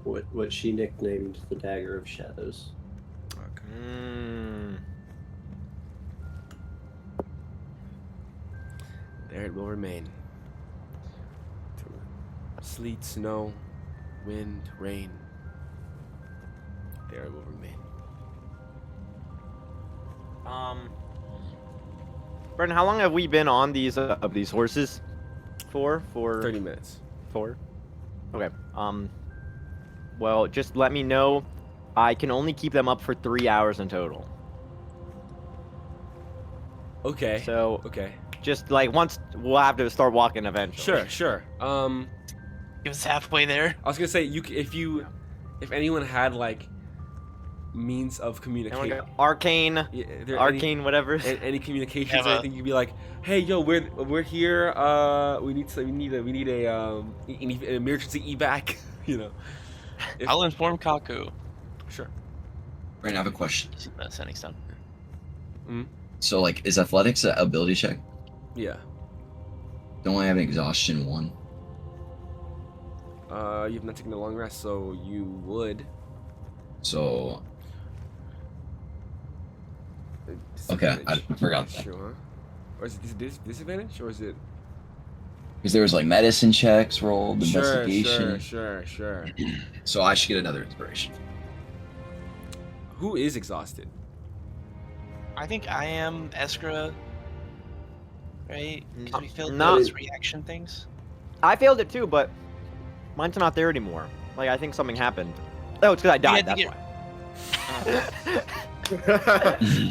What she nicknamed the Dagger of Shadows. There it will remain. Through sleet, snow, wind, rain. There it will remain. Brendan, how long have we been on these horses? For 30 minutes. 4. Okay. Well, just let me know. I can only keep them up for 3 hours in total. Okay. So Okay. just like once we'll have to start walking eventually. Sure. He was halfway there. I was gonna say if anyone had like means of communication, Arcane, whatever. any communications or Eva. anything, you'd be like, hey, yo, we're here. We need an emergency evac. You know. I'll inform Kaku. Sure. Brandon, I have a question. Sending stuff. So, like, is athletics an ability check? Yeah. Don't I have an exhaustion 1? You've not taken a long rest, so you would. So, okay, I forgot that. Sure. Or is it disadvantage, or is it? Because there was like medicine checks rolled, investigation. Sure. So I should get another inspiration. Who is exhausted? I think I am Eskra. Right? Because we failed No. those reaction things. I failed it too, but mine's not there anymore. Like I think something happened. Oh, it's because I died. had to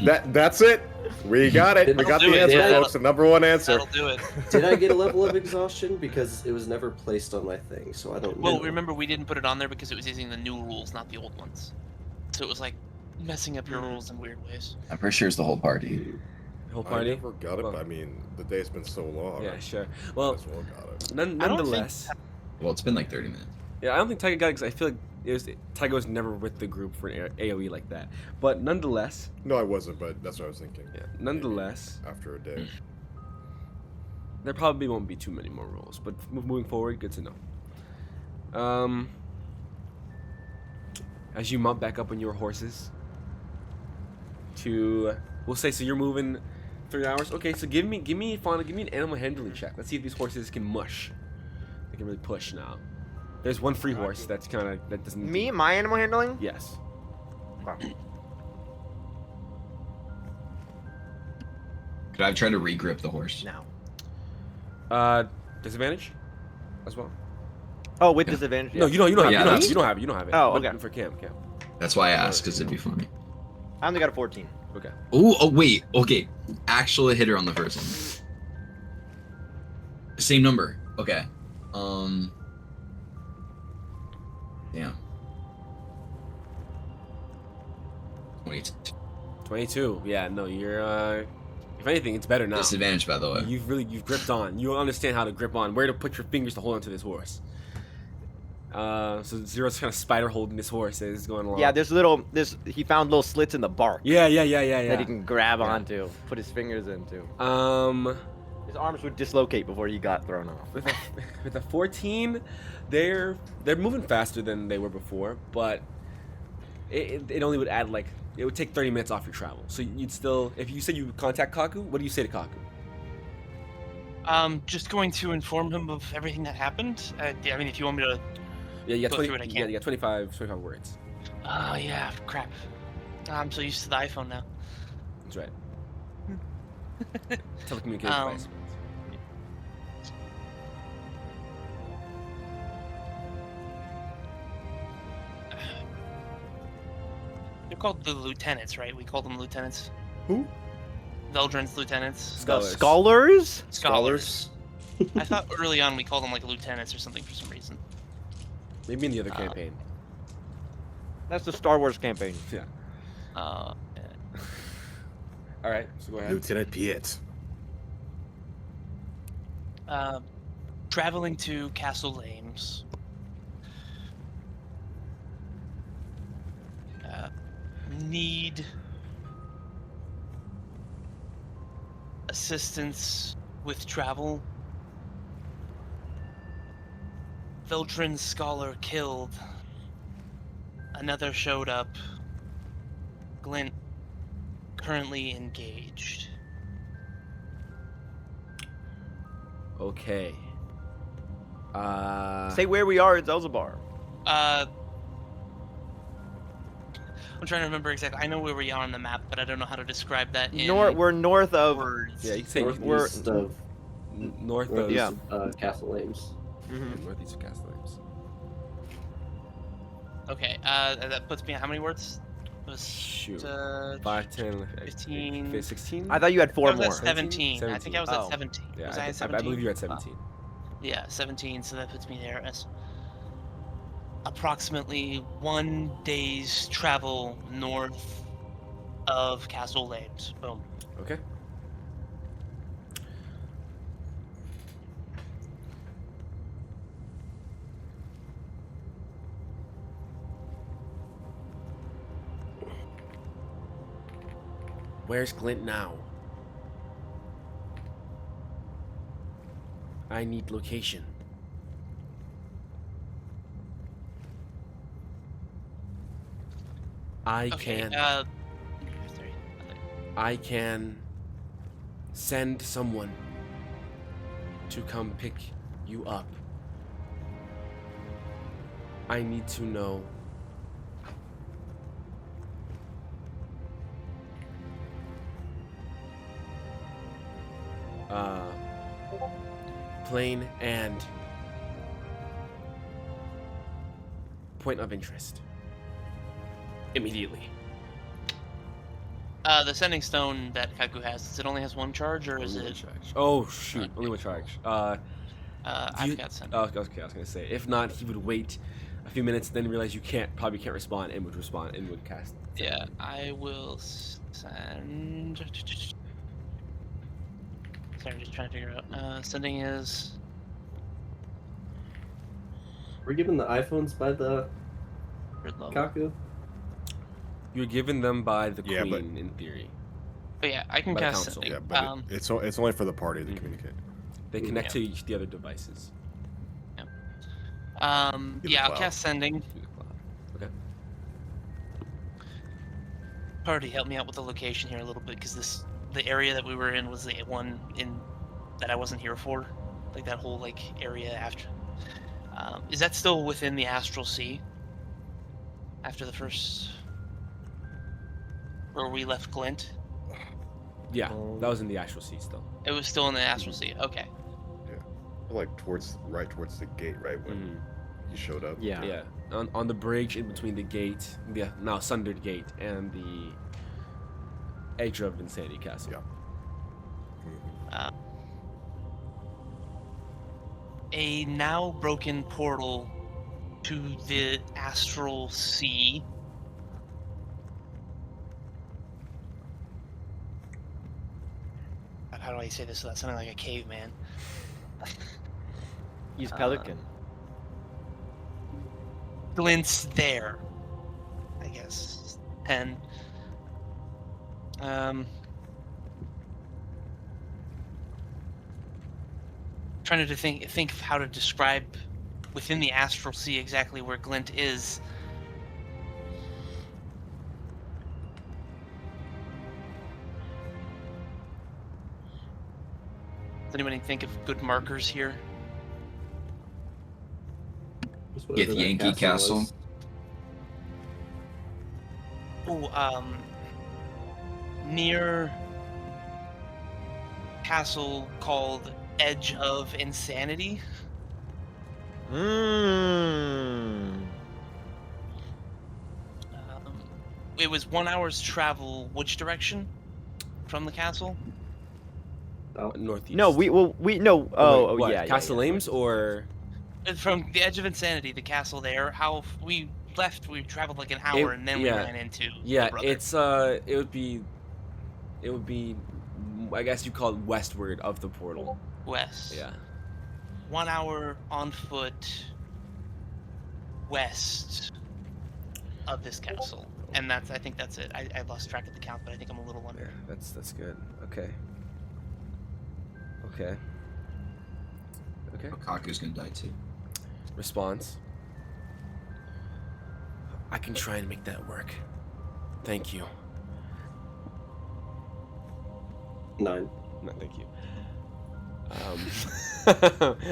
That's why. That's it. We got it. We got That'll the do it, answer, yeah. folks. The number one answer. That'll do it. Did I get a level of exhaustion? Because it was never placed on my thing, so I don't know. Well, remember we didn't put it on there because it was using the new rules, not the old ones. So it was like messing up your rules in weird ways. I'm pretty sure it's the whole party. The whole I party? never got it. Well, But I mean, the day's been so long. Yeah, sure. I Well, as well got it. nonetheless. Well, it's been like 30 minutes. Yeah, I don't think Taiga got it because I feel like Taiga was never with the group for an AoE like that. But nonetheless, No, I wasn't, but that's what I was thinking. yeah, nonetheless, After a day. there probably won't be too many more rolls. But moving forward, good to know. As you mount back up on your horses, we'll say, so you're moving 3 hours. Okay, so give me Fauna, give me an animal handling check. Let's see if these horses can mush. They can really push now. There's one free horse that doesn't. Me, my animal handling? Yes. Could I try to regrip the horse? No. Disadvantage, as well. Oh, with disadvantage. No, yeah. you don't have it. Yeah, You that's- don't have it. Oh, But okay. For Cam. That's why I asked, because it'd be funny. I only got a 14. Okay. Oh, wait. Okay. Actual hitter on the first one. Same number. Okay. Damn. 22. 22. Yeah. No, you're. If anything, it's better now. Disadvantage, by the way. You've gripped on. You understand how to grip on, where to put your fingers to hold onto this horse. So Zero's kind of spider holding this horse as he's going along. Yeah, he found little slits in the bark Yeah. that he can grab Yeah. onto, put his fingers into. Um, His arms would dislocate before he got thrown off. with a 14, they're moving faster than they were before, but it only would add like it would take 30 minutes off your travel. So you'd still, if you said you contact Kaku, what do you say to Kaku? Just going to inform him of everything that happened. I mean, if you want me to. Yeah, you got Go 20. through it, I Yeah, can. you got 25 words. Oh yeah, crap. I'm so used to the iPhone now. That's right. Telecommunications device. They're called the lieutenants, right? We call them lieutenants. Who? Veldrin's lieutenants. The Scholars. scholars? I thought early on we called them like lieutenants or something for some reason. Maybe in the other campaign. That's the Star Wars campaign. Yeah. Yeah. All right. So go ahead. Lieutenant Piet. Traveling to Castle Lames. Need assistance with travel. Veldrin's scholar killed. Another showed up. Glint currently engaged. Okay. Say where we are in Zelzibar. I'm trying to remember exactly. I know where we are on the map, but I don't know how to describe that in We're north of. words. Yeah, you can say Northeast of north of Yeah. Castle Ames. northeast of Castle Ames. Okay, that puts me at how many words? It was Shoot. 5, 10, 15. 16. I thought you had four I was more. at 17. I think I was Oh. at 17. Yeah, Was I at I 17? believe you're at 17. Yeah, 17, so that puts me there as approximately 1 day's travel north of Castle Lames. Boom. Okay. Where's Glint now? I need location. I Okay, can sorry. I can send someone to come pick you up. I need to know plane and point of interest immediately. The sending stone that Kaku has, does it only has one charge, or is Only one it? charge. Oh shoot! Only one charge. I've got sending. Okay, I was gonna say. If not, he would wait a few minutes, then realize you probably can't respond, and would respond and would cast. Yeah, I will send. Sorry, I'm just trying to figure out. Sending is. We're given the iPhones by the third level. Kaku. You're given them by the Yeah, but- queen in theory. But yeah, I can By the cast council. sending. Yeah, but it's only for the party to Mhm. communicate. They connect to each the other devices. the Yeah, I'll cloud. cast sending. Through the cloud. Okay. Party, help me out with the location here a little bit, because the area that we were in was the one in that I wasn't here for, like that whole area after. Is that still within the Astral Sea? After the first, where we left Glint, Yeah, that was in the actual sea still. it was still in the Astral Sea. Okay. Like right towards the gate, right when Mhm. you showed up. Yeah. Yeah, on the bridge in between the gate, the now sundered gate, and the edge of Insanity Castle. Yeah. A now broken portal to the Astral Sea. How do I say this without sounding like a caveman? He's Pelican. Glint's there. I guess 10. Trying to think of how to describe within the astral sea exactly where Glint is. Does anybody think of good markers here? Just Get whatever that Yankee Castle. was. Oh, near castle called Edge of Insanity. It was 1 hour's travel. Which direction from the castle? Northeast. No, we no. Oh, what? yeah. Castle Ames or From the Edge of Insanity, the castle there. How we left, we traveled like an hour, and then we ran into the brother. it's it would be I guess you call it westward of the portal. West. Yeah. 1 hour on foot west of this castle, and I think that's it. I lost track of the count, but I think I'm a little under. Yeah, that's good. Okay. Okay. Kaku's gonna die too. Response. I can try and make that work. Thank you. 9. No, thank you.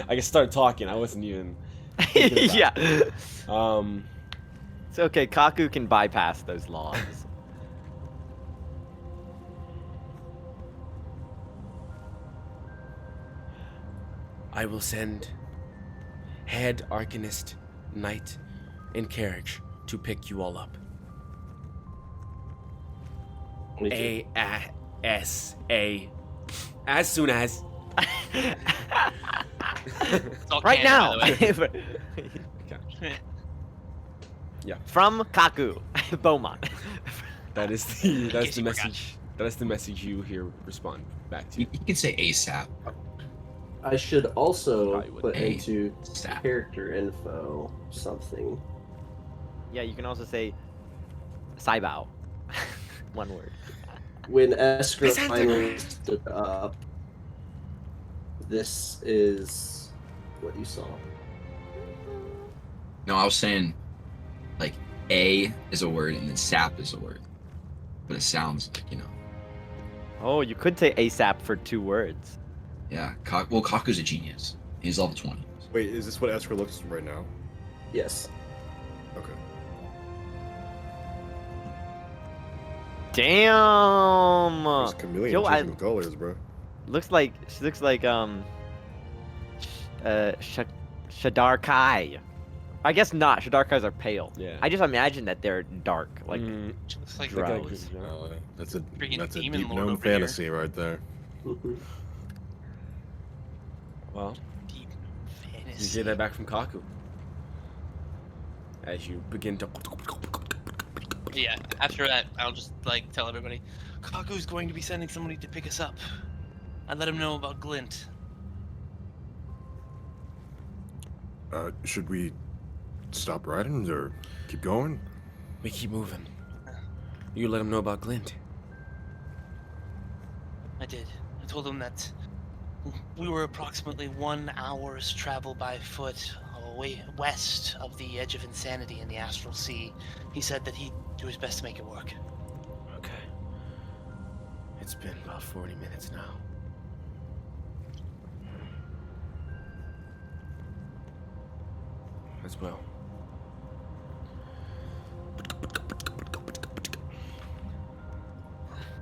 I can start talking. I wasn't even. Yeah. Um. It's okay. Kaku can bypass those laws. I will send head arcanist knight in carriage to pick you all up. As soon as. It's all Right canon, now. by the way. Yeah. From Kaku, Beaumont. That's the case you message. That is the message you hear respond back to. You can say ASAP. I should also Probably would. put Hey, into stop. character info something. Yeah, you can also say Saibao. One word. When Escra Presenter. finally stood up, this is what you saw. No, I was saying, like, A is a word and then sap is a word. But it sounds like, Oh, you could say ASAP for 2 words. yeah. Kaku's a genius. He's level 20. Wait, is this what Esper looks right now? Yes. Okay. Damn. There's a chameleon Yo, changing colors, bro. She looks like Shadar Kai. I guess not. Shadar Kais are pale. Yeah. I just imagine that they're dark, like Mhm. Looks like drows. That's a Freaking that's a demon deep lord gnome over here. fantasy right there. Mhm. Well, deep you fantasy. hear that back from Kaku. As you begin to. Yeah, after that, I'll just like tell everybody, Kaku's going to be sending somebody to pick us up. I let him know about Glint. Should we stop riding or keep going? We keep moving. You let him know about Glint. I did. I told him that we were approximately 1 hour's travel by foot away west of the Edge of Insanity in the Astral Sea. He said that he'd do his best to make it work. Okay. It's been about 40 minutes now. As well.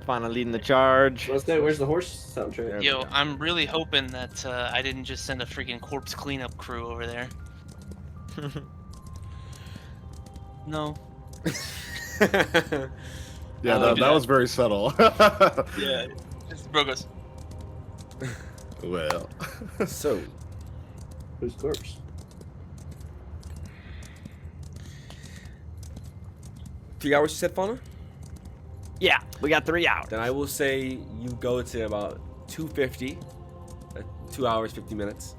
Finally leading the charge. Let's say, where's the horse soundtrack? There we Yo, go. I'm really hoping that I didn't just send a freaking corpse cleanup crew over there. No. Yeah, I'll do that that. was very subtle. Yeah. Bro goes, Well. So, Who's corpse? three hours you said, Fauna? Yeah, we got 3 hours. Then I will say you go to about 2:50, 2 hours 50 minutes,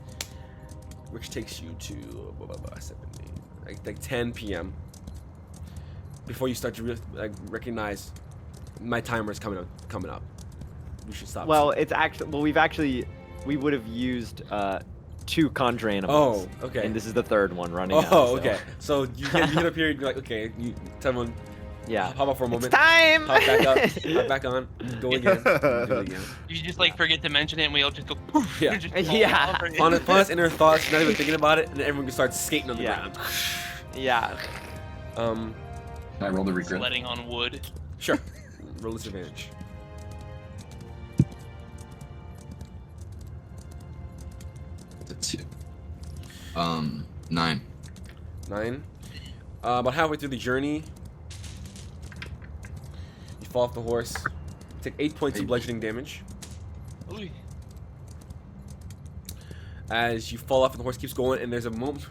which takes you to 70. like 10 p.m. before you start to recognize my timer is coming up. We should stop. Well, it's actually we would have used 2 conjure animals. Oh, okay. And this is the 3rd one running out. Oh, so- okay. So you hit a period. You're like, okay, someone Yeah. hop off for a moment. It's time. Hop back up. Hop back on. Go again. Do it again. You just like forget to mention it, and we all just go poof. Yeah. Just fall Yeah. off. Honest inner thoughts, not even thinking about it, and then everyone starts skating on the Yeah. ground. Yeah. Can I roll the regret? Sledding on wood. Sure. Roll disadvantage. It's a 2. 9. 9. About halfway through the journey, you fall off the horse. Take 8 points of bludgeoning damage. Ooh. As you fall off and the horse keeps going, and there's a moment.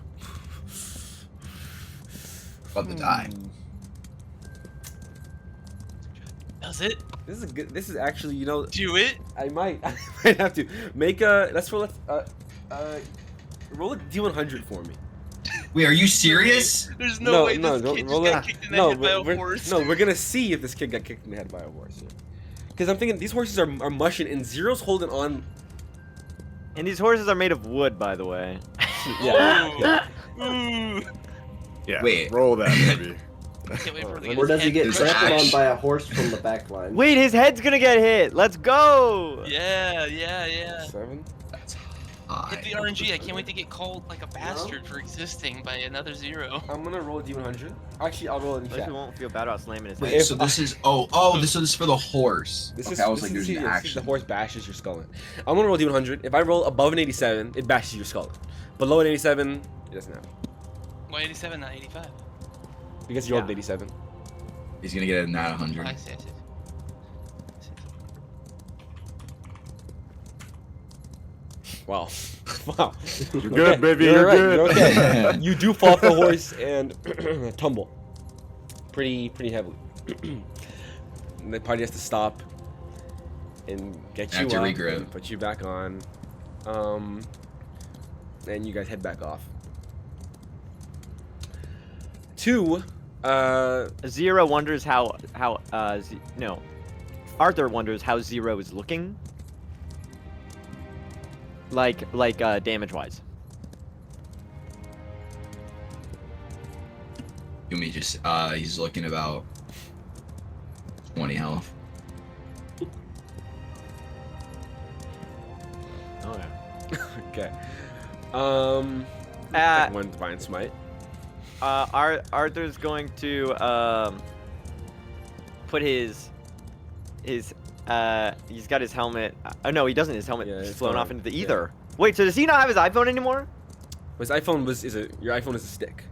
About to die. Does it? This is a good. This is actually, you know, Do it? I might have to make a. Let's roll roll a D100 for me. Wait, are you serious? There's no way this don't kid roll just it. got kicked in the No, head by a we're, horse. no, we're gonna see if this kid got kicked in the head by a horse. Because I'm thinking these horses are mushing, and Zero's holding on. And these horses are made of wood, by the way. Yeah. Ooh. Yeah. Wait. Roll that, baby. Can't wait for him to Or his does he head get There's crushed. trampled on ash. by a horse from the back line? Wait, his head's gonna get hit. Let's go. Yeah. 7. That's high. Hit the RNG. I can't wait to get called like a bastard for existing by another 0. I'm gonna roll a D100. Actually, I'll roll it in At least chat. we won't feel bad about slamming his Wait, head. so this is this is for the horse. This Okay, is, I was this like, is, there's an the action. horse bashes your skull in. I'm gonna roll D100. If I roll above an 87, it bashes your skull in. Below an 87, it doesn't happen. Why 87, not 85? Because you rolled Yeah. 87. He's gonna get a nat 100. I see. Wow. Wow. You're good, baby. You're You're right, good. you're okay. You do fall off the horse and tumble. Pretty heavily. And the party has to stop and get you Have to up regroup. and put you back on. And you guys head back off. 2, Zero wonders how no. Arthur wonders how Zero is looking. Like damage wise. You mean just he's looking about 20 health. Oh yeah. okay. Uh, Take 1 divine smite. Arthur's going to put his he's got his helmet. Oh no, he doesn't. His helmet Yeah, just it's flown gone. off into the Yeah. ether. Wait, so does he not have his iPhone anymore? His iPhone your iPhone is a stick.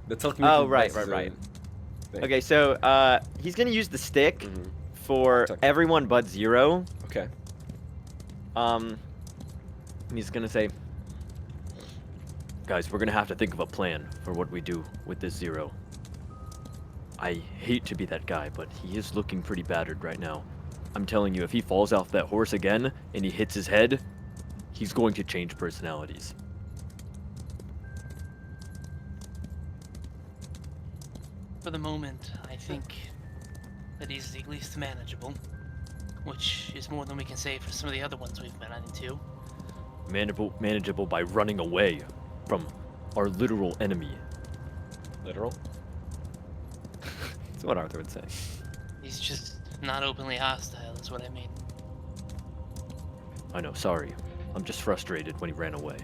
The telecommunication Oh, right, device is right. a thing. Okay, so he's gonna use the stick Mhm. for Tuck. everyone but Zero. Okay. He's gonna say, guys, we're gonna have to think of a plan for what we do with this Zero. I hate to be that guy, but he is looking pretty battered right now. I'm telling you, if he falls off that horse again and he hits his head, he's going to change personalities. For the moment, I think that he's at least manageable, which is more than we can say for some of the other ones we've been into. Manageable by running away from our literal enemy. Literal? That's what Arthur would say. He's just not openly hostile, is what I mean. I know, sorry. I'm just frustrated when he ran away.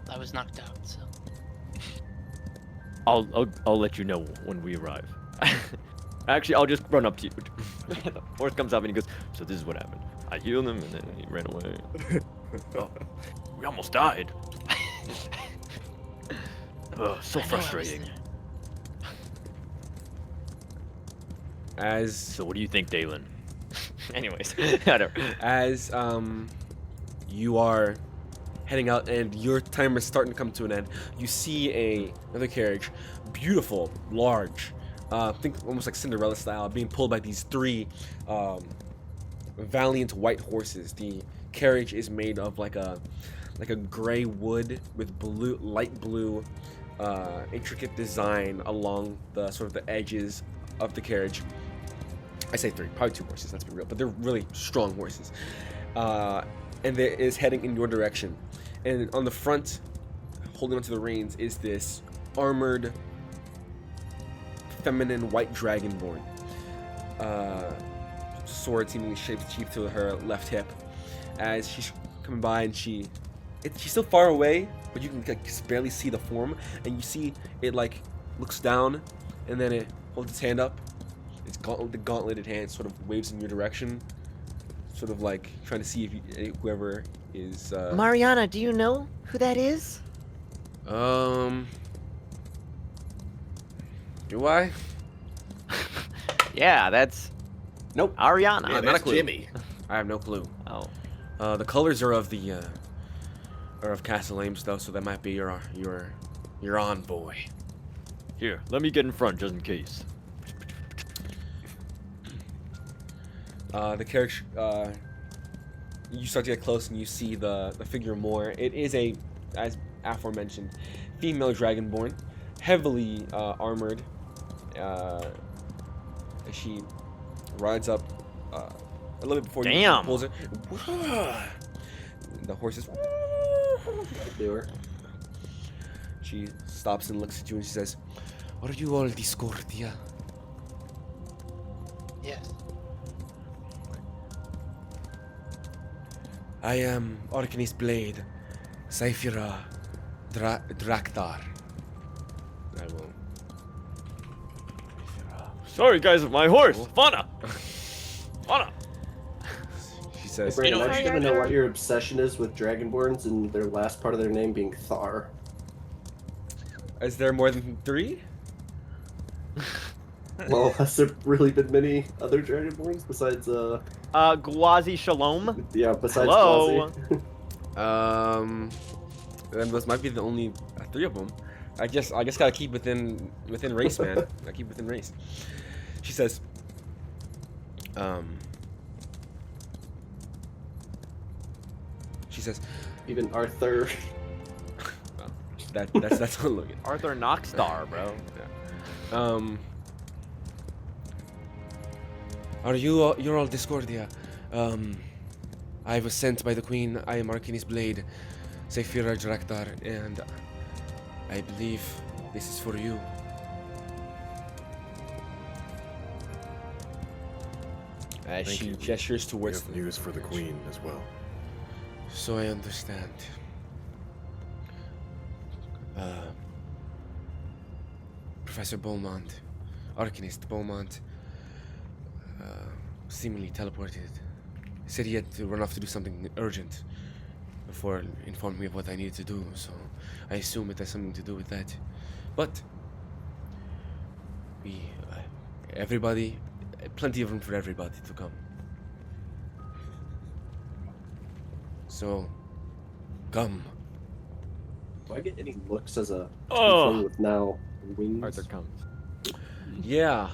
I was knocked out, so. I'll let you know when we arrive. Actually, I'll just run up to you. The horse comes up and he goes, so this is what happened. I healed him and then he ran away. Oh, we almost died. So I know I was frustrating. there. As So what do you think, Dalen? Anyways, whatever. as you are heading out and your timer is starting to come to an end, you see another carriage, beautiful, large, think almost like Cinderella style, being pulled by these 3 valiant white horses. The carriage is made of like a gray wood with light blue, intricate design along the sort of the edges of the carriage. I say 3, probably 2 horses. Let's be real, but they're really strong horses. And it is heading in your direction. And on the front, holding onto the reins, is this armored, feminine white dragonborn. Sword seemingly sheathed to her left hip. As she's coming by, and she's still far away, but you can like, barely see the form. And you see it like looks down, and then it holds its hand up. Its gauntleted hand sort of waves in your direction, sort of like trying to see if whoever is. Mariana, do you know who that is? Do I? Yeah, that's Nope. Ariana. Yeah, not a clue. Jimmy. I have no clue. Oh. The colors are of the are of Castle Ames though, so that might be your envoy. Here, let me get in front just in case. The carriage. You start to get close and you see the figure more. It is a, as aforementioned, female dragonborn, heavily armored. She rides up a little bit before you Damn. pulls it. The horses. Doer. She stops and looks at you and she says, "Are you all Discordia?" Yes. I am Orkney's blade, Saphira Draktar. I will. Sorry, guys, my horse, Fauna. Fauna. She Hey, says, Brandon, You I know- just want to know what your obsession is with Dragonborns and their last part of their name being Thar. "Is there more than 3? Well, has there really been many other Dragonborns besides, Gwazi Shalom. yeah, besides Hello? Quasi? Then those might be the only 3 of them. I guess gotta keep within race, man. Gotta keep within race." She says, She says, Even Arthur. that's not Logan. Arthur Knockstar, bro. Are you you're all Discordia? I was sent by the Queen. I am Arkinis Blade, Saphira Draktar, and I believe this is for you. As Thank she you. gestures We towards have the news for the queen as well. So I understand. Professor Beaumont, Arcanist Beaumont, seemingly teleported. Said he had to run off to do something urgent before informing me of what I needed to do, so I assume it has something to do with that. But we, everybody, plenty of room for everybody to come. So, come. Do I get any looks as a Oh. tiefling with now wings? Arthur comes. Yeah.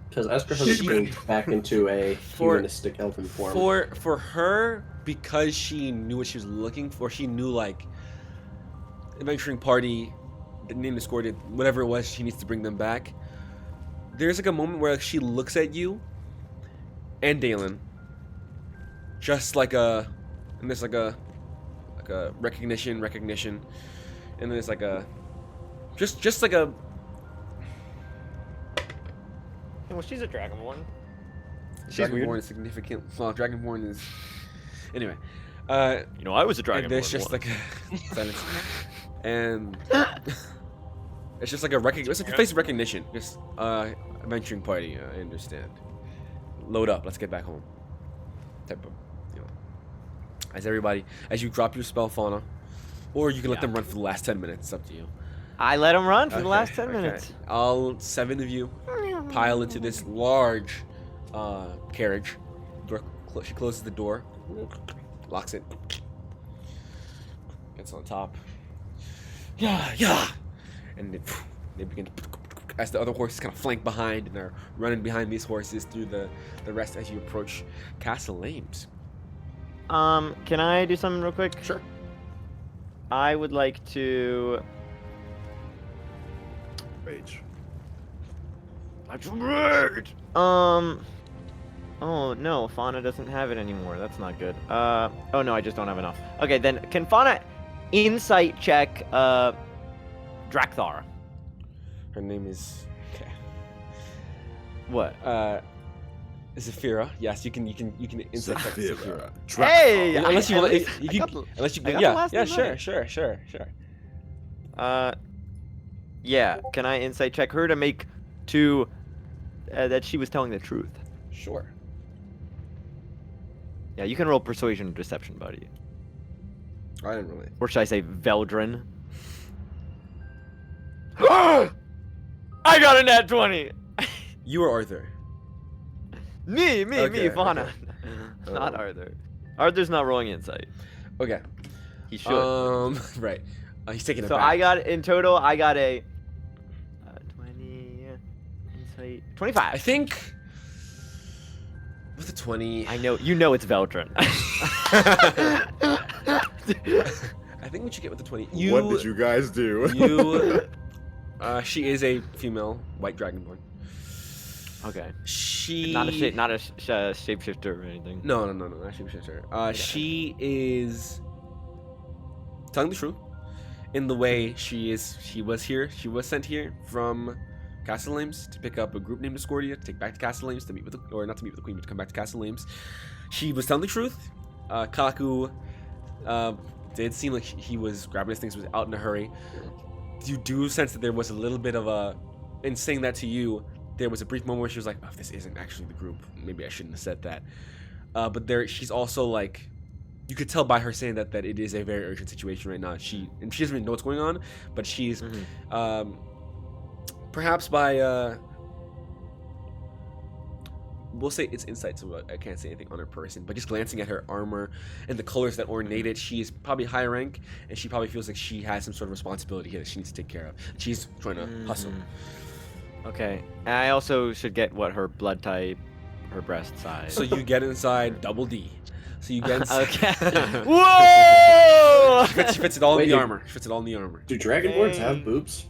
Because Esker has changed back into a For- humanistic elven form. For her, because she knew what she was looking for, she knew like adventuring party, the name escorted, whatever it was, she needs to bring them back. There's like a moment where she looks at you and Dalen, just like a, and there's like a recognition, and then there's like a, just like a. Well, she's a dragonborn. Dragonborn is significant. Well, Dragonborn is. Anyway, You know, I was a dragonborn. and there's just once. like a silence, and it's just like a it's like a face of recognition. Just adventuring party. I understand. Load up. Let's get back home. Type of, you know. As you drop your spell, Fauna, or you can let Yeah. them run for the last 10 minutes. It's up to you. I let him run for the Okay, last 10 okay. minutes. All 7 of you pile into this large carriage. She closes the door, locks it, gets on top. Yeah, and they begin to as the other horses kind of flank behind and are running behind these horses through the rest as you approach Castle Ames. Can I do something real quick? Sure. I would like to. Rage. Let's rage. Oh no, Fauna doesn't have it anymore. That's not good. Oh no, I just don't have enough. Okay, then can Fauna insight check Drakthar? Her name is What? Zafira. Yes, you can insight check Zafira. Hey! Unless you I- want, at least- you I can, got the- unless you, I got the yeah, last yeah, name sure, right. sure. Yeah. Can I insight check her to make to that she was telling the truth? Sure. Yeah, you can roll persuasion or deception, buddy. I didn't really. Or should I say Veldrin? I got a nat 20! You are Arthur. me, Okay, Fauna. okay. Not Arthur. Arthur's not rolling insight. Okay. He should. Right. He's taking it So back. I got, in total, I got a 20, insight, 25. I think with a 20. I know, you know it's Veldrin. I think what you get with the 20. What did you guys do? She is a female white dragonborn. Okay. She Not a shapeshifter or anything. No, not shapeshifter. She is telling the truth in the way she was sent here from Castle Ames to pick up a group named Discordia to take back to Castle Ames to meet with the, or not to meet with the queen, but to come back to Castle Ames. She was telling the truth. Kaku did seem like he was grabbing his things, was out in a hurry. You do sense that there was a little bit of a, in saying that to you, there was a brief moment where she was like, oh, this isn't actually the group. Maybe I shouldn't have said that. But she's also like, you could tell by her saying that it is a very urgent situation right now. She doesn't really know what's going on, but she's perhaps by we'll say it's insight, so I can't say anything on her person, but just glancing at her armor and the colors that ornate it, she is probably high rank, and she probably feels like she has some sort of responsibility here that she needs to take care of. She's trying to hustle. Okay. And I also should get what her blood type, her breast size. So you get inside double D. So you get inside. Okay. Whoa! She fits it all Wait, in the you- armor. She fits it all in the armor. Do dragonborns have Dang. boobs?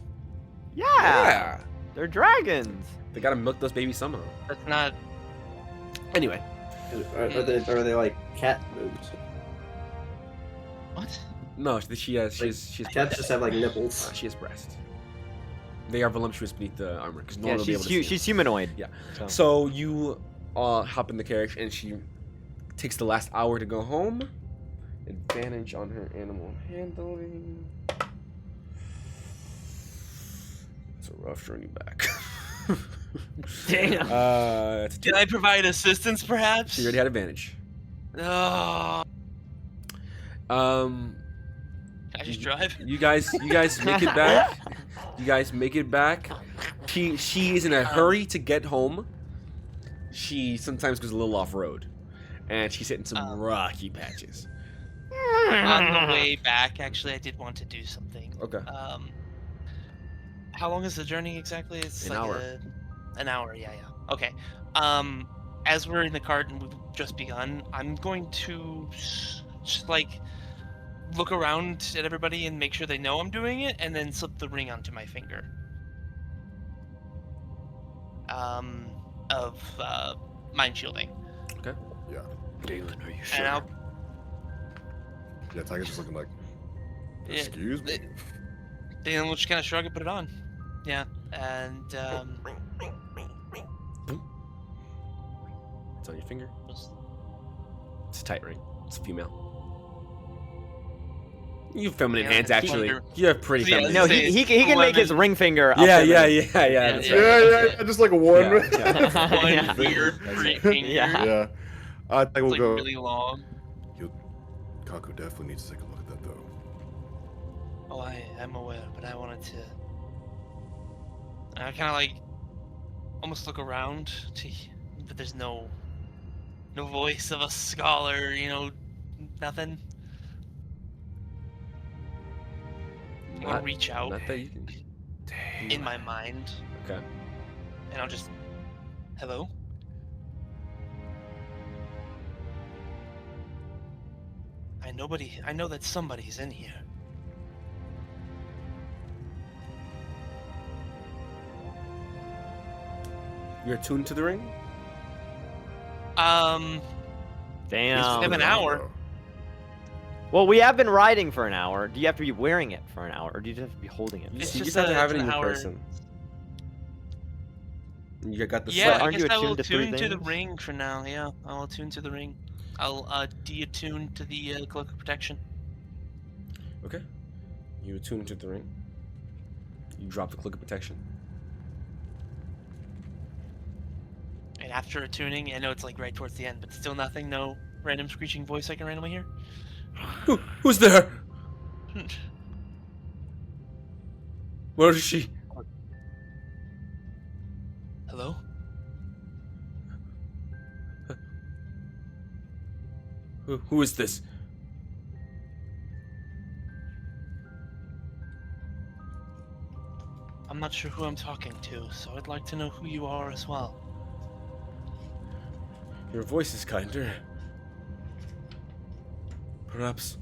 Yeah. They're dragons. They gotta milk those babies somehow. That's not. Anyway. Are they like cat boobs? What? No, she has Cats just have like nipples. she has breast. They are voluptuous beneath the armor because no Yeah, one will be able to see she's humanoid. Yeah. So. So you hop in the carriage, and she takes the last hour to go home. Advantage on her animal handling. It's a rough journey back. Damn. It's a two. Can I provide assistance, perhaps? She already had advantage. Oh, Um, can I just drive? you guys make it back. You guys make it back. She is in a hurry to get home. She sometimes goes a little off road, and she's hitting some rocky patches. On the way back, actually, I did want to do something. Okay. How long is the journey exactly? It's An like hour. An hour, yeah. Okay. As we're in the cart and we've just begun, I'm going to just like look around at everybody and make sure they know I'm doing it, and then slip the ring onto my finger. Of mind shielding. Yeah. Galen, are you And sure? I'll Yeah, Tiger's just looking like, Yeah, excuse me? then we'll just kind of shrug and put it on. Yeah, and It's on your finger. It's a tight ring. It's a female. You have feminine Yeah, hands, it's actually. wonder- You have pretty Yeah, feminine. No, Say he it's can make his 11. ring finger. up Yeah, to yeah, the- yeah, yeah. That's Yeah. right. Yeah, just like one. Yeah, one Yeah. weird That's finger. Yeah. Yeah. I think It's we'll like go. really long. Kaku definitely needs to take a look at that, though. Oh, I'm aware, but I wanted to. I kind of like almost look around to, but there's no voice of a scholar, nothing. I'll Not- reach out Not that you can. in my mind. Okay. And I'll just, hello? I know that somebody's in here. You're attuned to the ring? Damn. Damn. Have an hour. Well, we have been riding for an hour. Do you have to be wearing it for an hour, or do you just have to be holding it? You It's just just have to have it an in your hour. person. You got the Yeah, What, I aren't you guess I will attuned to three attune to the things? ring for now. Yeah, I'll attune to the ring. I'll de-attune to the cloak of protection. Okay. You attune to the ring. You drop the cloak of protection. And after attuning, I know it's like right towards the end, but still nothing. No random screeching voice I can randomly hear. Who's there? Where is she? Hello? Who is this? I'm not sure who I'm talking to, so I'd like to know who you are as well. Your voice is kinder. Perhaps.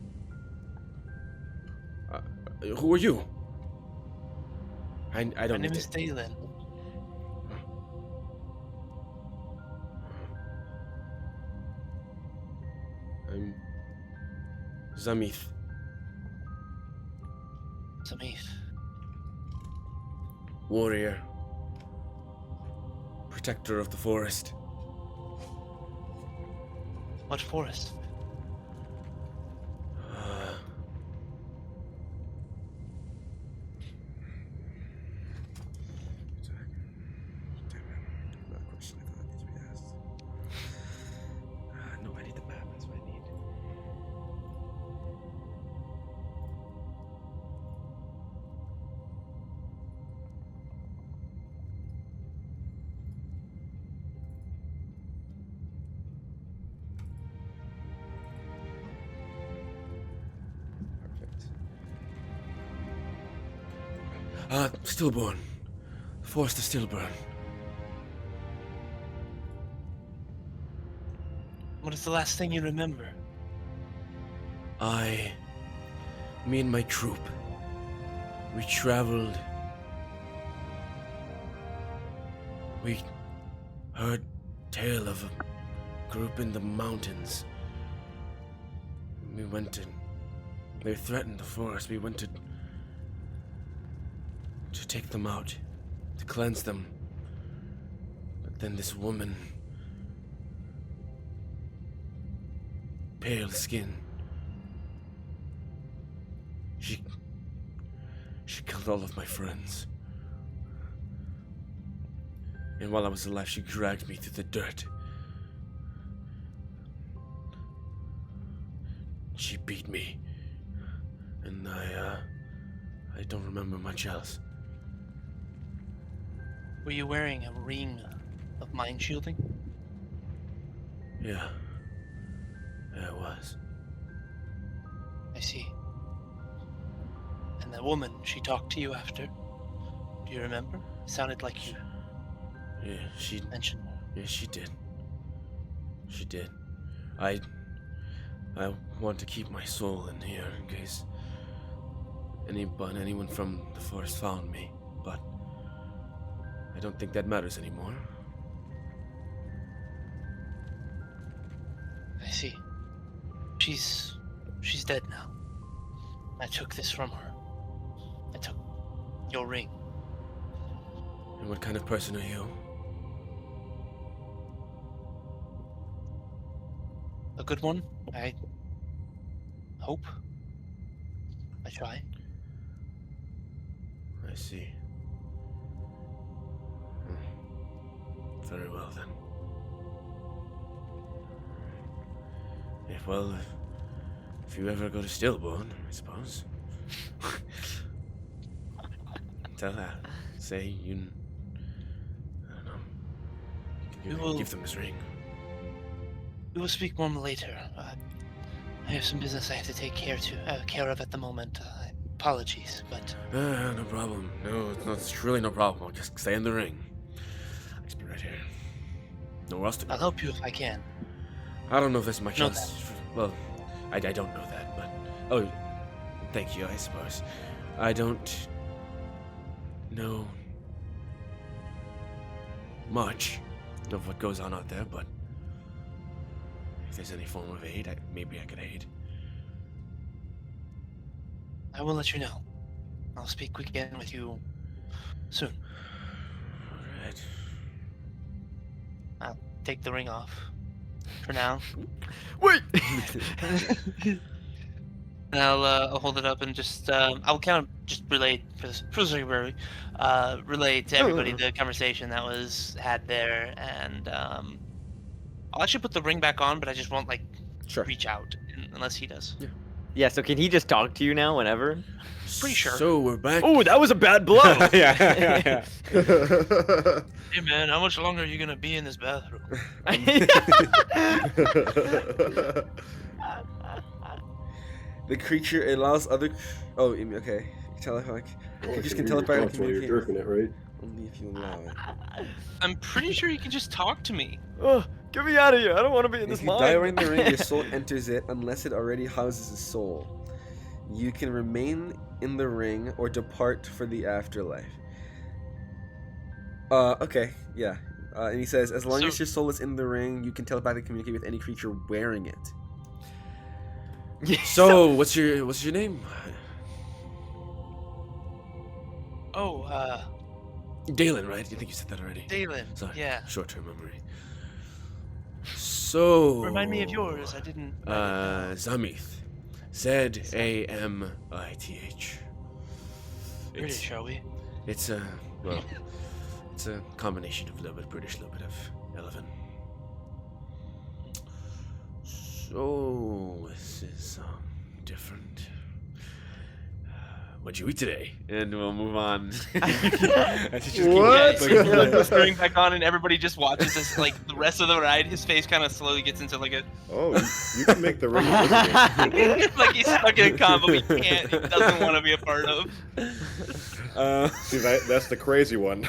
Who are you? I My don't name need is to. Dalen. I'm Zamith. Samith. Warrior. Protector of the forest. What forest? Another question I thought that needs to be asked. No, I need the map. That's what I need. Perfect. Stillborn. The forest of Stillborn. What is the last thing you remember? Me and my troop, we traveled. We heard tale of a group in the mountains. We went in. They threatened the forest. We went to take them out, to cleanse them. But then this woman, pale skin, she killed all of my friends. And while I was alive, she dragged me through the dirt. She beat me. And I don't remember much else. Were you wearing a ring of mind shielding? Yeah. Yeah, it was. I see. And the woman, she talked to you after. Do you remember? It sounded like you Yeah, she mentioned her. Yeah, she did. She did. I want to keep my soul in here in case anyone from the forest found me, but I don't think that matters anymore. I see. She's dead now. I took this from her. I took your ring. And what kind of person are you? A good one, I hope. I try. I see. Very well then. Yeah, well, if you ever go to Stillborn, I suppose. Tell her. Say you. I don't know. You We will- give them this ring. We will speak more later. I have some business I have to take care of at the moment. I apologies, but No problem. No, it's really no problem. I'll just stay in the ring. I'll just be right here. Nowhere else to go. I'll help you if I can. I don't know if there's much No, else. Well, I don't know that, but oh, thank you. I suppose I don't know much of what goes on out there, but if there's any form of aid, maybe I could aid. I will let you know. I'll speak again with you soon. All right. I'll take the ring off for now. Wait. And I'll hold it up and just I'll kind of just relay relay to everybody the conversation that was had there, and I'll actually put the ring back on, but I just won't like Sure. reach out unless he does. Yeah. So can he just talk to you now whenever? Pretty sure. So we're back. Oh, that was a bad blow. yeah. Hey man, how much longer are you gonna be in this bathroom? The creature allows other. Oh, okay. Creatures can telepathically communicate You're jerking it, right? only if you allow it. I'm pretty sure you can just talk to me. Oh, get me out of here! I don't want to be in this If you mine. die during the ring, your soul enters it unless it already houses a soul. You can remain in the ring or depart for the afterlife. Okay, yeah. And he says, as long So- as your soul is in the ring, you can telepathically communicate with any creature wearing it. So what's your name? Oh, Dalen, right? You think you said that already? Dalen. Sorry. Yeah. Short-term memory. So. Remind me of yours. I didn't. Zamith. Z-A-M-I-T-H. British, are we? It's a it's a combination of a little bit British, a little bit of Elven. So this is different. What'd you eat today? And we'll move on. What? Put the steering back on, and everybody just watches this. Like the rest of the ride, his face kind of slowly gets into like a Oh, you can make the ring invisible. like he's stuck in a combo he can't. He doesn't want to be a part of. See, that's the crazy one.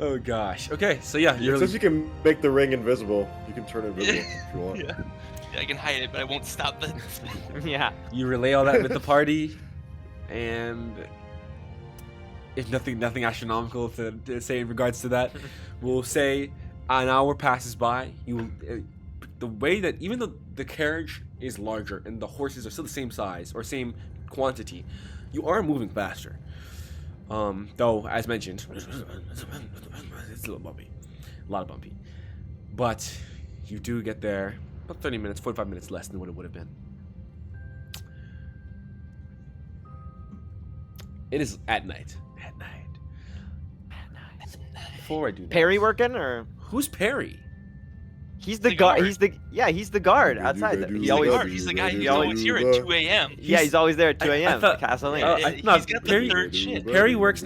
Oh gosh. Okay, so yeah, Since you can make the ring invisible, you can turn it invisible if you want. Yeah. I can hide it, but I won't stop the. Yeah. you relay all that with the party, and if nothing astronomical to say in regards to that, we'll say an hour passes by. The way that even though the carriage is larger and the horses are still the same size or same quantity, you are moving faster. Though, as mentioned, it's a little bumpy, a lot of bumpy, but you do get there about 30 minutes, 45 minutes less than what it would have been. It is at night. At night. Before I do that, Perry working or who's Perry? he's the The guard? guard. He's the guard outside. He always He's the guy who's always- always here at 2 a.m. yeah, he's always there at 2 I a.m. thought- Castle Lane. Uh, He's no, got the Perry- third shift. Perry works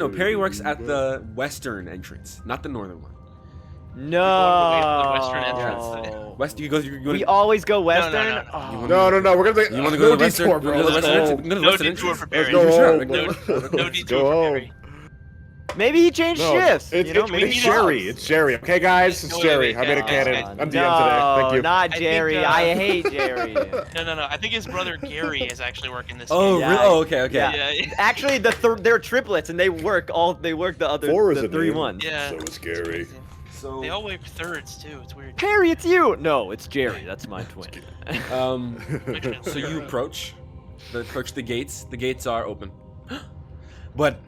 at the western entrance, not the northern one. No. away from the western entrance. West, you go. We always go no, western. no. Oh. No, we're gonna take. You want to go to the western? detour, bro. Go to the Let's western go entrance? Go to the No western detour for entrance. Perry. Let's go Sure, home. No Let's detour go for home. Perry. Maybe he changed shifts. It's, you know, it's, maybe it's he Jerry. lost. It's Jerry. Okay, guys, it's No, wait, Jerry. wait, I made a guys, cannon. I'm DM no, today. Thank you. not I think, Jerry. I hate Jerry. No. I think his brother Gary is actually working this Oh, game. Yeah. really? Oh, okay. Yeah. Yeah. Actually, they're triplets, and they work the other 4 is the a three name. ones. Yeah. So it's scary. So, They all weigh thirds too. It's weird. Perry, it's you. No, it's Jerry. That's my twin. so you approach the gates. The gates are open, but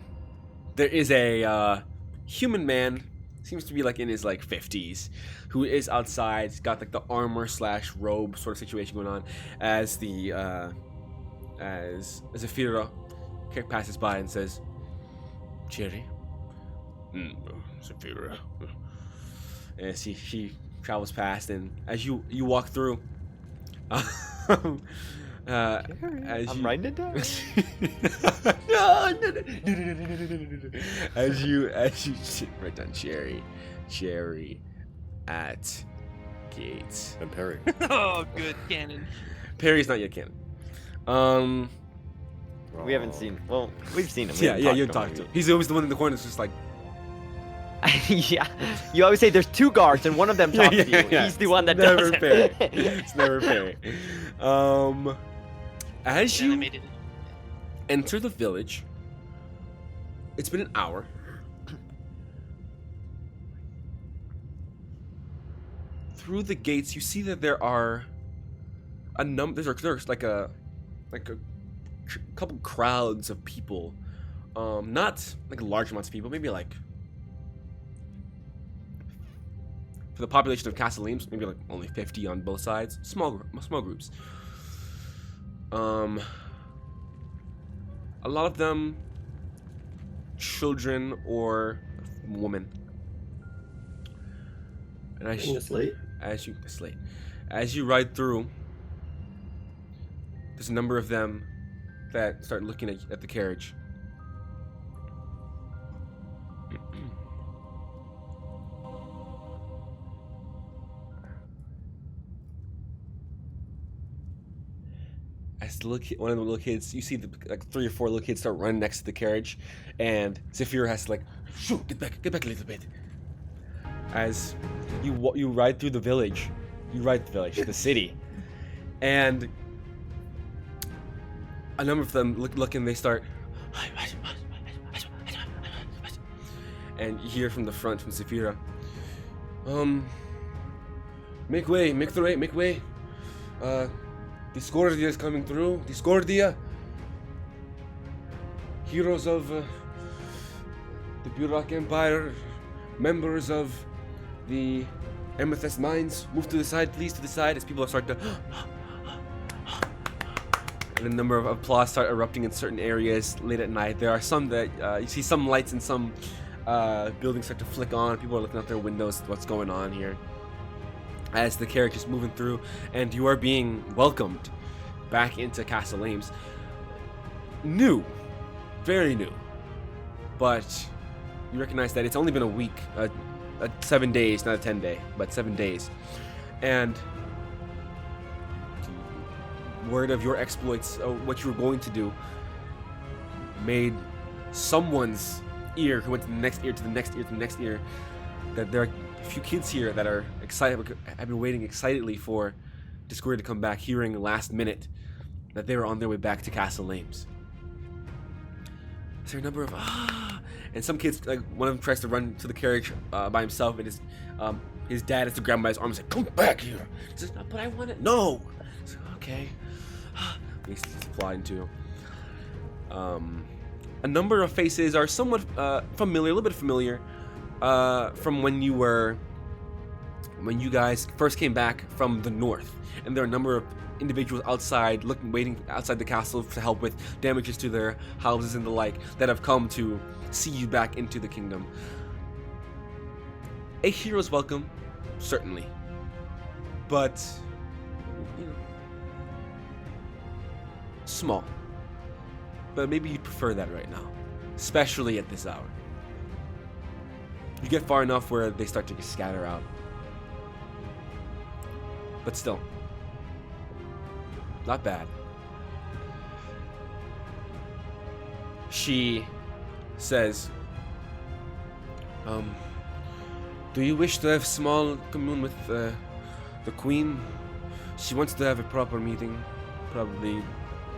there is a human man, seems to be like in his 50s, who is outside. He's got the armor / robe sort of situation going on as the as Zafira passes by and says, "Jerry." Zafira. As she travels past, and as you walk through, as I'm writing it down. as you write down Cherry at gates. And Perry. Oh, good cannon. Perry's not yet canon. We haven't seen. Well, we've seen him. Yeah, you talked to him. He's always the one in the corner that's just like, Yeah, you always say there's 2 guards and one of them talks to you. He's the one that never doesn't. fair. It's never fair. As you Animated. enter the village, it's been an hour. Through the gates, you see that there are a number. There's like a couple crowds of people. Not like large amounts of people. Maybe like for the population of Castleems, maybe like only 50 on both sides. Small groups. A lot of them children or women. And I think it's late. as you ride through, there's a number of them that start looking at the carriage. As one of the little kids, you see like 3 or 4 little kids start running next to the carriage, and Zephyr has to like, shoot, get back a little bit. As you ride through the village, the city, and a number of them look and they start, and you hear from the front from Zephyra, make way. Discordia is coming through. Discordia. Heroes of the Burak Empire, members of the Amethyst Mines, move to the side, please, to the side, as people start to and a number of applause start erupting in certain areas late at night. There are some that you see some lights in some buildings start to flick on. People are looking out their windows at what's going on here as the carriage is moving through, and you are being welcomed back into Castle Ames. New, very new, but you recognize that it's only been a week, 7 days, not a 10-day, but 7 days, and word of your exploits, what you were going to do, made someone's ear, who went to the next ear, to the next ear, to the next ear, that there are a few kids here that are excited, have been waiting excitedly for Discordia to come back, hearing last minute that they were on their way back to Castle Ames. Is there a number of and some kids, like one of them tries to run to the carriage by himself, and his dad has to grab him by his arm and say, "Come back here." He says, "No, but I want it." No. He's like, okay. He's flying too. A number of faces are somewhat familiar, a little bit familiar, from when you guys first came back from the north, and there are a number of individuals outside, waiting outside the castle to help with damages to their houses and the like, that have come to see you back into the kingdom. A hero's welcome, certainly, but small. But maybe you'd prefer that right now, especially at this hour. You get far enough where they start to scatter out. But still, not bad. She says, do you wish to have small commune with the queen? She wants to have a proper meeting, probably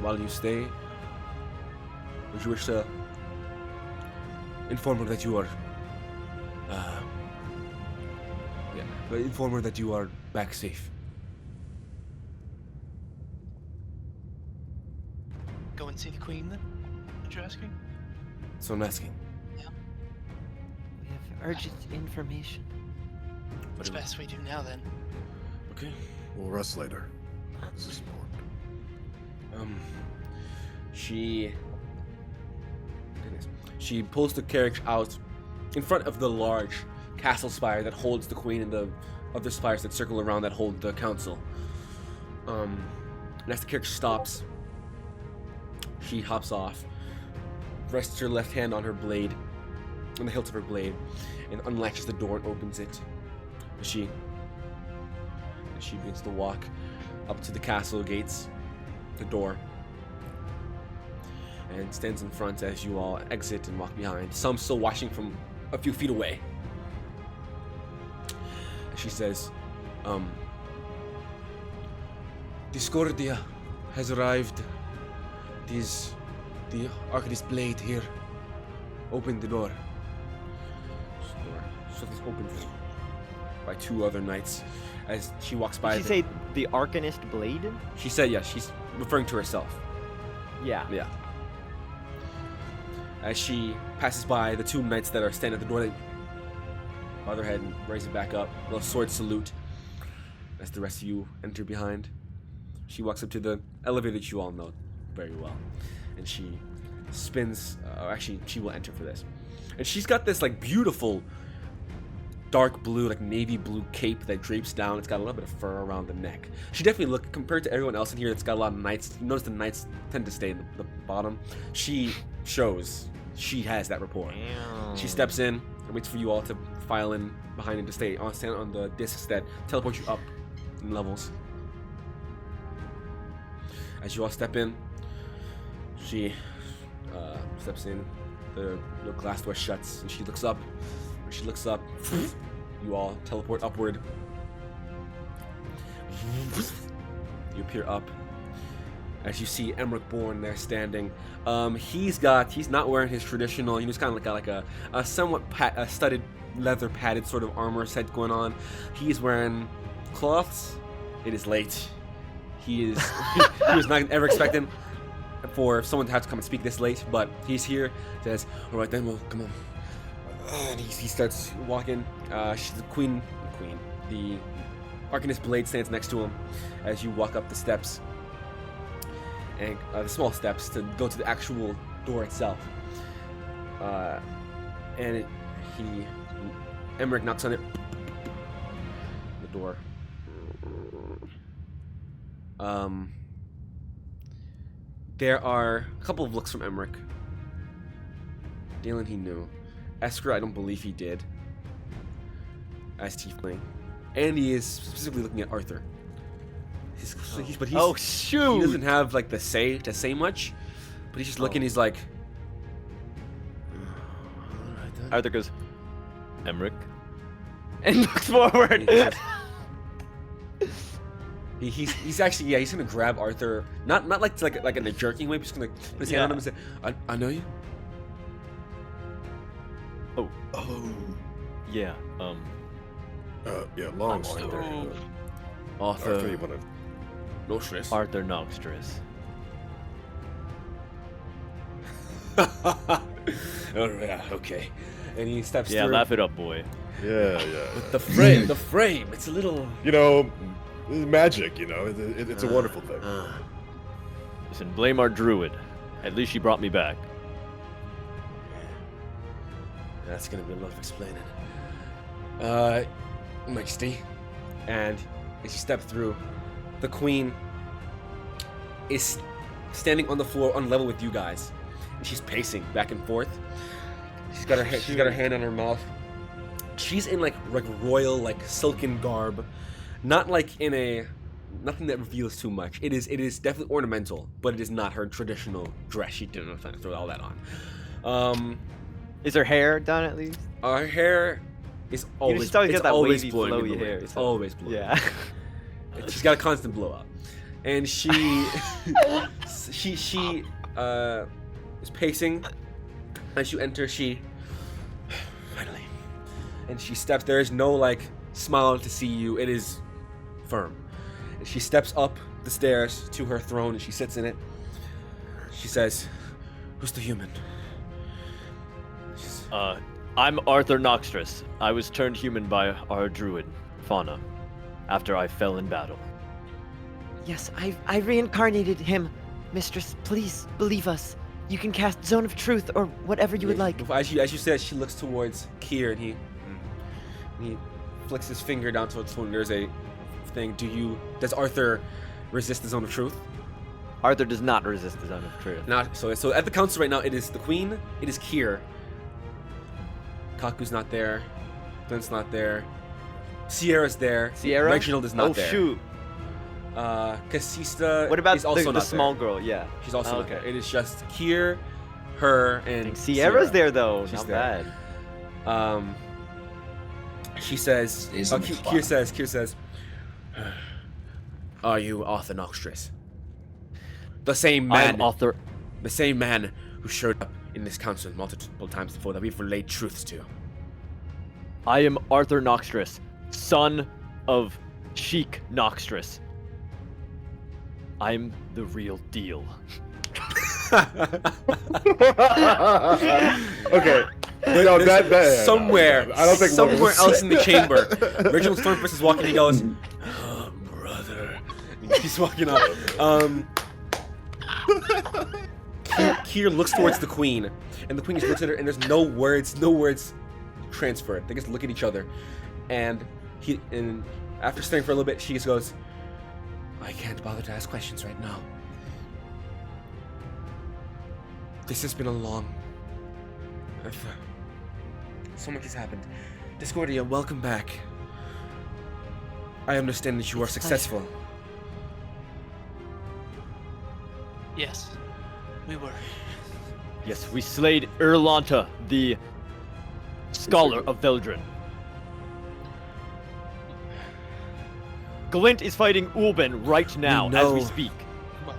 while you stay. Would you wish to inform her that you are inform her that you are back safe? Go and see the queen then? What you're asking? So I'm asking. Yeah. We have urgent information. What's best we do now then? Okay. We'll rest later. This is important. She pulls the carriage out in front of the large castle spire that holds the queen and the other spires that circle around that hold the council. And as the carriage stops, she hops off, rests her left hand on her blade, on the hilt of her blade, and unlatches the door and opens it. She begins to walk up to the castle gates, the door. and stands in front as you all exit and walk behind. Some still watching from a few feet away. And she says, Discordia has arrived. The Arcanist Blade here. Open the door. So this opens by two other knights as she walks by. Did she say the Arcanist Blade? She said yes. She's referring to herself. Yeah. Yeah. As she passes by the two knights that are standing at the door, they bow their head and raise it back up. A little sword salute as the rest of you enter behind. She walks up to the elevator that you all know very well, and she spins. Actually, she will enter for this, and she's got this like beautiful dark blue, like navy blue cape that drapes down. It's got a little bit of fur around the neck. She definitely look, compared to everyone else in here that's got a lot of knights. You notice the knights tend to stay in the bottom. She shows she has that rapport. Damn. She steps in and waits for you all to file in behind and to stand on the discs that teleport you up in levels. As you all step in, she steps in. The glass door shuts, and she looks up. When she looks up, you all teleport upward. You appear up. As you see Emmerich Bourne there standing, he's not wearing his traditional. He's kind of got like a somewhat studded leather padded sort of armor set going on. He's wearing cloths. It is late. He was not ever expecting for someone to have to come and speak this late, but he's here. Says, "All right then, well, come on." And he starts walking. She's the Arcanist Blade stands next to him as you walk up the steps, and the small steps to go to the actual door itself. And Emmerich knocks on it. The door. There are a couple of looks from Emmerich. Dalen he knew. Esker, I don't believe he did. As tiefling. And he is specifically looking at Arthur. Oh shoot! He doesn't have like to say much, but he's just looking. He's like, alright then. Arthur goes, Emmerich, and looks forward. He's actually he's gonna grab Arthur, not like in a jerking way, but just gonna put his hand on him and say, I know you. Oh, yeah. Yeah, long Oh. story. Arthur, you wanna... no stress. Arthur Noxtress. Oh yeah, okay. And he steps Yeah, through. laugh it up, boy. Yeah. With the frame, it's a little. You know, magic. You know, it's a wonderful thing. Listen, blame our druid. At least she brought me back. That's gonna be a lot of explaining. Majesty. And as you step through, the queen is standing on the floor on level with you guys. And she's pacing back and forth. She's got her hand on her mouth. She's in like royal, like silken garb. Not like in a nothing that reveals too much. It is definitely ornamental, but it is not her traditional dress. She didn't have time to throw all that on. Is her hair done at least? Her hair is always just always it's get that always wavy, blowing in flowy the hair. wind. It's always blowing. Yeah. She's got a constant blow up, and she is pacing. As you enter, she finally, and she steps. There is no like smile to see you. It is firm. And she steps up the stairs to her throne, and she sits in it. She says, "Who's the human?" I'm Arthur Noxtress. I was turned human by our druid, Fauna, after I fell in battle. Yes, I reincarnated him. Mistress, please believe us. You can cast Zone of Truth or whatever you would like. As you said, she looks towards Kier, and he flicks his finger down towards the phone. There's a thing. Does Arthur resist the Zone of Truth? Arthur does not resist the Zone of Truth. Not so at the council right now. It is the Queen. It is Kier. Kaku's not there. Flint's not there. Sierra's there. Sierra? Reginald is not there. Oh shoot. Casista What about is also the not small there. girl? Yeah. She's also not okay. there. It is just Kier, her, and Sierra's Sierra. there though. She's Not there. bad. She says, Stays in the Kier says, are you Arthur Noxtris? The same I am man, author. the same man who showed up in this council multiple times before that we've relayed truths to. I am Arthur Noxtris, son of Sheik Noxtris. I'm the real deal. Okay. No, that somewhere, I don't think somewhere Logan else said in the that. chamber, Reginald Stormfist is walking. He goes, "Oh, brother." And he's walking up. Kier looks towards the queen, and the queen just looks at her, and there's no words transferred. They just look at each other, and after staring for a little bit, she just goes, "I can't bother to ask questions right now. This has been a long. So much has happened. Discordia, welcome back. I understand that you are successful." Yes, we were. Yes, we slayed Erlanta, the scholar of Veldrin. Glint is fighting Ulben right now as we know. speak. Well,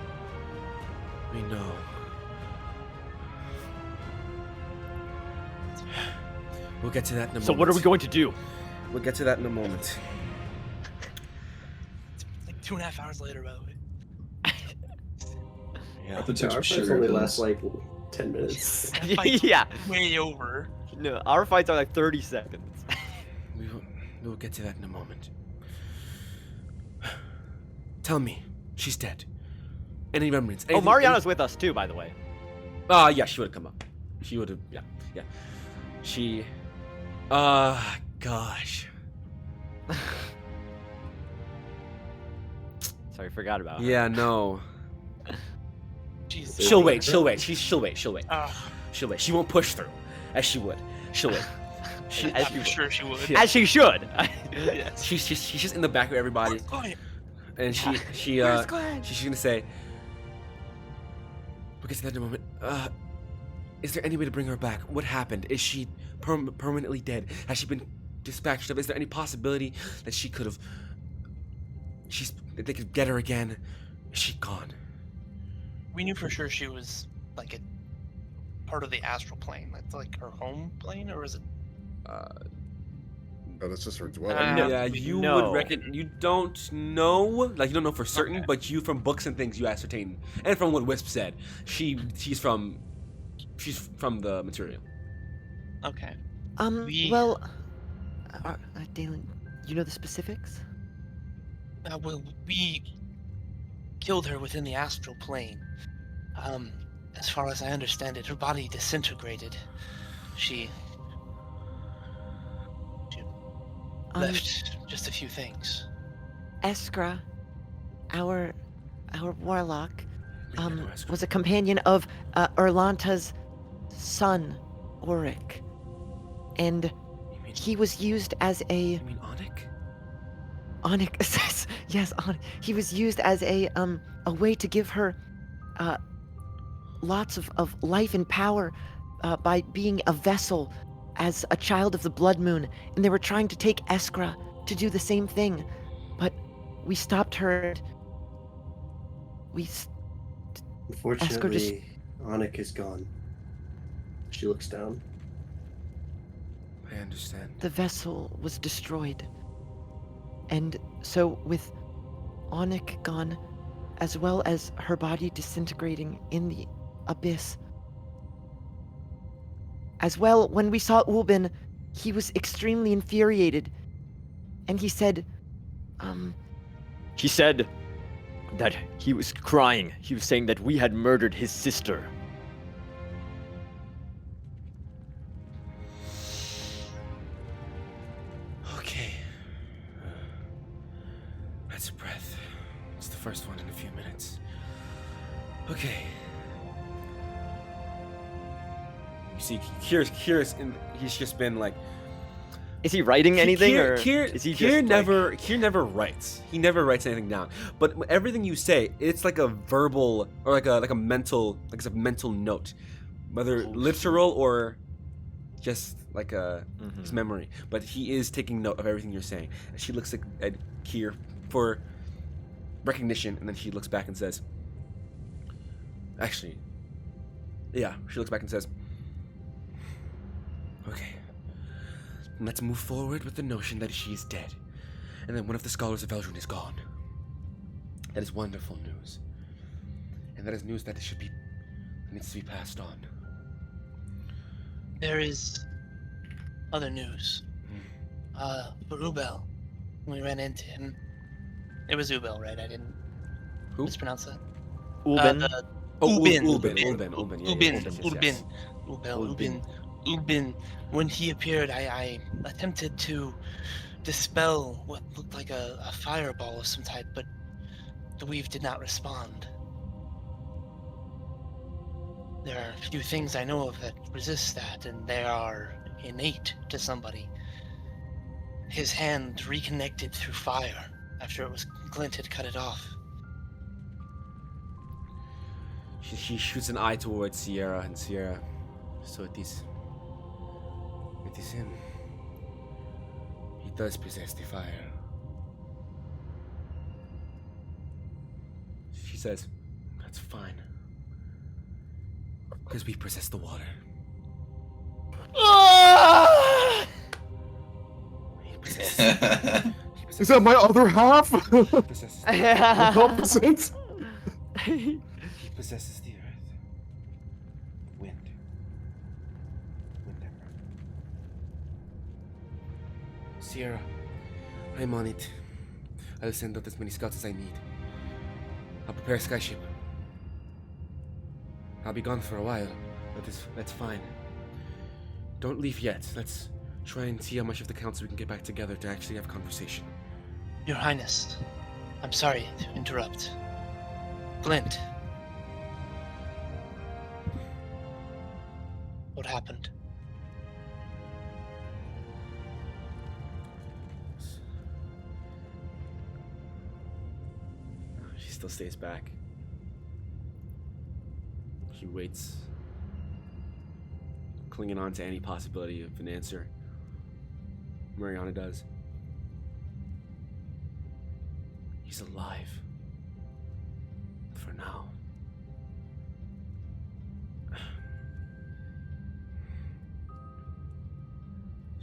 We know. We'll get to that in a moment. So what are we going to do? We'll get to that in a moment. it's like 2.5 hours later, by the way. Yeah. Arthur Yeah, took some our fights sugar only pills. last like 10 minutes. That fight's Yeah. way over. No, our fights are like 30 seconds. We'll get to that in a moment. Tell me, she's dead. Any remnants? Oh, Mariana's with us too, by the way. Yeah, she would have come up. She would have, yeah. She, gosh. Sorry, forgot about her. Yeah, no. Jesus. She'll wait. She'll wait. Ugh, She'll wait. She won't push through, as she would. She'll wait. I'm sure she would. Yeah. As she should. Yes. She's just in the back of everybody, Quiet. and she's gonna say, "We'll get to that in a moment." Is there any way to bring her back? What happened? Is she permanently dead? Has she been dispatched of? Is there any possibility that she could have? That they could get her again? Is she gone? We knew for sure she was like a part of the astral plane. That's like her home plane, or is it? Oh, that's just her dwelling. Yeah, you No. would reckon. You don't know, like you don't know for certain, Okay. but you from books and things you ascertain, and from what Wisp said, she's from the material. Okay. We- Well, Dalen, you know the specifics? Well, we killed her within the astral plane. As far as I understand it, her body disintegrated. She left just a few things. Eskra, our warlock, We don't know Eskra. was a companion of Erlanta's son, Auric, and You mean, he was used as a you mean Onik? Onyx. Yes, Onyx. He was used as a way to give her lots of life and power by being a vessel as a child of the Blood Moon, and they were trying to take Eskra to do the same thing, but we stopped her. Unfortunately, Anik is gone. She looks down. I understand. The vessel was destroyed. And so, with Onik gone, as well as her body disintegrating in the abyss, as well, when we saw Ulben, he was extremely infuriated. And he said, He said that he was crying. He was saying that we had murdered his sister. Okay. That's a breath. It's the first one in a few minutes. Okay. You see, Kira's he's just been like, Is he writing anything, or Kier, is he just Kier like- never writes. He never writes anything down. But everything you say, it's like a verbal or like a mental, like it's a mental note, whether literal or just like his memory. But he is taking note of everything you're saying. And she looks at Kier for recognition, and then she looks back and says, "Actually, yeah." She looks back and says, "Okay. Let's move forward with the notion that she is dead, and that one of the scholars of Eldrun is gone. That is wonderful news, and that is news that needs to be passed on." There is other news. For Ubel, when we ran into him, it was Ubel, right? I didn't Who? mispronounce that. Ulben? Ubin. Ubin. Ubin. When he appeared, I attempted to dispel what looked like a fireball of some type, but the weave did not respond. There are a few things I know of that resist that, and they are innate to somebody. His hand reconnected through fire after Glint had cut it off. She shoots an eye towards Sierra, and Sierra, so it is him. He does possess the fire. She says, "That's fine. Because we possess the water." He possesses, Is that my other half? he possesses The opposite? He possesses the earth. Wind. Wind. Sierra, I'm on it. I'll send out as many scouts as I need. I'll prepare a skyship. I'll be gone for a while, but that's fine. Don't leave yet. Let's try and see how much of the council we can get back together to actually have a conversation. Your Highness, I'm sorry to interrupt. Glint. What happened? She still stays back. She waits, clinging on to any possibility of an answer. Mariana does. He's alive. For now.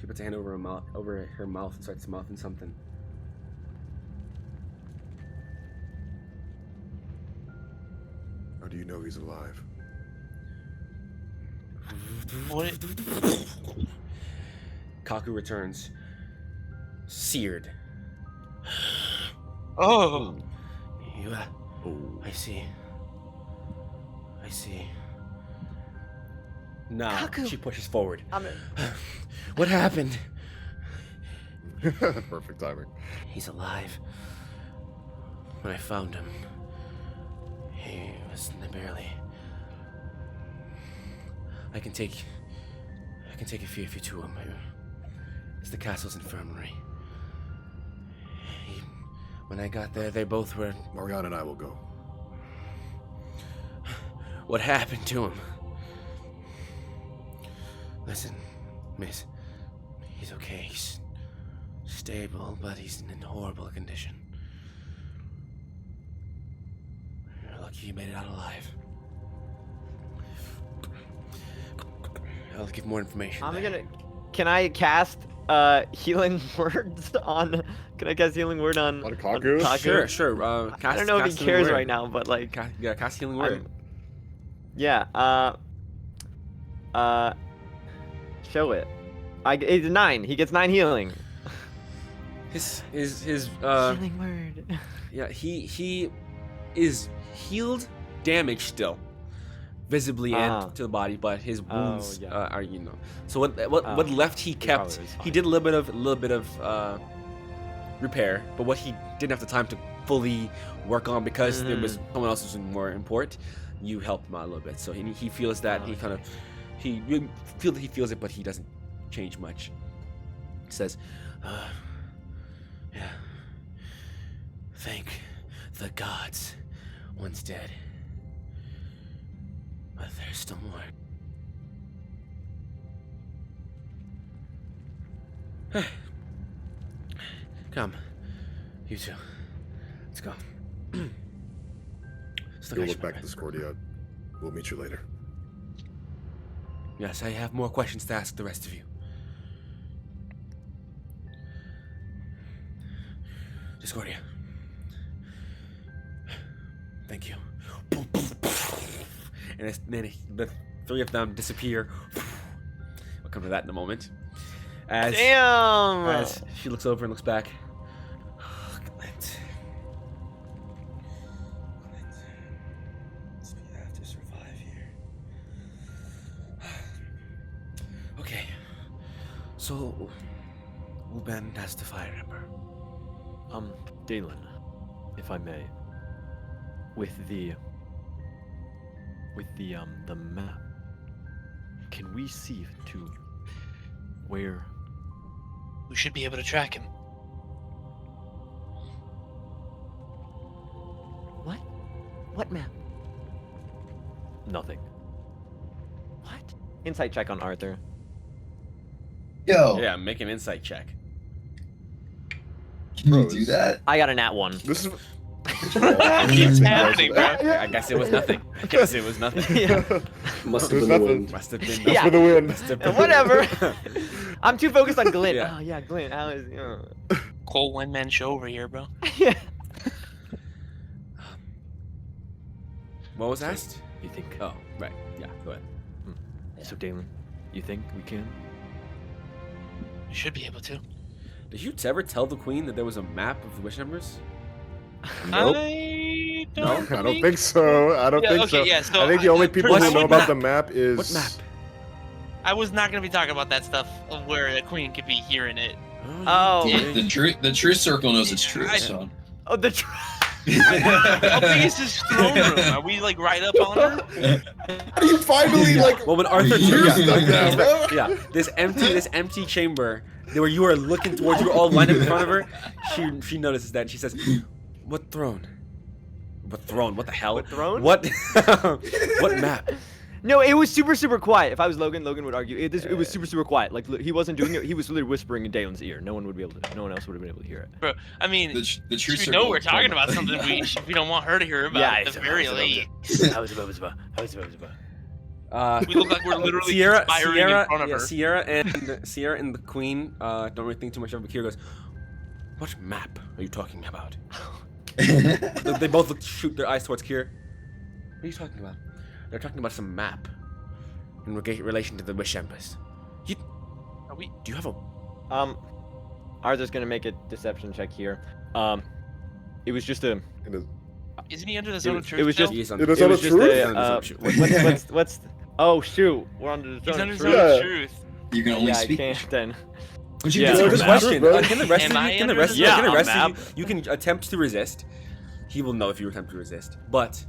She puts a hand over her mouth and starts mouthing something. How do you know he's alive? What? Kaku returns, seared. Oh! You, Oh. I see. Nah, Kaku. she pushes forward. I'm- What happened? Perfect timing. He's alive. When I found him, he was barely. I can take a few of you to him. It's the castle's infirmary. When I got there, they both were. Mariana and I will go. What happened to him? Listen, miss. He's okay. He's stable, but he's in horrible condition. You're lucky you made it out alive. I'll give more information. I'm there. gonna. Can I cast healing words on? Can I cast healing word on Kaku? Sure. I don't know if he cares right now, but like, Cast healing word. yeah. Show it. It's 9. He gets 9 healing. His Healing word. yeah, he is healed, damaged still, visibly and to the body, but his wounds yeah. are So what left he kept. probably is He fine. did a little bit of repair, but what he didn't have the time to fully work on because there was someone else who was more important. You helped him out a little bit, so he feels that he kind of you feel that he feels it, but he doesn't change much. says, yeah. Thank the gods. One's dead. But there's still more. Come. You two. Let's go. You'll look back at Discordia. We'll meet you later. Yes, I have more questions to ask the rest of you. Discordia. Thank you. And then the three of them disappear. We'll come to that in a moment. Damn! As she looks over and looks back. Clint. We have to survive here. Okay. So, Uben has the Fire Ember. Dalen, if I may, with the map, can we see to where? We should be able to track him. What? What map? Nothing. What? Insight check on Arthur. Yo, Yeah, make an insight check. can you Bro, do that? I got a nat 1. This is. What keeps happening, bro? I guess it was nothing. I guess it was nothing. Yeah. Must There's have been the nothing. wind. Must have been. Yeah. For the win. Must have been- Whatever. I'm too focused on Glint. Yeah. Oh yeah, Glint. How is? Cold one-man show over here, bro. Yeah. What was asked? You think? Oh, right. Yeah, go ahead. So Dalen, you think we can? We should be able to. Did you ever tell the queen that there was a map of the wish numbers? Nope. I No, don't, I don't think so. I don't Yeah, think okay, so. yeah, so I think the only people I who know would about not- the map is. What map? I was not gonna be talking about that stuff of where the queen could be hearing it. Oh. The true circle knows it's true. I- So. Oh, the. How big is this throne room? Are we like right up on her? How do you finally like? Well, when Arthur You're yeah, stuck down, bro. yeah, this empty chamber where you are looking towards, you were all lined up in front of her. She notices that and she says, "What throne? What throne? What the hell? What throne? What? What map?" No, it was super quiet. If I was Logan, Logan would argue. It was super quiet. Like he wasn't doing it. He was literally whispering in Dalen's ear. No one would be able to. No one else would have been able to hear it. Bro, I mean, The true you circle. know we're talking about something we don't want her to hear about at the very least. We look like we're literally conspiring in front of her. Sierra and the queen don't really think too much of it. But Kira goes, "What map are you talking about?" They both shoot their eyes towards Kira. What are you talking about? They're talking about some map in relation to the Wish Embers. Are we? Do you have a? Arthur's gonna make a deception check here. It was just a. It is- Isn't he under the zone of truth? It was just. He is It under- is It on was the just truth? a. What's? Oh shoot! We're under the He's zone. under of the truth. zone of Yeah. truth. You can only Yeah, I speak. can't then. Would you Yeah. do So a good map? question. bro. Can the rest Am of I you? Can the under rest? the Yeah, zone? can the rest Yeah, of you? You can attempt to resist. He will know if you attempt to resist. But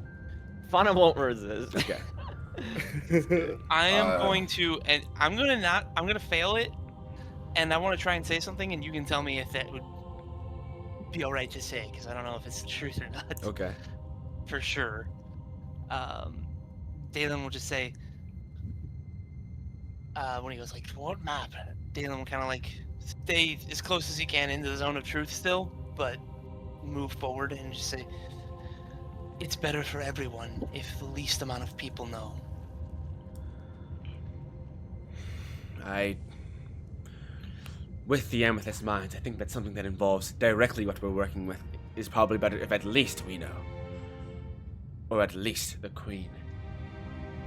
Fauna won't resist. okay. I am Uh, going to, and I'm gonna fail it, and I want to try and say something, and you can tell me if that would be all right to say, because I don't know if it's the truth or not. Okay. For sure. Dalen will just say, when he goes like, "What map?" Dalen will kind of like stay as close as he can into the zone of truth still, but move forward and just say, "It's better for everyone if the least amount of people know." With the Amethyst Mines, I think that's something that involves directly what we're working with is probably better if at least we know. Or at least the Queen.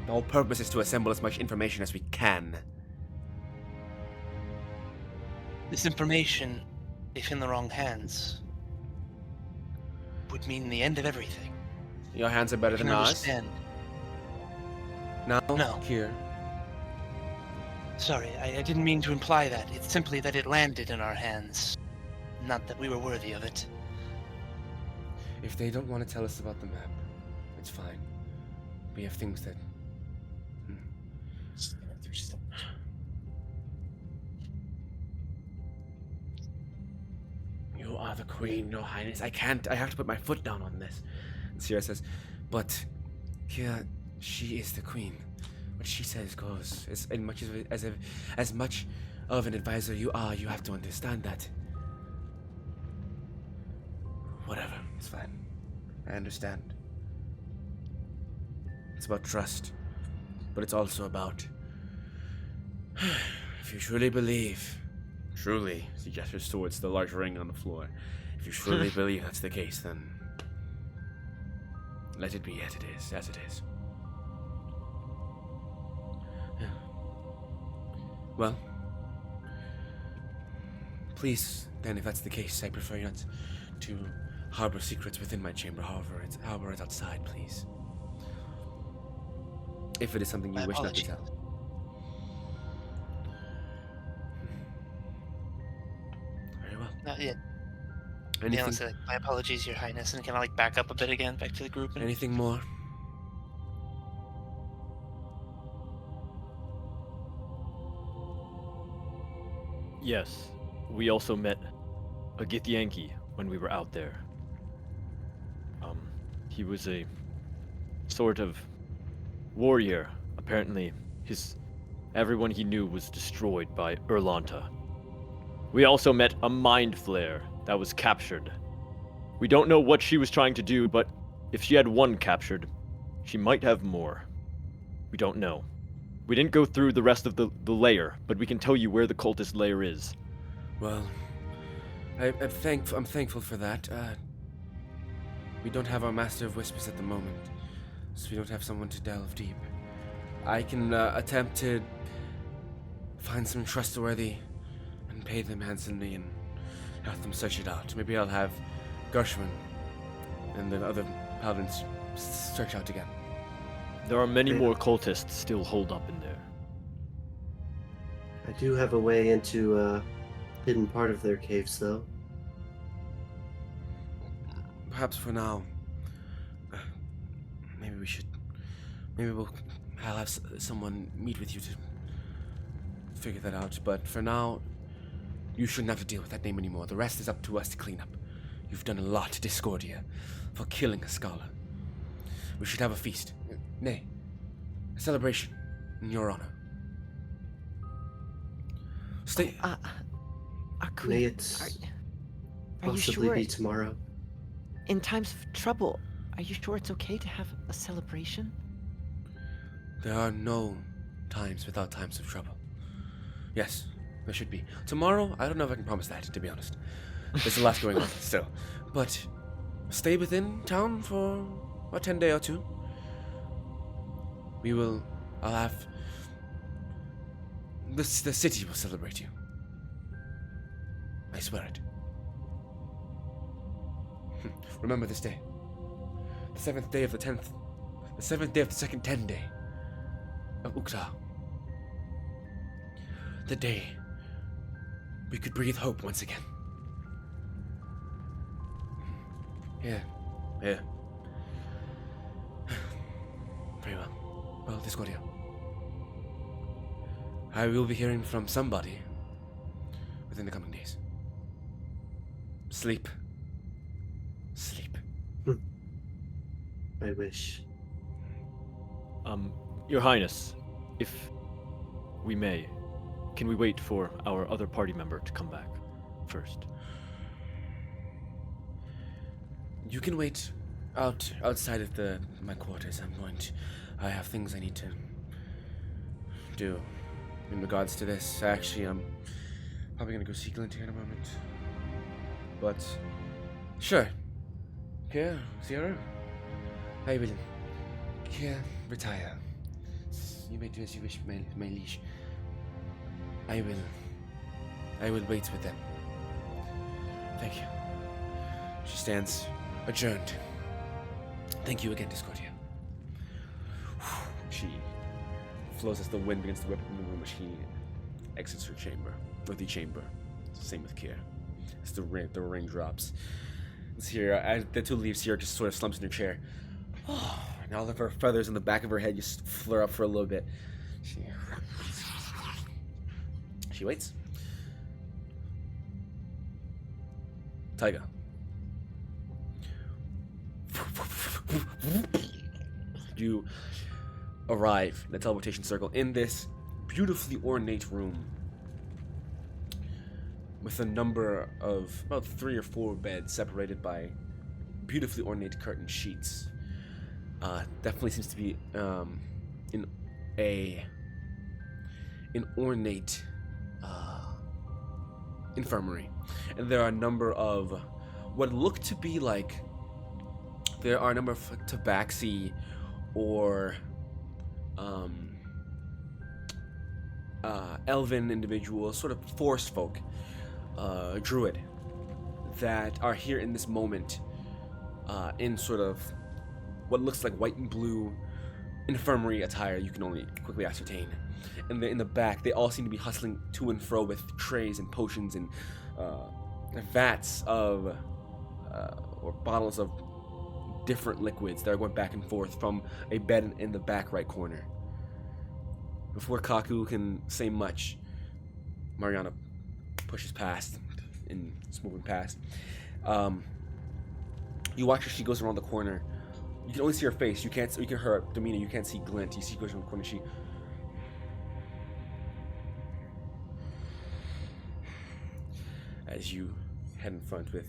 The whole purpose is to assemble as much information as we can. This information, if in the wrong hands, would mean the end of everything. Your hands are better You than can ours. understand. No. No. Here. Sorry, I didn't mean to imply that. It's simply that it landed in our hands. Not that we were worthy of it. If they don't want to tell us about the map, it's fine. We have things that. are the queen, your highness. I can't. I have to put my foot down on this. And Sierra says, but here, she is the queen. What she says goes. As much of an advisor you are, you have to understand that. Whatever, it's fine. I understand. It's about trust, but it's also about if you truly believe, truly, he gestures towards the large ring on the floor. If you truly believe that's the case, then let it be as it is. Yeah. Well, please, then, if that's the case, I prefer not to harbor secrets within my chamber. However, it's outside, please. If it is something you My wish not to apologies. tell. Very well. Yeah, Anything? I'll say, like, my apologies, Your Highness, and kind of like back up a bit again, back to the group. And Anything more? Yes, we also met a Githyanki when we were out there. He was a sort of warrior. Apparently, everyone he knew was destroyed by Erlanta. We also met a mind flayer that was captured. We don't know what she was trying to do, but if she had one captured, she might have more. We don't know. We didn't go through the rest of the layer, but we can tell you where the cultist layer is. Well, I'm thankful for that. We don't have our Master of Whispers at the moment, so we don't have someone to delve deep. I can attempt to find some trustworthy and pay them handsomely and have them search it out. Maybe I'll have Gershwin and the other paladins search out again. There are many more cultists still holed up in there. I do have a way into a hidden part of their caves, though. Perhaps for now, I'll have someone meet with you to figure that out. But for now, you shouldn't have to deal with that name anymore. The rest is up to us to clean up. You've done a lot to Discordia for killing a scholar. We should have a feast. Nay, a celebration in your honor. Stay. Our May queen, it are you possibly sure be tomorrow. in times of trouble, are you sure it's okay to have a celebration? There are no times without times of trouble. Yes, there should be. Tomorrow, I don't know if I can promise that, to be honest. There's a lot going on still. But stay within town for a 10 day or two. I'll have... The city will celebrate you. I swear it. Remember this day. The 7th day of the 10th. The 7th day of the second 10 day of Ukta. The day we could breathe hope once again. Yeah. Very well. Well, Discordia. I will be hearing from somebody within the coming days. Sleep. I wish. Your Highness, if we may, can we wait for our other party member to come back first? You can wait outside of my quarters. I have things I need to do in regards to this. Actually, I'm probably gonna go see Glint here in a moment. But sure. Here, Sierra. I will retire. You may do as you wish, my liege. I will wait with them. Thank you. She stands adjourned. Thank you again, Discordia. She flows as the wind begins to whip in the room as she exits her chamber, or the chamber. Same with Kier. As the rain drops. It's here, the two leaves here, just sort of slumps in her chair. Oh, and all of her feathers in the back of her head just flare up for a little bit. She waits. Taiga. You arrive in the teleportation circle in this beautifully ornate room with a number of about 3 or 4 beds separated by beautifully ornate curtain sheets. Definitely seems to be in an ornate infirmary, and there are a number of what look to be like tabaxi or elven individuals, sort of forest folk, druid, that are here in this moment in sort of what looks like white and blue infirmary attire. You can only quickly ascertain. And in the back, they all seem to be hustling to and fro with trays and potions and vats of or bottles of different liquids that are going back and forth from a bed in the back right corner. Before Kaku can say much, Mariana pushes past and is moving past. You watch as she goes around the corner. You can only see her face. You can her demeanor. You can't see glint. You see she goes around the corner. She. As you head in front with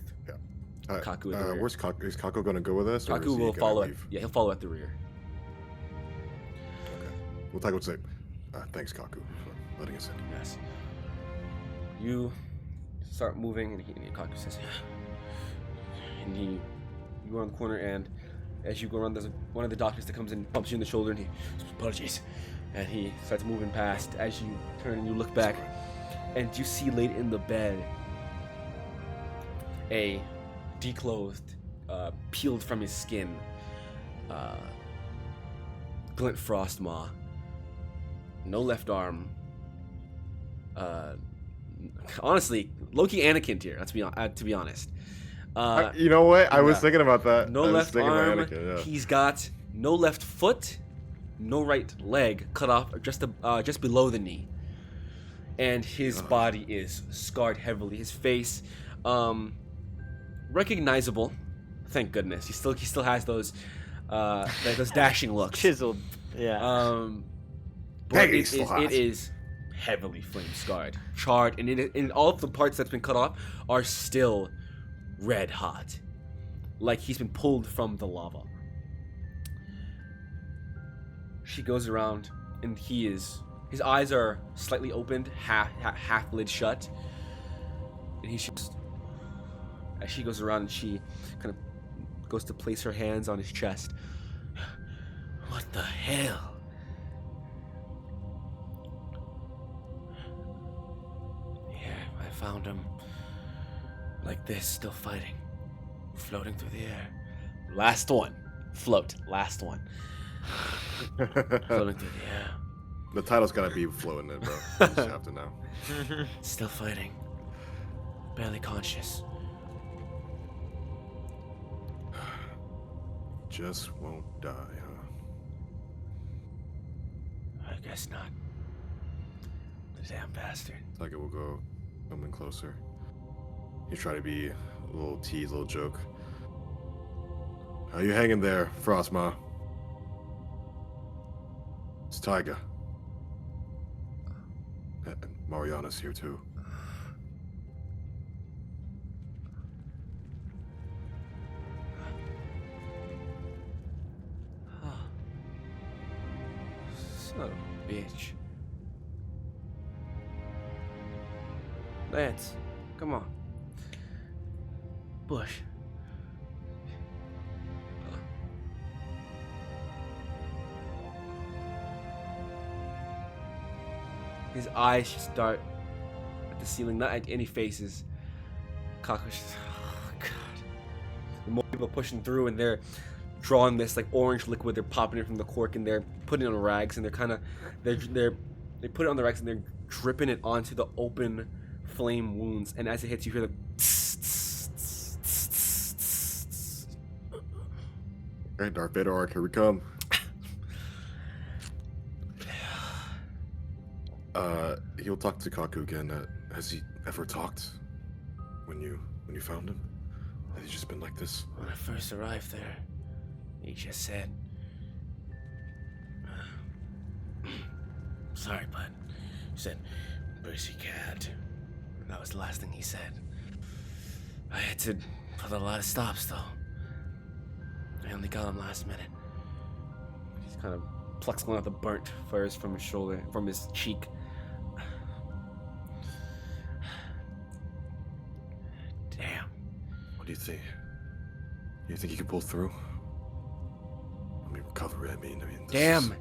Kaku at the rear. Where's Kaku? Is Kaku going to go with us? Or is Kaku he will gonna follow. leave? He'll follow at the rear. Okay. Well, Taiga would say, thanks, Kaku, for letting us in. Yes. You start moving, and Kaku says, yeah. And you go around the corner, and as you go around, there's one of the doctors that comes and bumps you in the shoulder, and he says, apologies. And he starts moving past. As you turn and you look back, and you see laid in the bed a declothed, peeled from his skin, Glint Frostmaw. No left arm. Honestly, Loki Anakin tier. To be honest. You know what? I was yeah. thinking about that. No I was left thinking about arm. Anakin, yeah. He's got no left foot, no right leg, cut off just below the knee, and his body is scarred heavily. His face, recognizable. Thank goodness. He still has those those dashing looks. Chiseled. Yeah. But Hey, it is heavily flame scarred, charred, and in all of the parts that's been cut off are still red hot, like he's been pulled from the lava. She goes around, and his eyes are slightly opened, half lid shut, and he's just, as she goes around and she kind of goes to place her hands on his chest. What the hell? Yeah, I found him like this, still fighting, floating through the air. Last one. Float. Last one. Floating through the air. The title's gotta be floating it, bro. You just have to know. Still fighting. Barely conscious. Just won't die, huh? I guess not. The damn bastard. Taiga will go coming closer. You try to be a little tease, a little joke. How you hanging there, Frostma? It's Taiga. And Mariana's here too. Son of a bitch. Lance, come on. Bush. His eyes just dart at the ceiling, not at any faces. Cockroach. Oh god. The more people pushing through, and they're drawing this like orange liquid. They're popping it from the cork, and they're putting it on rags, and they put it on the rags, and they're dripping it onto the open flame wounds. And as it hits, you hear the. Alright, Darth Vader arc, here we come. He'll talk to Kaku again. Has he ever talked when you found him? Has he just been like this? When I first arrived there, he just said, sorry, bud. He said, "Busy cat." That was the last thing he said. I had to put a lot of stops, though. I only got him last minute. He's kind of plucks one of the burnt furs from his shoulder, from his cheek. Damn. What do you think? You think he could pull through? I mean, recovery. I mean, this Damn.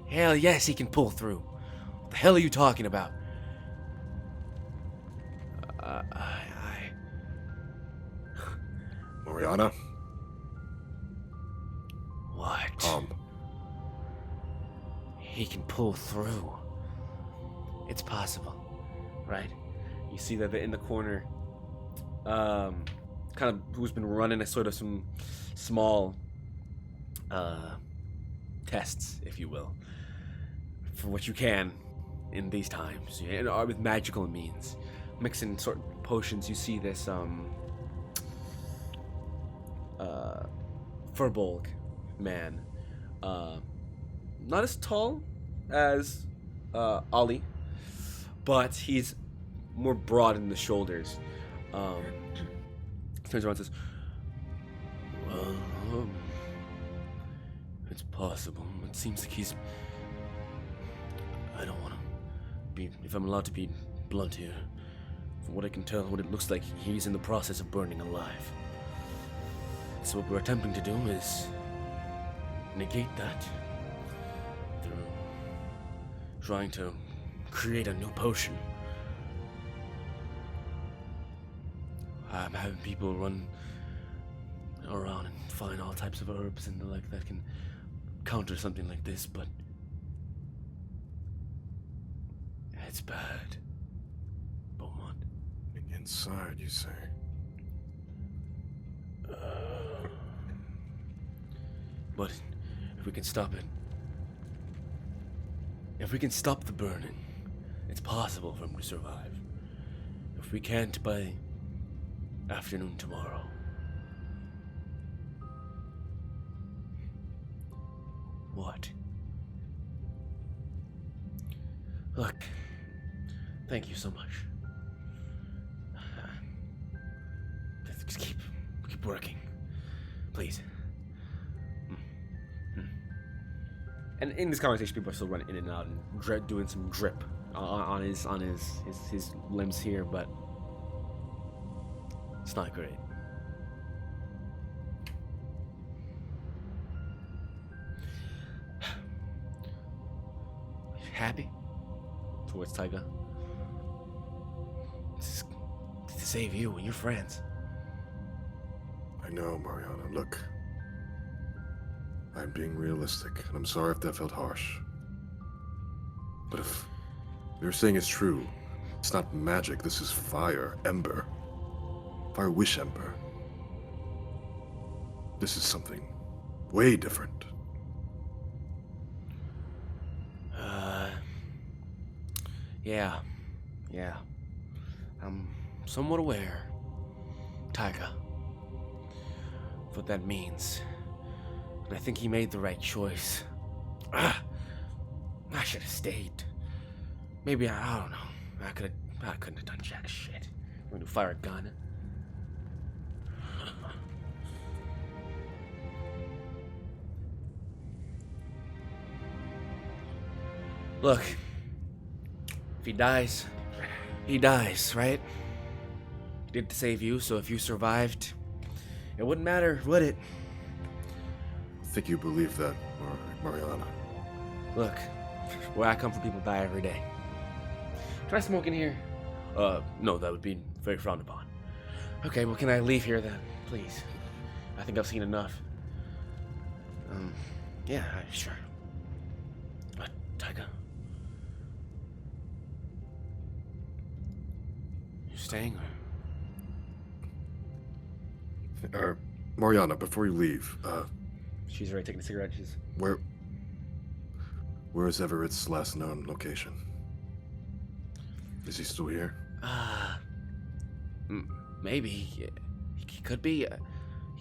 Hell yes, he can pull through. What the hell are you talking about? Mariana? What? He can pull through. It's possible, right? You see that in the corner, kind of who's been running a sort of some small tests, if you will, for what you can in these times, and with magical means, mixing sort of potions. You see this Furbolg man, not as tall as Ollie, but he's more broad in the shoulders. Turns around and says, Well, it's possible. It seems like he's... I don't want to be... If I'm allowed to be blunt here, from what I can tell, what it looks like, he's in the process of burning alive. So what we're attempting to do is negate that through trying to create a new potion. I'm having people run around and find all types of herbs and the like that can counter something like this, but it's bad. Beaumont. Inside, you say? But if we can stop it, if we can stop the burning, it's possible for him to survive. If we can't by afternoon tomorrow, what? Look, thank you so much. Just keep working, please. and in this conversation, people are still running in and out and doing some drip on his limbs here, but it's not great. Happy Towards Taiga. to save you and your friends. I know, Mariana. Look, I'm being realistic, and I'm sorry if that felt harsh. But if you're saying it's true, it's not magic. This is fire, ember. Fire wish ember. This is something way different. Yeah. I'm somewhat aware, Taiga, of what that means. And I think he made the right choice. I should have stayed. Maybe I don't know. I couldn't have done jack shit. I'm gonna fire a gun. Look, if he dies, right? He did it to save you, so if you survived, it wouldn't matter, would it? I think you believe that, Mariana. Look, where I come from, people die every day. Can I smoke in here? No, that would be very frowned upon. Okay, well, can I leave here then, please? I think I've seen enough. Yeah, sure. Taiga? You staying or? Mariana, before you leave, She's already taking a cigarette. where is Everett's last known location? Is he still here? Maybe. He could be.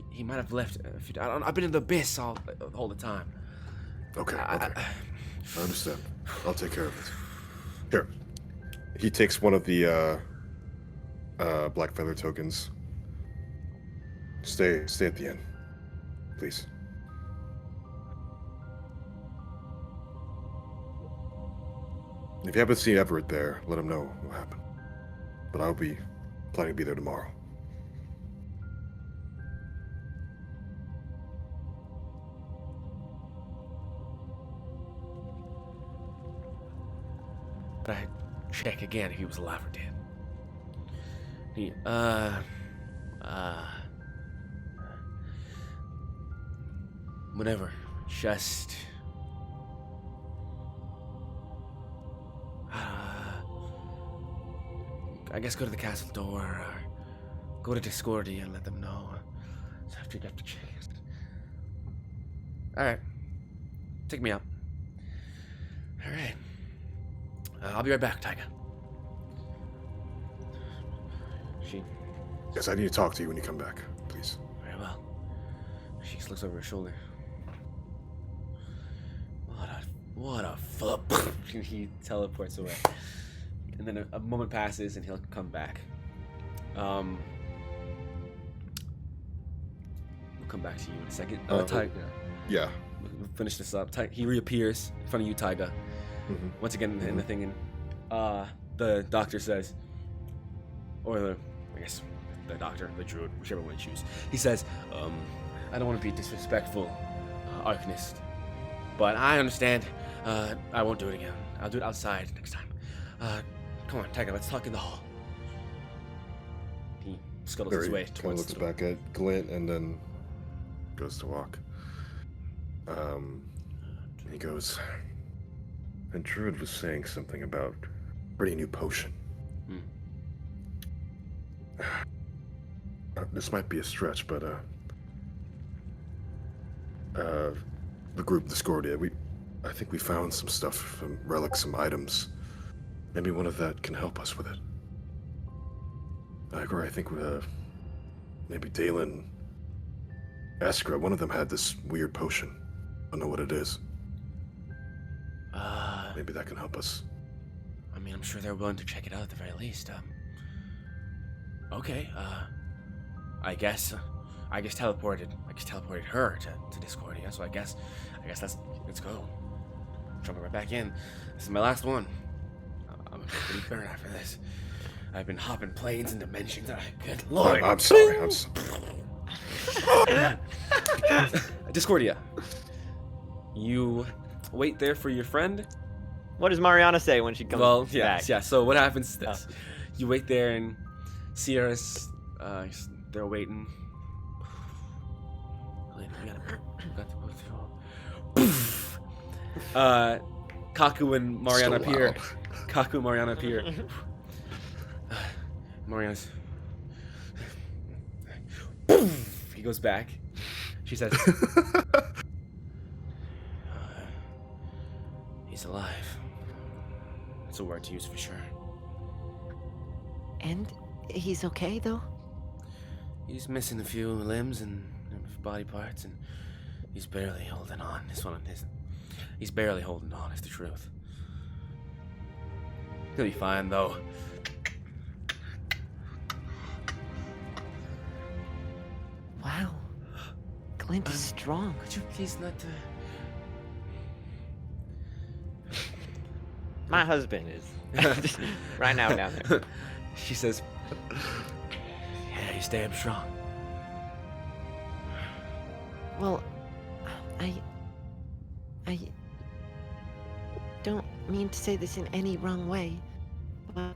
He might have left. I've been in the abyss all the time. Okay, okay. I understand. I'll take care of it. Here. He takes one of the black feather tokens. Stay at the inn, please. If you happen to see Everett there, let him know what happened. But I'll be planning to be there tomorrow. But I check again if he was alive or dead. Whatever. Just. I guess go to the castle door or go to Discordia and let them know. So I have to check it. Alright. Take me out. Alright. I'll be right back, Tyga. Yes, I need to talk to you when you come back, please. Very well. She just looks over her shoulder. What a flip. He teleports away. And then a moment passes and he'll come back. We'll come back to you in a second. Yeah. We'll finish this up. He reappears in front of you, Tyga. Mm-hmm. Once again in the thing, and the doctor says, or I guess the doctor, the druid, whichever one you choose. He says, I don't want to be disrespectful, Arcanist, but I understand. I won't do it again. I'll do it outside next time. Come on, Tyga, let's talk in the hall. He scuttles his way Kind of towards looks the door. back at Glint and then goes to walk. He goes, and Druid was saying something about pretty new potion. This might be a stretch, but the group Discordia, I think we found some stuff, some relics, some items. Maybe one of that can help us with it. I think maybe Dalen, Eskra, one of them had this weird potion. I don't know what it is. Maybe that can help us. I mean, I'm sure they're willing to check it out at the very least. Okay. I guess teleported her to Discordia. So I guess let's go. Jumping right back in. This is my last one. I'm pretty burnt after this. I've been hopping planes and dimensions. Good lord. I'm sorry. Discordia. You wait there for your friend. What does Mariana say when she comes back? Yeah. So what happens is this: you wait there, and Sierra's they're waiting. Kaku and Mariana appear. Kaku and Mariana appear. Mariana's. He goes back. She says, he's alive. That's a word to use for sure. And he's okay, though? He's missing a few limbs and body parts, and he's barely holding on. He's barely holding on, is the truth. He'll be fine, though. Wow. Glint is strong. Could you please not... My husband is right now down there. She says, yeah, he's damn strong. Well, I don't mean to say this in any wrong way, but,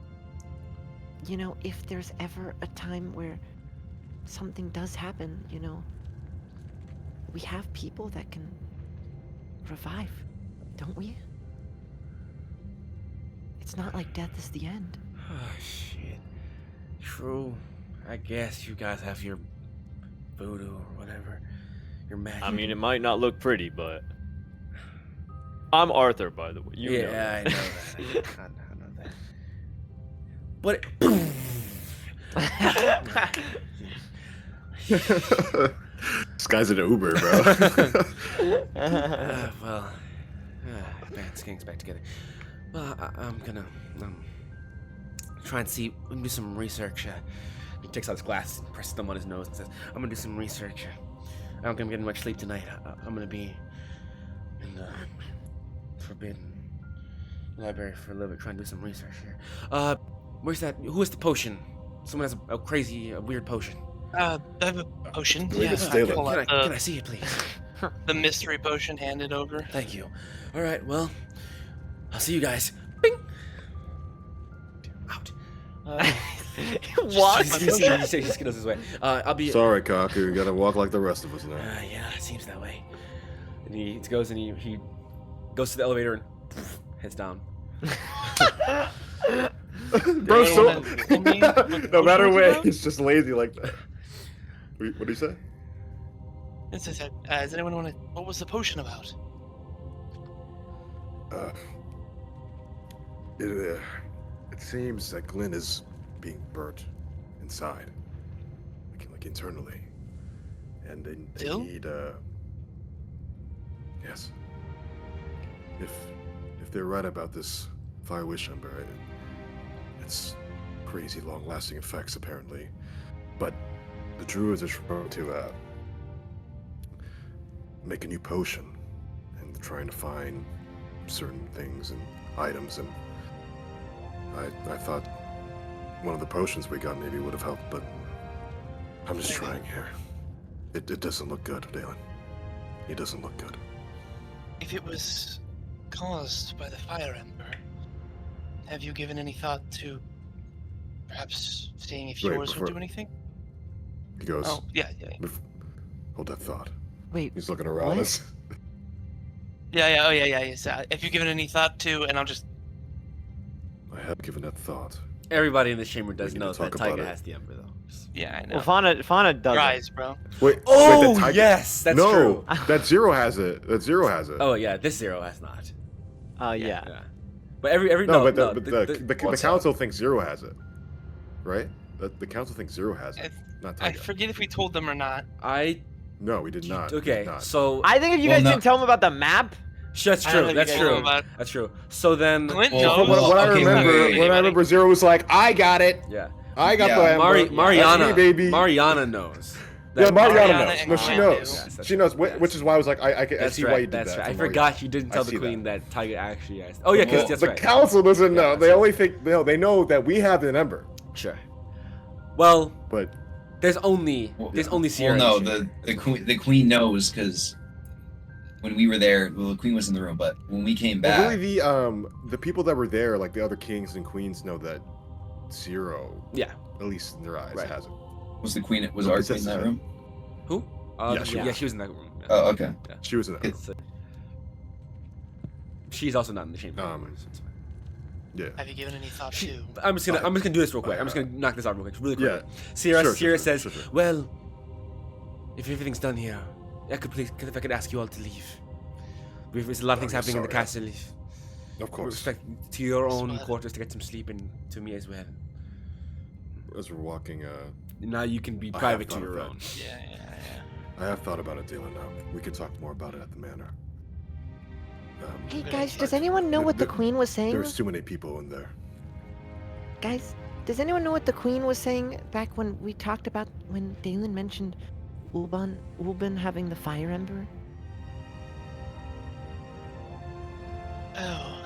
you know, if there's ever a time where something does happen, you know, we have people that can revive, don't we? It's not like death is the end. Oh, shit. True. I guess you guys have your voodoo or whatever. Your magic. I mean, it might not look pretty, but I'm Arthur, by the way. You know I that. know that. I know that. But This guy's an Uber, bro. Well, band's getting back together. Well, I'm gonna try and see. I'm gonna do some research. He takes out his glasses and presses them on his nose and says, "I'm gonna do some research. I don't think I'm getting much sleep tonight. I'm gonna be in the forbidden library for a little bit, trying to do some research here. Where's that? Who has the potion? Someone has a crazy, weird potion. I have a potion. We Yeah, can steal it. pull out Can I see it, please? the mystery potion handed over. Thank you. All right, well, I'll see you guys. Bing. Out. What? He skittles his way. I'll be. Sorry, Cocker. You gotta walk like the rest of us now. Yeah, it seems that way. And he goes and he goes to the elevator and heads down. Bro, so Tell me what the no matter potion was what, about? he's just lazy like that. What do you say? Does anyone want to? What was the potion about? It seems that Glenn is being burnt inside, like internally, and they Still? need yes. If they're right about this fire wish ember, it's crazy long-lasting effects apparently, but the druids are trying to make a new potion and trying to find certain things and items, and I thought one of the potions we got maybe would have helped, but I'm just trying here. It doesn't look good, Dalen. It doesn't look good. If it was caused by the fire ember, have you given any thought to perhaps seeing if Wait, yours before- would do anything? He goes, Oh, yeah. hold that thought. Wait, He's looking around what? us. Yeah. Oh, yeah. Yes. If you've given any thought to, and I'll just. I have given that thought. Everybody in this chamber does We can know talk that about Tiger it. has the ember, though. Yeah, I know. Well, Fauna does. Your eyes, bro. Wait, Oh, wait, Tiger- yes, that's no, true. that Zero has it. That Zero has it. Oh yeah, this Zero has not. Yeah. But every no, no, but no, the what's council thinks Zero has it, right? The council thinks Zero has it, not I Tiger. forget if we told them or not. No, we did not. We Okay, did not. so I think if you Well, guys no. didn't tell him about the map, that's I don't true. know if That's you guys know true. about- That's true. So then, Clint Well, knows. What I okay, remember, wait. when I remember Zero was like, "I got it. yeah, I got Yeah. the ember. Mariana, That's me, baby." Mariana knows. Yeah, Mariana Mariana knows. and No, she Glenn knows. do. Yes, that's She knows, right, yes. which is why I was like, I That's see right. why you did That's that. right. I to Mariana. forgot you didn't I tell the see queen that. that Tiger actually has. Oh yeah, because Well, that's The right. council doesn't know. Yeah, They that's only think they know that we have an ember, Sure. Well, but there's only Sierra. Well, in no, the chamber. the queen knows because when we were there, well, the queen was in the room, but when we came back, really the people that were there, like the other kings and queens, know that Zero, Yeah. at least in their eyes, Right. has it. was No, our it's queen in that just- room? Who? Yeah, She was in that room. Yeah. Oh, okay. She was in it. So- she's also not in the chamber. Um, It's fine. Yeah. Have you given any thought She- to? I'm just gonna do this real quick. I'm just gonna knock this out real quick, really quick. Yeah. Sierra Sure, says, sure. "Well, if everything's done here, if I could ask you all to leave. There's a lot of things Oh, happening in the sorry. castle. Of With course. respect to your own Smile. quarters to get some sleep and to me as well. As we're walking, Now you can be I have private to thought your of own." Yeah. I have thought about it, Dylan. We can talk more about it at the manor. Hey guys, does anyone know what the queen was saying? There's too many people in there. Guys, does anyone know what the queen was saying back when we talked about when Dalen mentioned Ulban having the fire ember? Oh.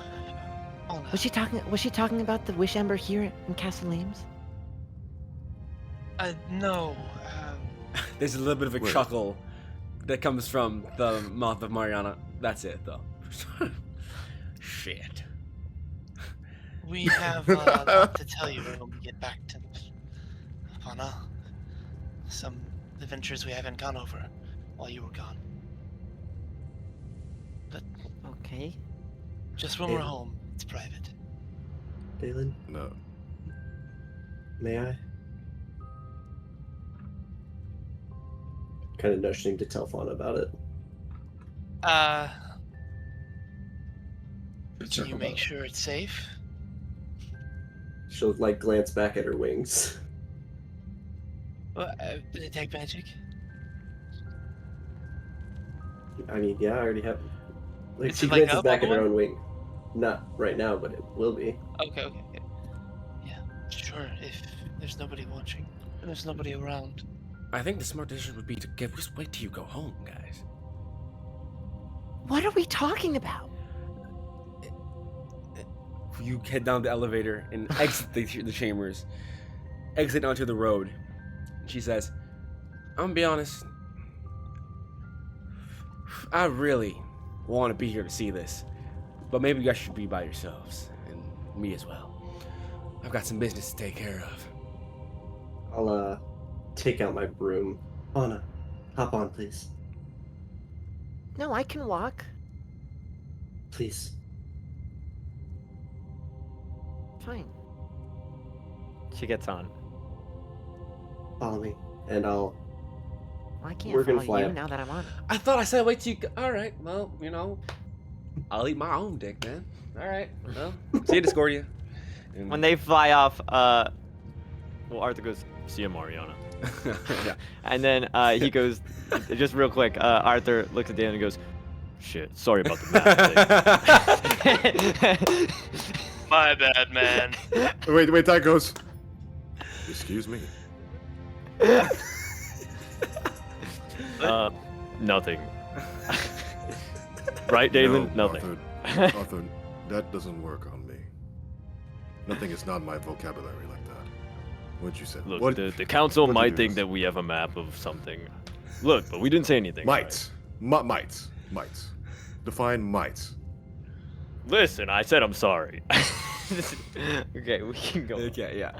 Oh no. Was she talking about the wish ember here in Castle Ames? No. There's a little bit of a Wait. chuckle that comes from the mouth of Mariana. That's it, though. Shit. We have a lot to tell you when we get back to Fauna. Some adventures we haven't gone over while you were gone. But Okay. just when we're home, it's private. Dalen, No. may I? Kind of nudging to tell Fauna about it. Do you make sure it's safe? She'll like glance back at her wings. Detect magic. I mean, yeah, I already have. Like, Is she it, like, glances up back all at the her way? own wing. Not right now, but it will be. Okay. Yeah, sure. If there's nobody watching, there's nobody around. I think the smart decision would be to just wait till you go home, guys. What are we talking about? You head down the elevator and exit the chambers, exit onto the road. She says, I'm gonna be honest, I really want to be here to see this, but maybe you guys should be by yourselves, and me as well. I've got some business to take care of. I'll take out my broom. Anna, hop on, please. No, I can walk. Please. Fine. She gets on. Follow me, and I'll. Well, I can't We're gonna follow fly you up. now that I'm on it. I thought I said wait till you. All right, well, I'll eat my own dick, man. All right, well, see you, Discordia. And When they fly off, well, Arthur goes, "See you, Mariana." yeah. And then he goes, just real quick. Arthur looks at Dan and goes, "Shit, sorry about the map thing." My bad, man. Wait, that goes. Excuse me. Nothing. Right, David? No, Nothing. Arthur, that doesn't work on me. Nothing is not my vocabulary like that. What'd you say? Look, What- the council what'd you might do think this? that we have a map of something. Look, but we didn't say anything. Might. Might. Define might. Listen, I said I'm sorry. Okay, we can go. Okay, yeah.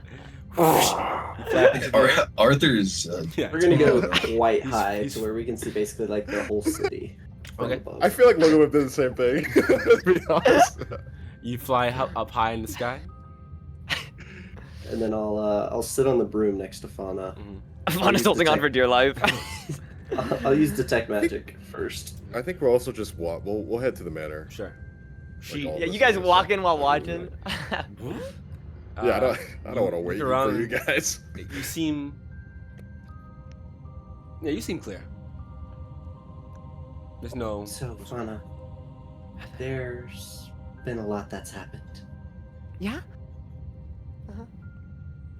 Arthur's. Yeah. We're gonna go quite He's- high he's- to where we can see basically like the whole city. From Okay. above. I feel like Logan Whip did the same thing. Let's be honest. You fly up high in the sky. And then I'll sit on the broom next to Fauna. Fauna's holding on for dear life. I'll use detect magic first. I think we're also just walk. We'll head to the manor. Sure. Like all Yeah, this you guys other walk stuff. in while watching. Yeah, I don't want to look wait around. for you guys. You seem. Yeah, you seem clear. There's no. So, Fauna, there's been a lot that's happened. Yeah?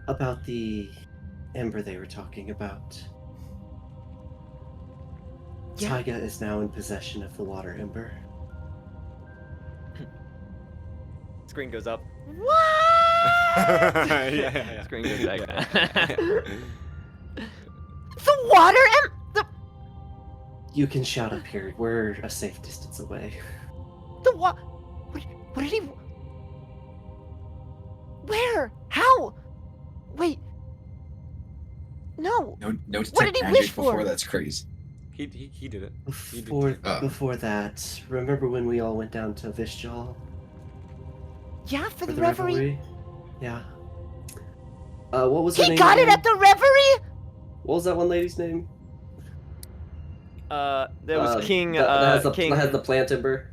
About the ember they were talking about. Yeah. Taiga is now in possession of the water ember. Screen goes up. What? yeah. Screen goes back down. The water the You can shout up here. We're a safe distance away. what did he? Where? How? Wait. No. No What detect did he magic wish before. for? That's crazy. He did it. Before that, remember when we all went down to Vishjal Yeah, for for the reverie. Yeah. What was her He name got it again? at the reverie. What was that one lady's name? That was King. That has the, King. that has the plant ember.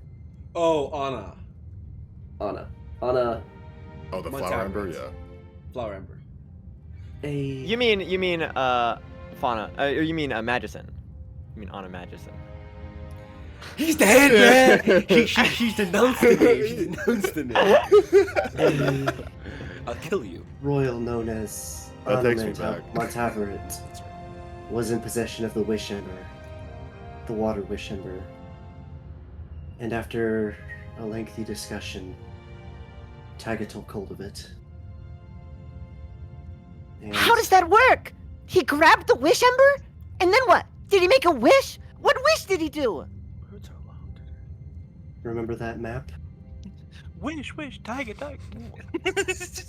Oh, Anna. Anna. Oh, the One flower time. ember. Yeah. Flower Ember. You mean Fauna? Or you mean Magicien? You mean Anna Magicien? He's dead, man. She's denounced the name. She denounced the name. I'll kill you. royal known as That takes me Anna back. Montaveret was in possession of the Wish Ember, the Water Wish Ember. And after a lengthy discussion, Taiga took hold of it. And How does that work? He grabbed the wish ember, and then what? Did he make a wish? What wish did he do? Birds are loud. remember that map? Wish, tiger.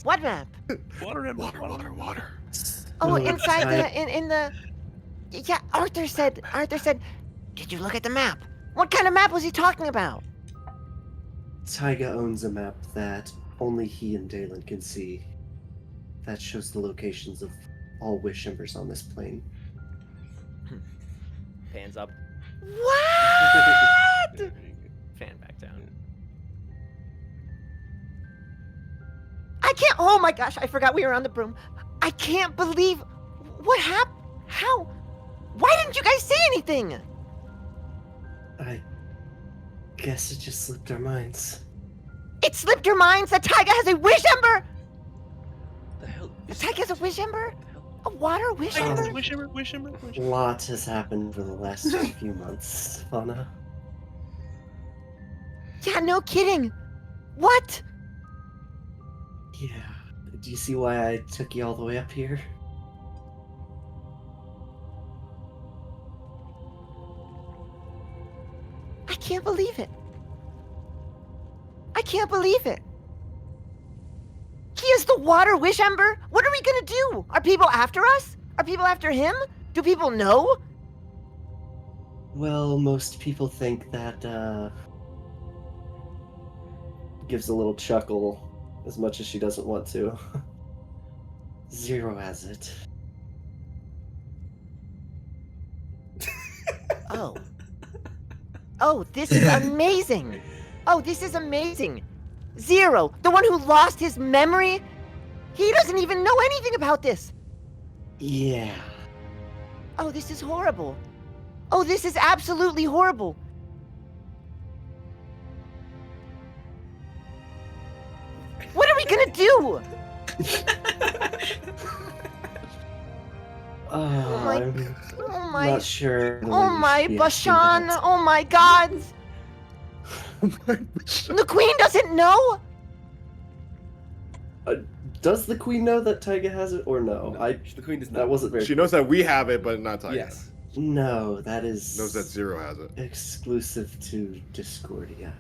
What map? Water ember. Water. Oh, No, inside Taiga- in the. Yeah, Arthur said. Did you look at the map? What kind of map was he talking about? Taiga owns a map that only he and Dalen can see. That shows the locations of all Wish Embers on this plane. Pans up. What? Fan back down. I can't. Oh my gosh! I forgot we were on the broom. I can't believe what happened. How? Why didn't you guys say anything? I guess it just slipped our minds. It slipped your minds that Taiga has a wish ember? The hell is Taiga has a that? wish ember? The hell? A water wish Like, ember? wish him, wish him, wish A him. lot has happened for the last few months, Fauna. Yeah, no kidding. What? Yeah. Do you see why I took you all the way up here? I can't believe it. I can't believe it. He is the water wish ember? What are we gonna do? Are people after us? Are people after him? Do people know? Well, most people think that, gives a little chuckle, as much as she doesn't want to. Zero has it. Oh. Oh, this is amazing. Oh, this is amazing. Zero, the one who lost his memory? He doesn't even know anything about this. Yeah. Oh, this is horrible. Oh, this is absolutely horrible. What are we gonna do? my- I'm Oh my, not sure. oh my Bashan, oh my gods. The queen doesn't know? Does the queen know that Taiga has it or no? The queen does not. That wasn't very. She knows that we have it, but not Tiger. Yes. No, that is. Knows that Zero has it. Exclusive to Discordia.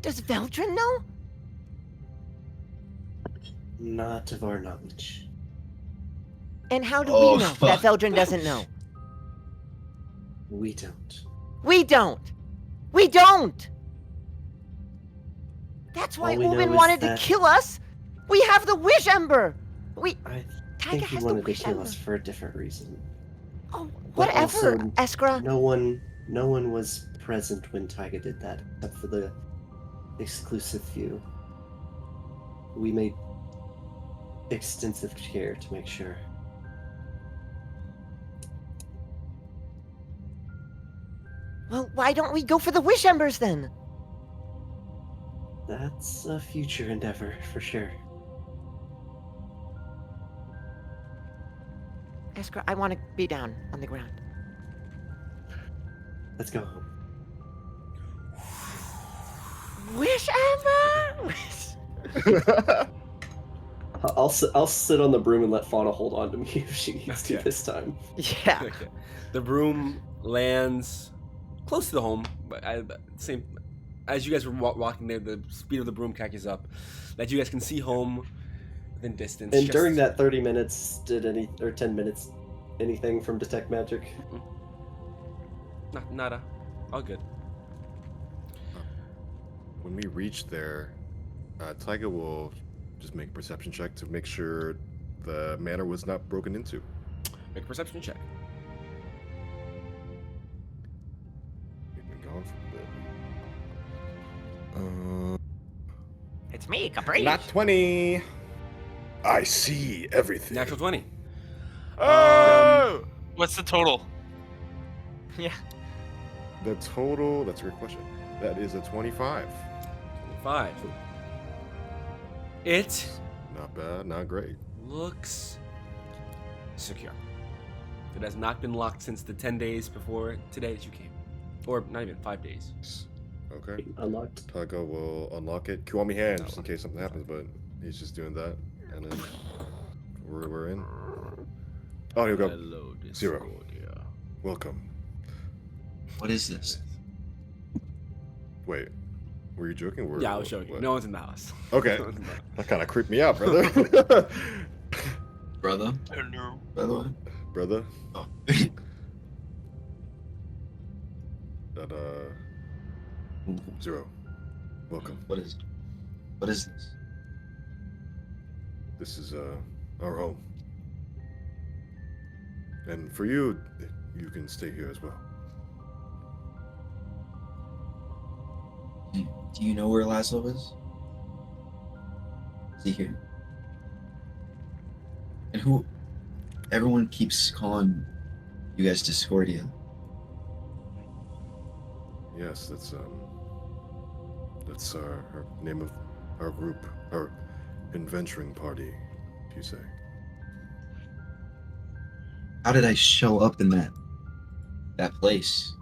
Does Veldrin know? Not of our knowledge. And how do Oh, we know that Veldrin doesn't know? We don't. We don't. We don't. That's why All we know Ubin is wanted that- to kill us. We have the wish ember. I Taiga think he has the wanted to wish kill ember. us for a different reason. Oh, But whatever, also, Eskra. No one was present when Taiga did that, except for the exclusive few. We made extensive care to make sure. Well, why don't we go for the wish embers then? That's a future endeavor, for sure. Eskra, I want to be down on the ground. Let's go home. Wish ember. I'll sit on the broom and let Fauna hold on to me if she needs to Okay. this time. Yeah. Okay. The broom lands close to the home, but same as you guys were walking there. The speed of the broom catches up, that you guys can see home within distance. And just- during that 30 minutes, 10 minutes, anything from Detect Magic? Nada, all good. When we reach there, Taiga will just make a perception check to make sure the manor was not broken into. Make a perception check. We've been gone for a bit. It's me, Capri. Not 20. I see everything. Natural 20. Oh! What's the total? Yeah. The total, that's a great question. That is a 25. 25. It Not bad, not great. looks secure. It has not been locked since the 10 days before today that you came. Or not even 5 days. Okay. Unlocked. Taiga will unlock it. Kiwami hand, No, just in case something happens, but he's just doing that. And then we're in. Oh, he'll go. Hello, Zero. Discordia. Welcome. What is this? Wait, were you joking? Or Yeah, I was joking. what? No one's in the house. Okay. No one's in the house. That kind of creeped me out, brother. Brother? Hello. Brother? Brother. Oh. That Zero. Welcome. What is this? This is our home. And for you, you can stay here as well. Do you know where Laszlo is? Is he here? And who everyone keeps calling you guys Discordia. Yes, that's our name of our group, our adventuring party, if you say. How did I show up in that place?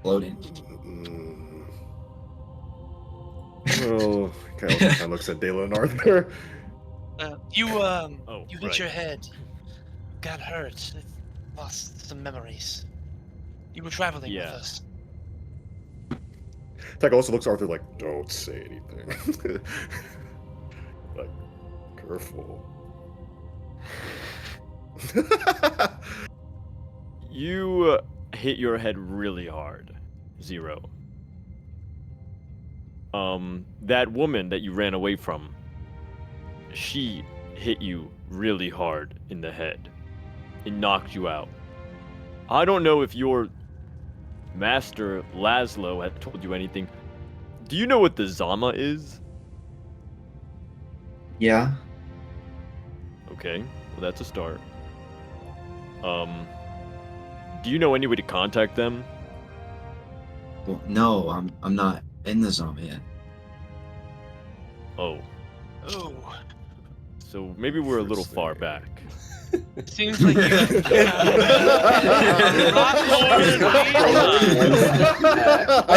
Floating. Well, Kyle kind of looks at Dela and Arthur. You Oh, hit right. your head, got hurt, lost some memories. You were traveling with Yeah. us. Tyke also looks at Arthur like, don't say anything. Like, careful. You hit your head really hard, Zero. That woman that you ran away from, she hit you really hard in the head. It knocked you out. I don't know if your master Laszlo had told you anything. Do you know what the Zama is? Yeah. Okay, well that's a start. Do you know any way to contact them? Well, no, I'm not in the zone yet. Oh, Oh, so maybe we're a little far Interesting. back. seems like you have a lot more than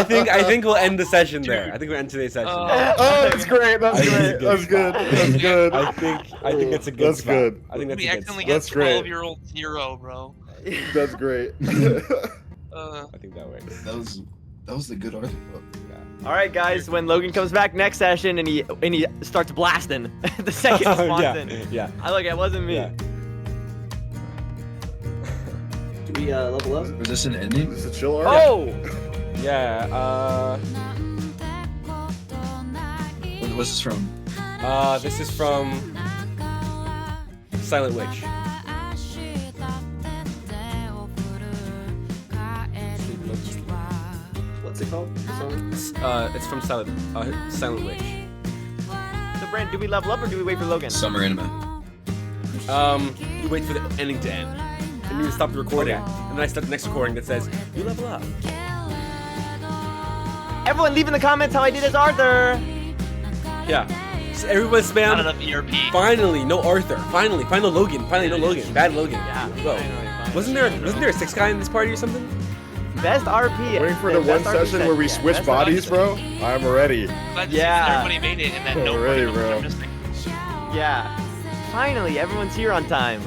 we I think we'll end the session there. I think we'll end today's session. Oh. Oh, that's great. That's I think great. it's a good That's good. That's good. I think that's a good That's spot. good. I think that's We a good accidentally spot. got That's great. 12-year-old Zero, bro. That's great. I think that works. That was the good Arthur book. All right, guys. When Logan comes back next session and he starts blasting, the second spawns in. yeah. I look. It wasn't me. Yeah. Do we level up? Was this an ending? Is this a chill arc? Oh, Yeah. What was this from? This is from Silent Witch. What's it called? The song? It's from Silent Witch. so Brent, do we level up or do we wait for Logan? Summer anime. You wait for the ending to end, and you stop the recording, and then I start the next recording that says you level up. Everyone, leave in the comments how I did as Arthur. Yeah. So everyone spam. Not enough ERP. Finally, no Arthur. Finally, no Logan. Finally, no Logan. Bad Logan. Yeah. Bro. Wasn't there a sixth guy in this party or something? Best RP. Waiting for the one best RP session where we yeah, switch best bodies, RP bro. I'm ready. Glad to see Yeah. that everybody made it and that no Already, people bro. are missing. Yeah. Finally, everyone's here on time.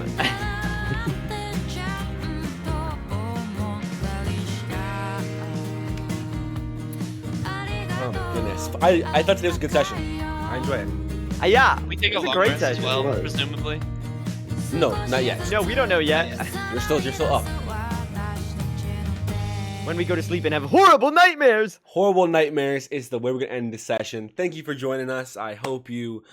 Oh my goodness. I thought today was a good session. I enjoy it. Yeah. We take it a was long a great rest as session. well, It was. presumably. No, not yet. No, we don't know yet. You're still up. When we go to sleep and have horrible nightmares. Horrible Nightmares is the way we're gonna end this session. Thank you for joining us. I hope you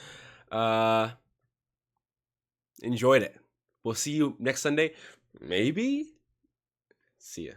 enjoyed it. We'll see you next Sunday. Maybe. See ya.